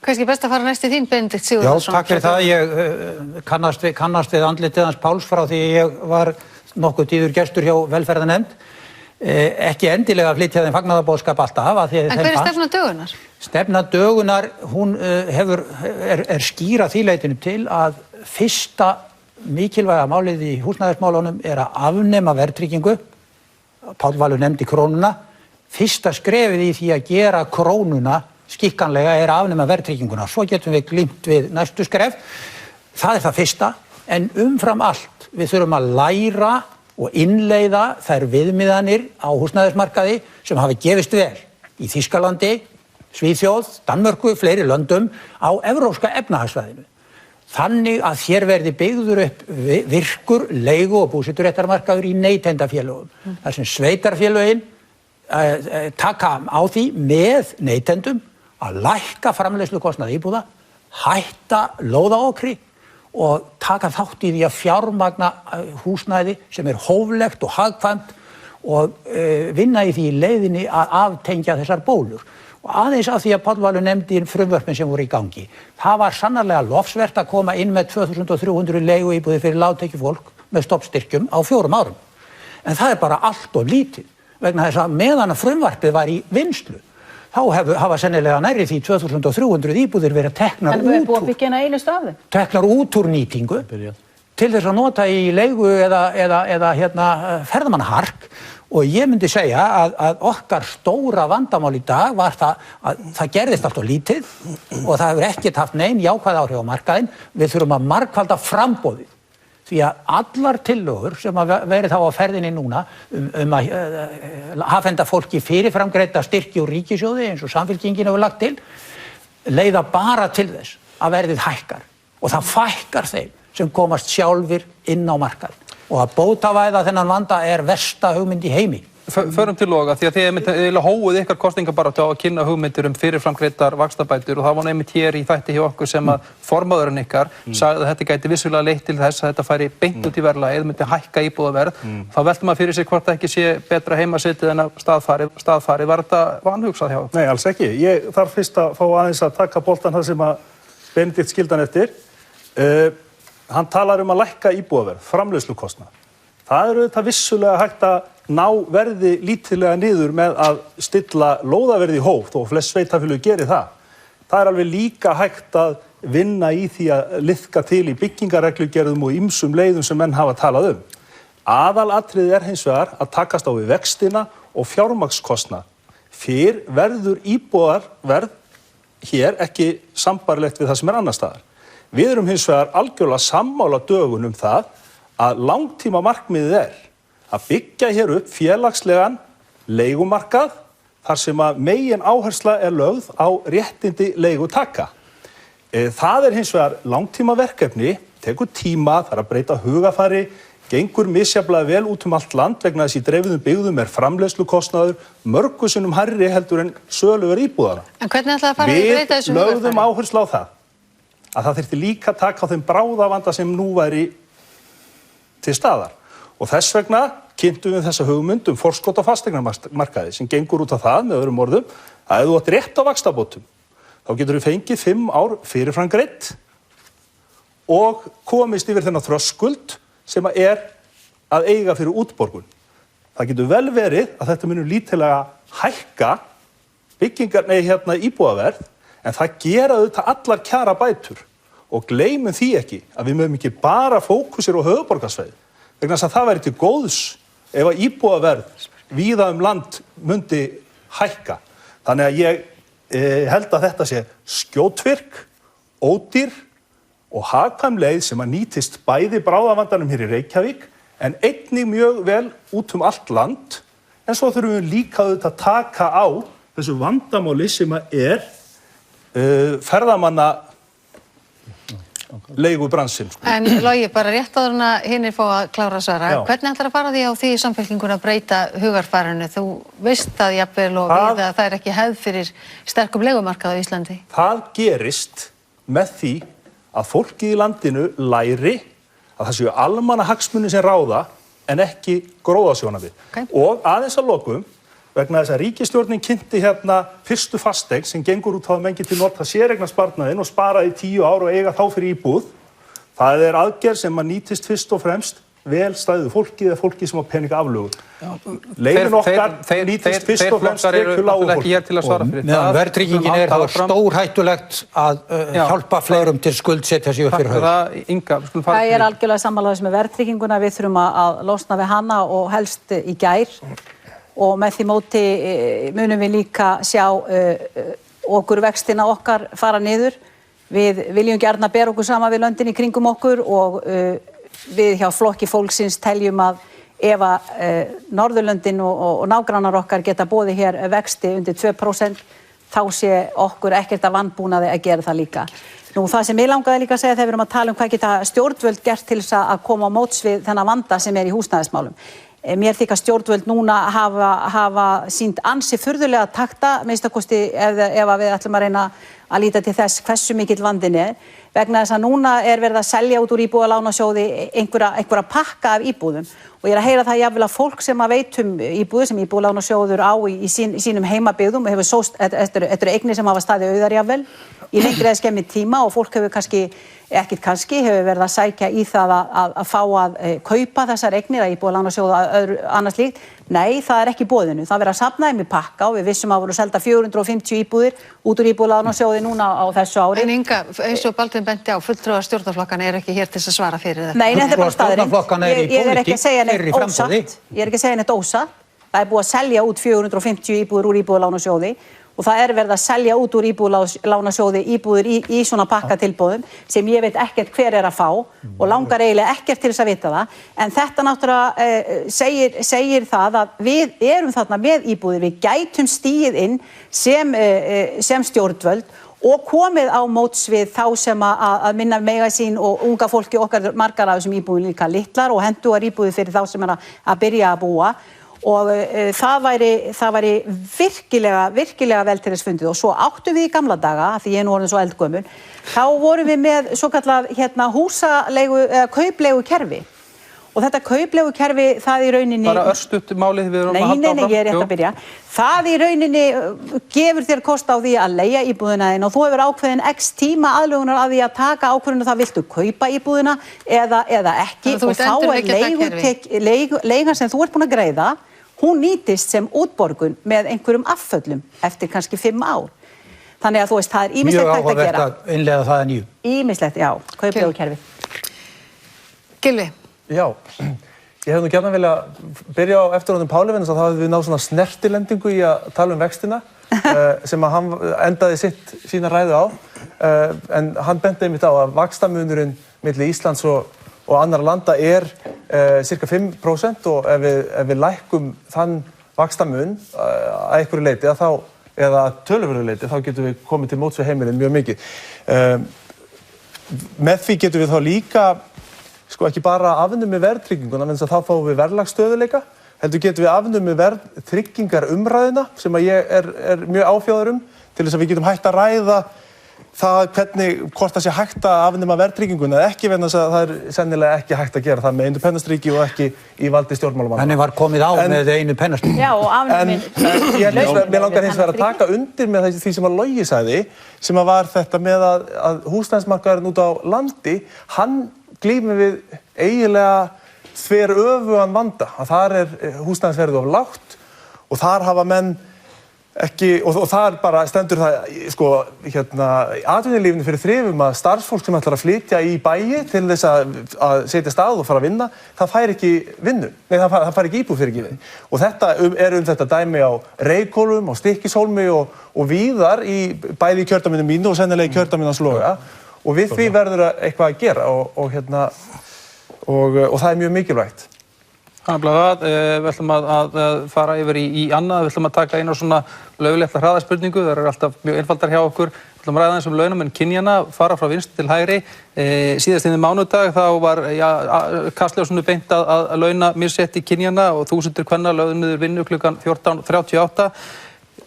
Kannski best að fara næst í þín, Benedikt Sigurðsson. Já, takk fyrir það. Ég kannast við andlitið hans Páls frá því ég var nokkuð tíður gestur hjá velferðarnefnd. Ekki endilega að flytja þeim fagnaðarboðskap alltaf. En hver stefna dögunar? Stefna dögunar, hún skýr að því leytinu til að fyrsta mikilvæga málið í húsnæðismálunum að afnema verðtryggingu. Páll Valur nefndi krónuna. Fyrsta skrefið í því að gera krónuna skikkanlega að afnema verðtrygginguna. Svo getum við glímt við næstu skref. Það það fyrsta, en umfram allt við þurfum að læra og innleiða þær viðmiðanir á húsnæðismarkaði sem hafa gefist vel í Þýskalandi, Svíþjóð, Danmörku, fleiri löndum á evrópska efnahagssvæðinu. Þannig að hér verði byggður upp virkur leigu- og búseturéttarmarkaður í neytendafélögum. Þar sem sveitarfélögin taka á því með neytendum að lækka framleiðslukostnað íbúða, hætta lóðaokri og taka þátt í því að fjármagna húsnæði sem hóflegt og hagkvæmt og vinna í því leiðinni að aftengja þessar bólur. Og aðeins af því að Páll Valur nefndi frumvörpin sem voru í gangi. Það var sannarlega lofsvert að koma inn með 2300 leiguíbúðir fyrir lágtekjufólk með stoppstyrkjum á 4 árum. En það bara allt of lítið vegna þess að meðan frumvarpið var í vinnslu þá hafa sennilega nærri því 2300 íbúðir verið teknar út úr nýtingu til þess að nota í leigu eða ferðamannahark og ég myndi segja að okkar stóra vandamál í dag var það gerðist allt of lítið og það hefur ekkert haft nein jákvæð áhrif á markaðinn. Við þurfum að margfalda framboðið. Því að allar tillögur sem að verið þá á ferðinni núna að afhenda fólki fyrirframgreidda styrki úr ríkissjóði eins og Samfylkingin hefur lagt til, leiða bara til þess að verðið hækkar og það fækkar þeim sem komast sjálfir inn á markað. Og að bótavæða þennan vanda versta hugmynd í heimi. Förum til loka, því að þið hóuð ykkar kosningabaráttu á að kynna hugmyndir fyrirframgreiddar vaxtabætur og það var einmitt hér í þætti hjá okkur sem að formaðurinn ykkar sagði að þetta gæti vissulega leitt til þess að þetta færi beint út í verðlagið, myndi hækka íbúðaverð. Þá veltum maður fyrir sig hvort það ekki sé betra heimasetið en að staðfarið. Var þetta vanhugsað hjá okkur? Nei, alls ekki. Ég þarf fyrst að fá aðeins að taka boltan þar sem að Benedikt skildi hann eftir. Hann talar að lækka íbúðaverð, framleiðslukostnað. Það auðvitað vissulega hægt að ná verði lítillega niður með að stilla lóðaverði í hóf þó flest sveitarfélög geri það. Það alveg líka hægt að vinna í því að liðka til í byggingarreglugerðum og ýmsum leiðum sem menn hafa talað um. Aðalatriðið hins vegar að takast á við vextina og fjármagnskostnað. Fyrr verður íbúðarverð hér ekki sambarlegt við það sem annars staðar. Við erum hins vegar algjörlega sammála dögun það að langtíma markmiðið að byggja hér upp félagslegan leigumarkað þar sem að megin áhersla lögð á réttindi leigutaka. Það hins vegar langtíma verkefni, tekur tíma, þarf að breyta hugafari, gengur misjafnlega vel út allt land vegna þess í dreifðum byggðum framleiðslukostnaður mörgu sinnum hærri heldur en söluverð íbúðanna. En hvernig ætlaði að fara að breyta þessu hugafari? Við lögðum áherslu á það að það þyrfti líka að taka á þeim bráðavanda sem nú væri til staðar. Og þess vegna kynntum við þessa hugmynd forskot á fasteignamarkaði sem gengur út á það með öðrum orðum að ef þú átt rétt á vaxtabótum þá getur þú fengið 5 ár fyrirframgreitt og komist yfir þennan þröskuld sem að eiga fyrir útborgun. Það getur vel verið að þetta munur lítilega hækka íbúðaverð en það gera auðvitað allar kjara bætur og gleymum því ekki að við mögum ekki bara fókusir á höfuðborgarsvæðið vegna þess að það væri til góðs ef að íbúðaverð víða land myndi hækka. Þannig að ég held að þetta sé skjótvirk, ódýr og hagkvæm leið sem að nýtist bæði bráðavandanum hér í Reykjavík en einnig mjög vel út allt land en svo þurfum við líka auðvitað að taka á þessu vandamáli sem að ferðamanna leigubransinn. En Logi, bara rétt áður en að hinir fá að klára að svara. Hvernig ætlar að fara því á því Samfylkinguna að breyta hugarfarinu? Þú veist það jafnvel og við að það ekki hefð fyrir sterkum leigumarkað á Íslandi. Það gerist með því að fólkið í landinu læri að það séu almannahagsmunir sem ráða en ekki gróðasjónarmið. Og aðeins að lokum vegna þess að ríkisstjórnin kynnti fyrstu fasteign sem gengur út á að menn geti nota séreignarsparnaðinn og spara í 10 ár og eiga þá fyrir íbúð. Það aðgerð sem að nýtist fyrst og fremst vel stæðu fólki eða fólki sem á peninga aflögu. Leiðin okkar nýtist fyrst og fremst tekjulágu fólki. Meðan verðtryggingin þá stórhættulegt að hjálpa fleirum til skuldsetja sig upp fyrir haus. Það algjörlega sammála með verðtrygginguna, við þurfum að losna við hana og helst í gær. Og með því móti munum við líka sjá okurvextina okkar fara niður. Við viljum gjarna bera okkur saman við löndin í kringum okkur og við hjá Flokki fólksins teljum að ef að Norðurlöndin og nágrannar okkar geta boðið hér vexti undir 2% þá sé okkur ekkert að vanbúnaði að gera það líka. Nú það sem ég langaði líka að segja þegar við erum að tala hvað geta stjórnvöld gert til þess að koma á móts við þennan vanda sem í húsnæðismálum. Mér þykja stjórnvöld núna hafa sýnt ansi furðulega takta, minnstakosti ef við ætlum að reyna að líta til þess hversu mikill vandinn vegna þess að núna verið að selja út úr íbúðalánasjóði einhverja pakka af íbúðum og ég að heyra það jafnvel að fólk sem að veit íbúðir sem íbúðalánasjóður á í sínum heimabyggðum og hefur sóst, þetta eignir sem hafa staðið auðar jafnvel í lengri eða skemmi tíma og fólk hefur hefur verið að sækja í það að fá að kaupa þessar eignir að íbúðalánasjóð og annars líkt. Nei, það ekki boðinu. Það verið að safna þeim í pakka og við vissum að voru selda 450 íbúðir út úr íbúðalánasjóði núna á þessu ári. En Inga, eins og Baldvin benti á, fulltrúar stjórnarflokkana er ekki hér til þess að svara fyrir þetta. Nei, þetta er bara staðreynd. Ég er ekki að segja þeir eru í neitt framboði. ósatt. Ég er ekki að segja neitt ósatt. Það er búið að selja út 450 íbúðir úr íbúðalánasjóði og það er verið að selja út úr íbúðalánasjóði íbúðir í svona pakkatilboðum sem ég veit ekkert hver er að fá og langar eiginlega ekkert til þess að vita það. En þetta náttúrulega segir það að við erum þarna með íbúðir, við gætum stigið inn sem stjórnvöld og komið á móts við þá sem að minna mega sín og unga fólki okkar, margar af þessum íbúðum líka litlar og hentugar íbúðir fyrir þá sem er að byrja að búa. Og það væri virkilega vel til þess fundið og svo áttum við í gamla daga, því ég er nú orðin svo eldgömul, þá vorum við með svokallað húsalegu eða kaupleigukerfi og þetta kaupleigukerfi það í rauninni... Bara örstutt málið við erum að halda áfram. Nei, ég er rétt að byrja. Það í rauninni gefur þér kost á því að leigja íbúðina þín og þú hefur ákveðin x tíma aðlögunar að því að taka ákvörðun það viltu kaupa íbúðina eða ekki og þá er leigan sem þú ert búin að greiða hún nýtist sem útborgun með einhverjum afföllum eftir kannski 5 ár. Þannig að þú veist, það er ýmislegt hægt að gera. Mjög áhugavert að innleiða það að nýju. Ýmislegt, já, kaupleigukerfi. Gylfi. Já, ég hef nú gjarnan vilja byrja á eftirorðum Páli vegna þess að þá hefðum við náð svona snertilendingu í að tala vextina sem að hann endaði sína ræðu á. En hann benti einmitt á að vaxtamunurinn milli Íslands og annarra landa er cirka 5% og ef við lækkum þann vaxtamun að einhverju leyti eða töluverðu leyti þá getum við komið til móts við heimilin mjög mikið. Með því getum við þá líka ekki bara afnumið verðtrygginguna, en þá fáum við verðlagsstöðuleika, heldur getum við afnumið verðtryggingarumræðina sem að ég er mjög áfjáður til þess að við getum hægt að ræða það hvort það sé hægt að afnema verðtrygginguna eða ekki vegna þess að það er sennilega ekki hægt að gera það með independence-ríki og ekki í valdi stjórnmálamanna. Henni var komið á með independence-ríki. Já, og afnumin. Mér langar hins vegar að taka undir með því sem að Logi sagði, sem að var þetta með að húsnæðismarkaðurinn út á landi, hann glímir við eiginlega þveröfugan vanda. Að þar er húsnæðisverðið of lágt og þar hafa menn ekki, og þar bara stendur það, atvinnulífinu fyrir þrifum að starfsfólk sem ætlar að flytja í bæi til þess að setja stað og fara að vinna, það fær ekki vinnu. Nei, það fær ekki íbúð fyrir ekki. Og þetta er þetta dæmi á Reykhólum, á Stykkishólmi og víðar í bæði í kjördæminu mínu og sennilega í kjördæminu hans Loga. Og við því verður eitthvað að gera og það er mjög mikilvægt. Við ætlum að fara yfir í annað, við ætlum að taka einu svona löglétta hraðaspurningu, það eru alltaf mjög einfaldar hjá okkur. Við ætlum að ræða eins launamenn kynjanna, fara frá vinstri til hægri. Síðastliðinn mánudag þá var kastljósinu beint að launamisrétti kynjanna og þúsundir kvenna lögðu niður vinnu klukkan 14:38.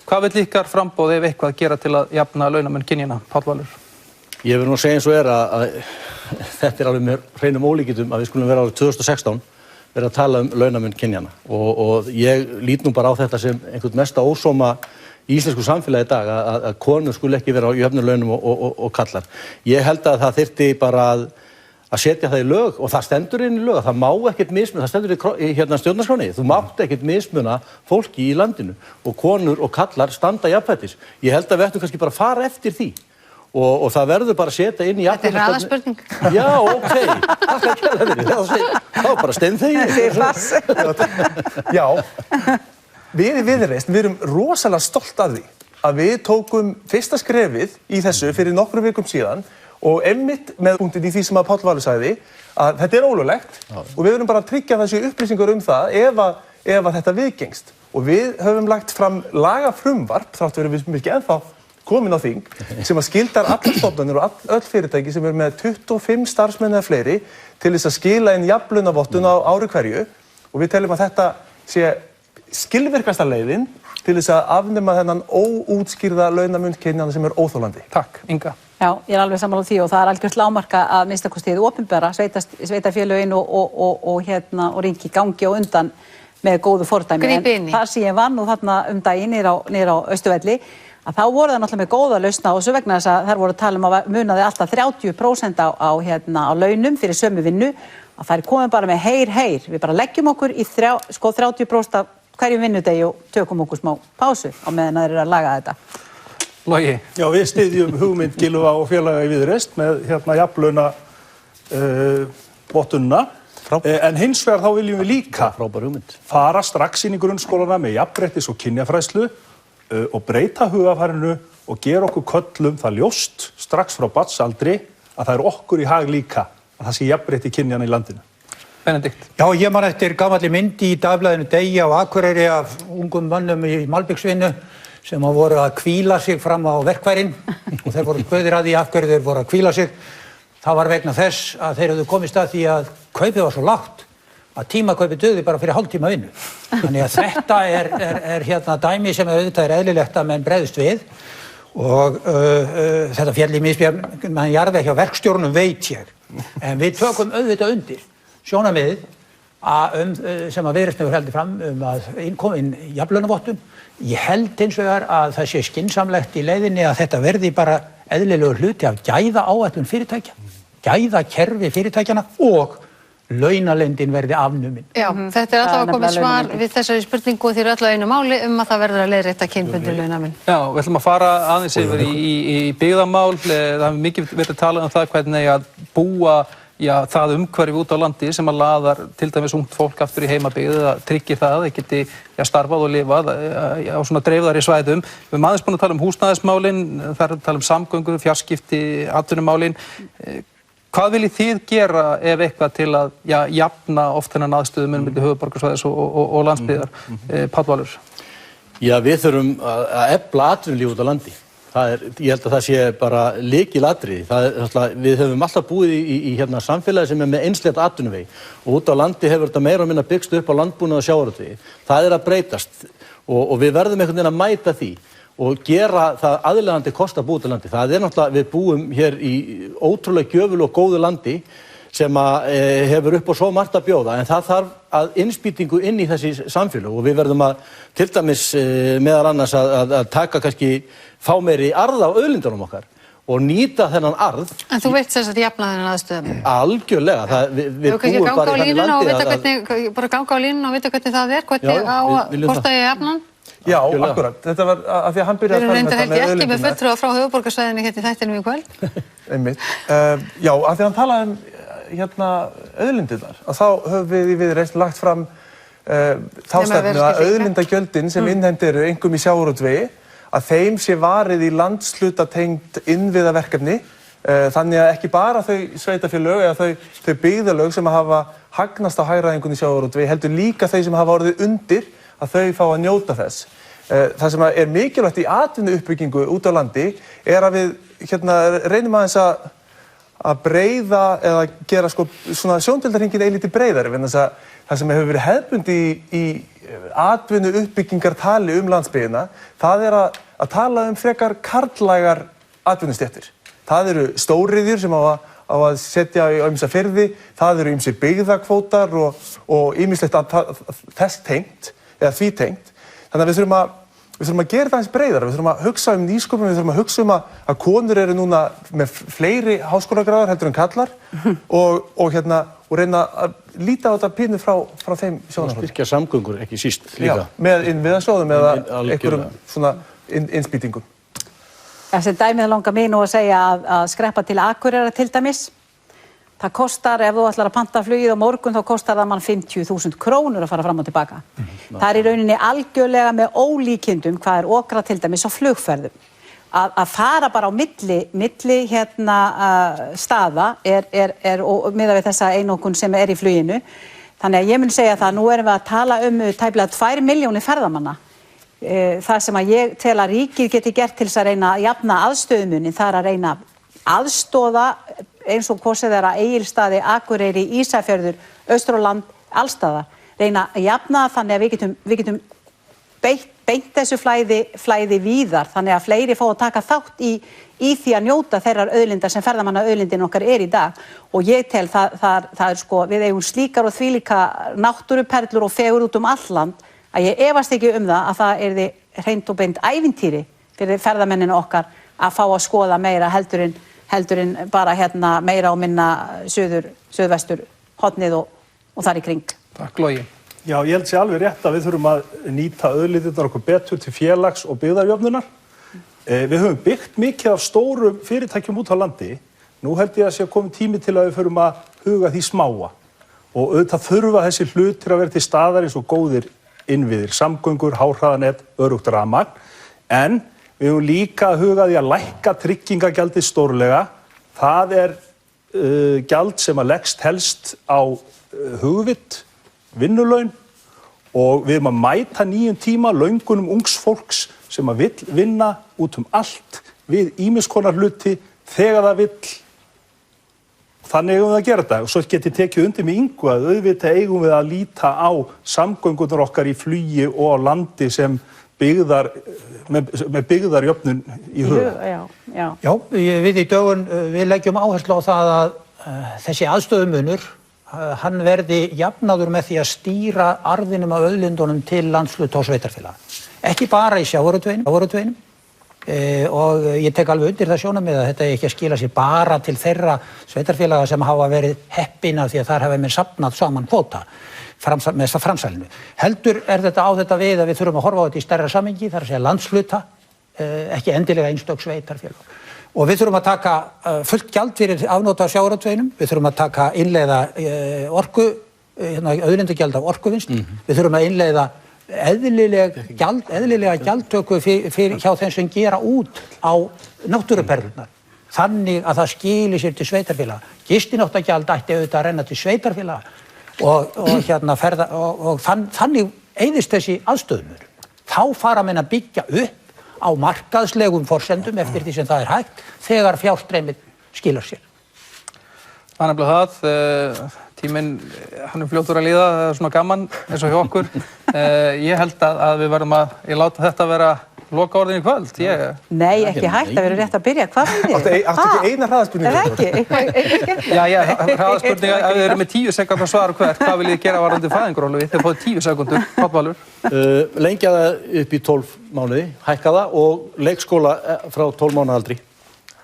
Hvað vill ykkar framboð ef eitthvað gera til að jafna launamenn kynjanna? Páll Valur. Ég vil nú segja eins og að þetta er alveg með hreinum ólíkindum að við skulum vera árið 2016 verið að tala launamun kynjanna og ég lít nú bara á þetta sem einhvern mesta ósóma í íslensku samfélagi í dag að konur skuli ekki vera á jöfnum launum og kallar. Ég held að það þyrfti bara að setja það í lög og það stendur inn í lög að það má ekkert mismuna, það stendur í stjórnarskránni, þú mátt ekkert mismuna fólki í landinu og konur og kallar standa jafnfætis. Ég held að við ættum kannski bara að fara eftir því. Og það verður bara að setja inn í Þetta er hraðaspurning. Já, þá bara steinþegi. Já, við í Viðreisn, við erum rosalega stolt af því að við tókum fyrsta skrefið í þessu fyrir nokkrum vikum síðan og einmitt með punktinn í því sem að Páll Valur sagði að þetta er ólöglegt og við verðum bara að tryggja þessi upplýsingar það ef að þetta viðgengst. Og við höfum lagt fram lagafrumvarp, þrátt verið við ekki ennþá komin á þing, sem að skildar allar stofnanir og öll fyrirtæki sem eru með 25 starfsmenn eða fleiri til þess að skila inn jafnlaunavottun á ári hverju og við teljum að þetta sé skilvirkasta leiðin til þess að afnema þennan óútskýrða launamun kynjanna sem er óþolandi. Takk, Inga. Já, ég er alveg sammála því og það er algjört lágmarka að minnsta kosti hið opinbera, sveitarfélögin og ríki gangi á undan með góðu fordæmi. En þar sem ég vann og þarna daginn niður á Austurvelli að þá voru það náttúrulega með góða lausna og svo vegna þess að þær voru að tala að munaði alltaf 30% á launum fyrir sömu vinnu að þær komum bara með heyr. Við bara leggjum okkur í 30% af hverjum vinnudegi og tökum okkur smá pásu á meðan þær eru að laga þetta. Logi. Já, við styðjum hugmynd Gylfa og félaga í Viðreisn með jafnlauna vottunina. En hins vegar þá viljum við líka fara strax inn í grunnskólana með jafnréttis- og kynjafræðslu og breyta hugarfarinu og gera okkur köllum það ljóst strax frá barnsaldri að það er okkur í hag líka að það sé jafnrétti kynjana í landinu. Benedikt. Já, ég man eftir gamalli myndi í dagblaðinu Degi á Akureyri af ungum mönnum í malbiksvinnu sem voru að hvíla sig fram á verkfærin og þeir voru spurðir að því af hverju þeir voru að hvíla sig. Það var vegna þess að þeir hefðu komist að því að kaupið var svo lágt að tímakaupið dugði bara fyrir hálftíma vinnu. Þannig að þetta er dæmi sem auðvitað eðlilegt að menn bregðust við og þetta féll í misbjörn, mann jarði hjá verkstjórnum veit ég. En við tökum auðvitað undir sjónarmiðið sem að Viðreisn hefur haldið fram að innkomin jafnlaunavottun. Ég held hins vegar að það sé skynsamlegt í leiðinni að þetta verði bara eðlilegur hluti af gæðaáætlun fyrirtækja, gæðakerfi fyrirtækjana og launaleyndin verði afnumin. Já, þetta allavega komið svar við þessari spurningu og þér öllu einu máli að það verður að leiðrétta kynbundin launamun. Já, við ætlum að fara aðeins yfir í byggðamál. Það hefur mikið verið að tala um það hvernig að búa það umhverfi út á landi sem að laðar til dæmis ungt fólk aftur í heimabyggð, það tryggir það að þeir geti starfað og lifað á svona dreifðari svæðum. Við erum aðeins búin að tala um húsnæðismálin, það er að tala um samgöngur, fjarskipti, atvinnumálin. Hvað viljið þið gera ef eitthvað til að jafna oft þennan aðstöðumun milli höfuðborgarsvæðis og landsbyggðar? Páll Valur. Já, við þurfum að efla atvinnulíf út á landi. Ég held að það sé bara lykilatriði. Við höfum alltaf búið í samfélagi sem er með einsleitt atvinnuvegi og út á landi hefur þetta meira og minna byggst upp á landbúnaði og sjávarútvegi. Það er að breytast og við verðum einhvern veginn að mæta því og gera það aðlaðandi kost að búa út á landi. Það er náttúrulega, við búum hér í ótrúlega gjöfulu og góðu landi sem hefur upp á svo margt að bjóða, en það þarf að innspýtingu inn í þessi samfélög og við verðum að til dæmis meðal annars að taka kannski fá meiri arð á auðlindunum okkar og nýta þennan arð. En þú veit þess að jafna þennan aðstöðum? Algjörlega. Við búum bara í þannig landi bara ganga á línuna og vita hvernig það er, hvernig á hvort að ég jafna hann? Já, akkurat. Þetta var af því að hann byrjaði að tala með þetta með auðlindirnar. Við erum reyndar ekki með fulltrúa frá höfuðborgarsvæðinu hérna í þættinum í kvöld. Einmitt. Já, af því að hann talaði auðlindirnar. Þá höfum við í Viðreisn lagt fram þá stefnu að auðlindagjöldin sem innheimt eru einkum í sjávarútvegi, að þeim sé varið í landshlutatengd innviðaverkefni, þannig að ekki bara þau sveitarfélög eða þau byggðarlög sem hafa hagnast á hagræðingunni í sjávarútvegi, heldur líka þau sem hafa orðið undir að þau fá að njóta þess. Það sem er mikilvægt í atvinnuuppbyggingu út á landi er að við reynum aðeins að breiða eða gera svona sjóndeildarhringinn eilítið breiðari, vegna þess að það sem hefur verið hefðbundi í atvinnuuppbyggingartali landsbyggðina, það er að tala um frekar karllægar atvinnustéttir. Það eru stóriðjur sem á að setja í ýmsa firði, það eru ýmsir byggðakvótar og ýmislegt þess tengt eða því tengt. Þannig að við þurfum að gera það eins breiðara, við þurfum að hugsa um nýsköpun, við þurfum að hugsa um að konur eru núna með fleiri háskólagráður heldur en kallar og reyna að líta á þetta pínu frá þeim sjónarhóli. Styrkja samgöngur ekki síst líka. Já, með innviðasjóðum eða einhverjum svona innspýtingum. Þessi dæmið langar mig nú að segja að skreppa til Akureyrar til dæmis. Það kostar, ef þú ætlar að panta flugið á morgun, þá kostar það mann 50.000 krónur að fara fram og tilbaka. Það er í rauninni algjörlega með ólíkindum hvað er okra til dæmis á flugferðum. Að fara bara á milli staða og miðað við þessa einokun sem er í fluginu. Þannig að ég mun segja það, nú erum við að tala um tæplega 2 milljónir ferðamanna. Það sem að ég tel að ríkið geti gert til þess að reyna að jafna aðstöðumunin, það er að reyna aðstoða eins og hvort sem það er að Egilsstaði, Akureyri, Ísafjörður, Austurland, allstaðar. Reyna að jafna þannig að við getum beint þessu flæði víðar, þannig að fleiri fá að taka þátt í því að njóta þeirrar auðlindar sem ferðamanna auðlindin okkar er í dag. Og ég tel það er við eigum slíkar og þvílíka náttúruperlur og fegur út all land að ég efast ekki það að það yrði hreint og beint ævintýri fyrir ferðamennina okkar að fá að skoða meira heldur en bara meira og minna suðvestur hornið og þar í kring. Takk, Logi. Já, ég held sér alveg rétt að við þurfum að nýta auðlindirnar okkur betur til félags- og byggðarjöfnunar Við höfum byggt mikið af stórum fyrirtækjum út á landi. Nú held ég að sé komin tími til að við förum að huga því smáa. Og auðvitað þurfa þessi hlutir að vera til staðar eins og góðir innviðir, samgöngur, háhraðanet, öruggt rafmagn. En við höfum líka að huga því að lækka tryggingagjaldið stórlega. Það gjald sem að leggst helst á hugvit, vinnulaun og við erum að mæta nýjum tíma löngunum ungs fólks sem að vill vinna út allt við ýmiss konar hluti þegar það vill. Þannig eigum við að gera þetta og svo get ég tekið undir með Ingu að auðvitað eigum við að líta á samgöngunar okkar í flugi og á landi sem með byggðarjöfnun í huga. Já, við í dögun við leggjum áherslu á það að þessi aðstöðumunur hann verði jafnaður með því að stýra arðinum af auðlindunum til landshluta og sveitarfélaga. Ekki bara í sjávarútveginum og ég tek alveg undir það sjónarmið að þetta ekki að skila sér bara til þeirra sveitarfélaga sem hafa verið heppin af því að þar hafa mér safnað saman kvóta með þessa framsælinu. Heldur þetta á þetta við að við þurfum að horfa á þetta í stærra samhengi, þar að segja landshluta, ekki endilega einstök sveitarfélag. Og við þurfum að taka fullt gjald fyrir afnóta af sjávarútveginum, við þurfum að taka innleiða auðlindagjald af orkuvinnslu, við þurfum að innleiða eðlilega gjaldtöku hjá þeim sem gera út á náttúruperlurnar. Þannig að það skili sér til sveitarfélaga. Gistináttagjald ætti auðvitað að renna til sveitarfélaga og þannig eyðist þessi aðstöðumur. Þá fara menn að byggja upp á markaðslegum forsendum eftir því sem það hægt þegar fjárstreymið skilar sér. Það er nefnilega það. Tíminn, hann fljótur að líða, það svona gaman eins og hjá okkur. Ég held að við verðum að láta þetta vera lokaorðin í kvöld. Nei, ekki hægt, það verður rétt að byrja. Hvað er þið? Áttu ekki eina hraðaspurningu? Já, hraðaspurningu, ef þið eru með 10 sekúndna svar hvert, hvað viljið gera varðandi fæðingarorlofi? Þið fáið 10 sekúndur, Páll Valur. Lengja það upp í 12 mánuði, hækka það og leikskóla frá 12 mánuða aldri.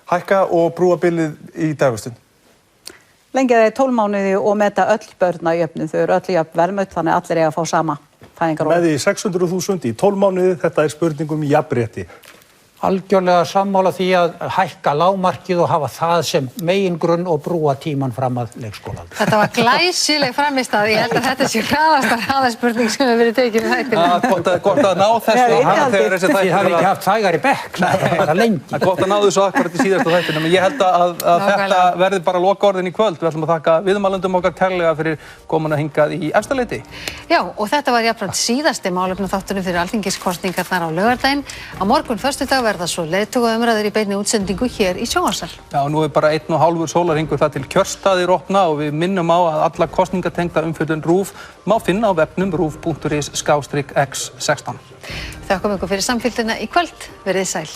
Hækka og brúa bilið í dagvistun. Lengja það í 12 mánuði og meta öll börn að jöfnu. Þau eru öll jafn verðmæt, þannig allir eiga að fá sama fæðingarorlof. Með því 600.000 í 12 mánuði, þetta er spurning jafnrétti. Algjörlega sammála því að hækka lágmarkið og hafa það sem megingrunn og brúa tíman fram að leikskólaaldri. Þetta var glæsileg framistæða. Ég held að þetta sé hraðaspurning sem hefur verið tekið með þættinu. Gott að ná þessu. Þið hafi ekki haft þægari bekk, bara lengi. Það er gott að ná þessu akkurat í síðasta þættinu, en ég held að þetta verði bara lokaorðin í kvöld. Við ætlum að þakka viðmælendum okkar kærlega fyrir komuna hingað í Efstaleiti. Já, og þetta var jafnframt síðasti málefnaþátturinn fyrir alþingiskosningarnar á laugardaginn. Á morgun föstudag verða svo leiðtogaumræður í beinni útsendingu hér í sjónvarpssal. Já, nú bara 1,5 sólarhringur það til kjörstaðir opna og við minnum á að alla kosningatengda umfjöllun RÚV má finna á vefnum ruv.is/x16. Þakkum ykkur fyrir samfylgdina í kvöld. Verið sæl.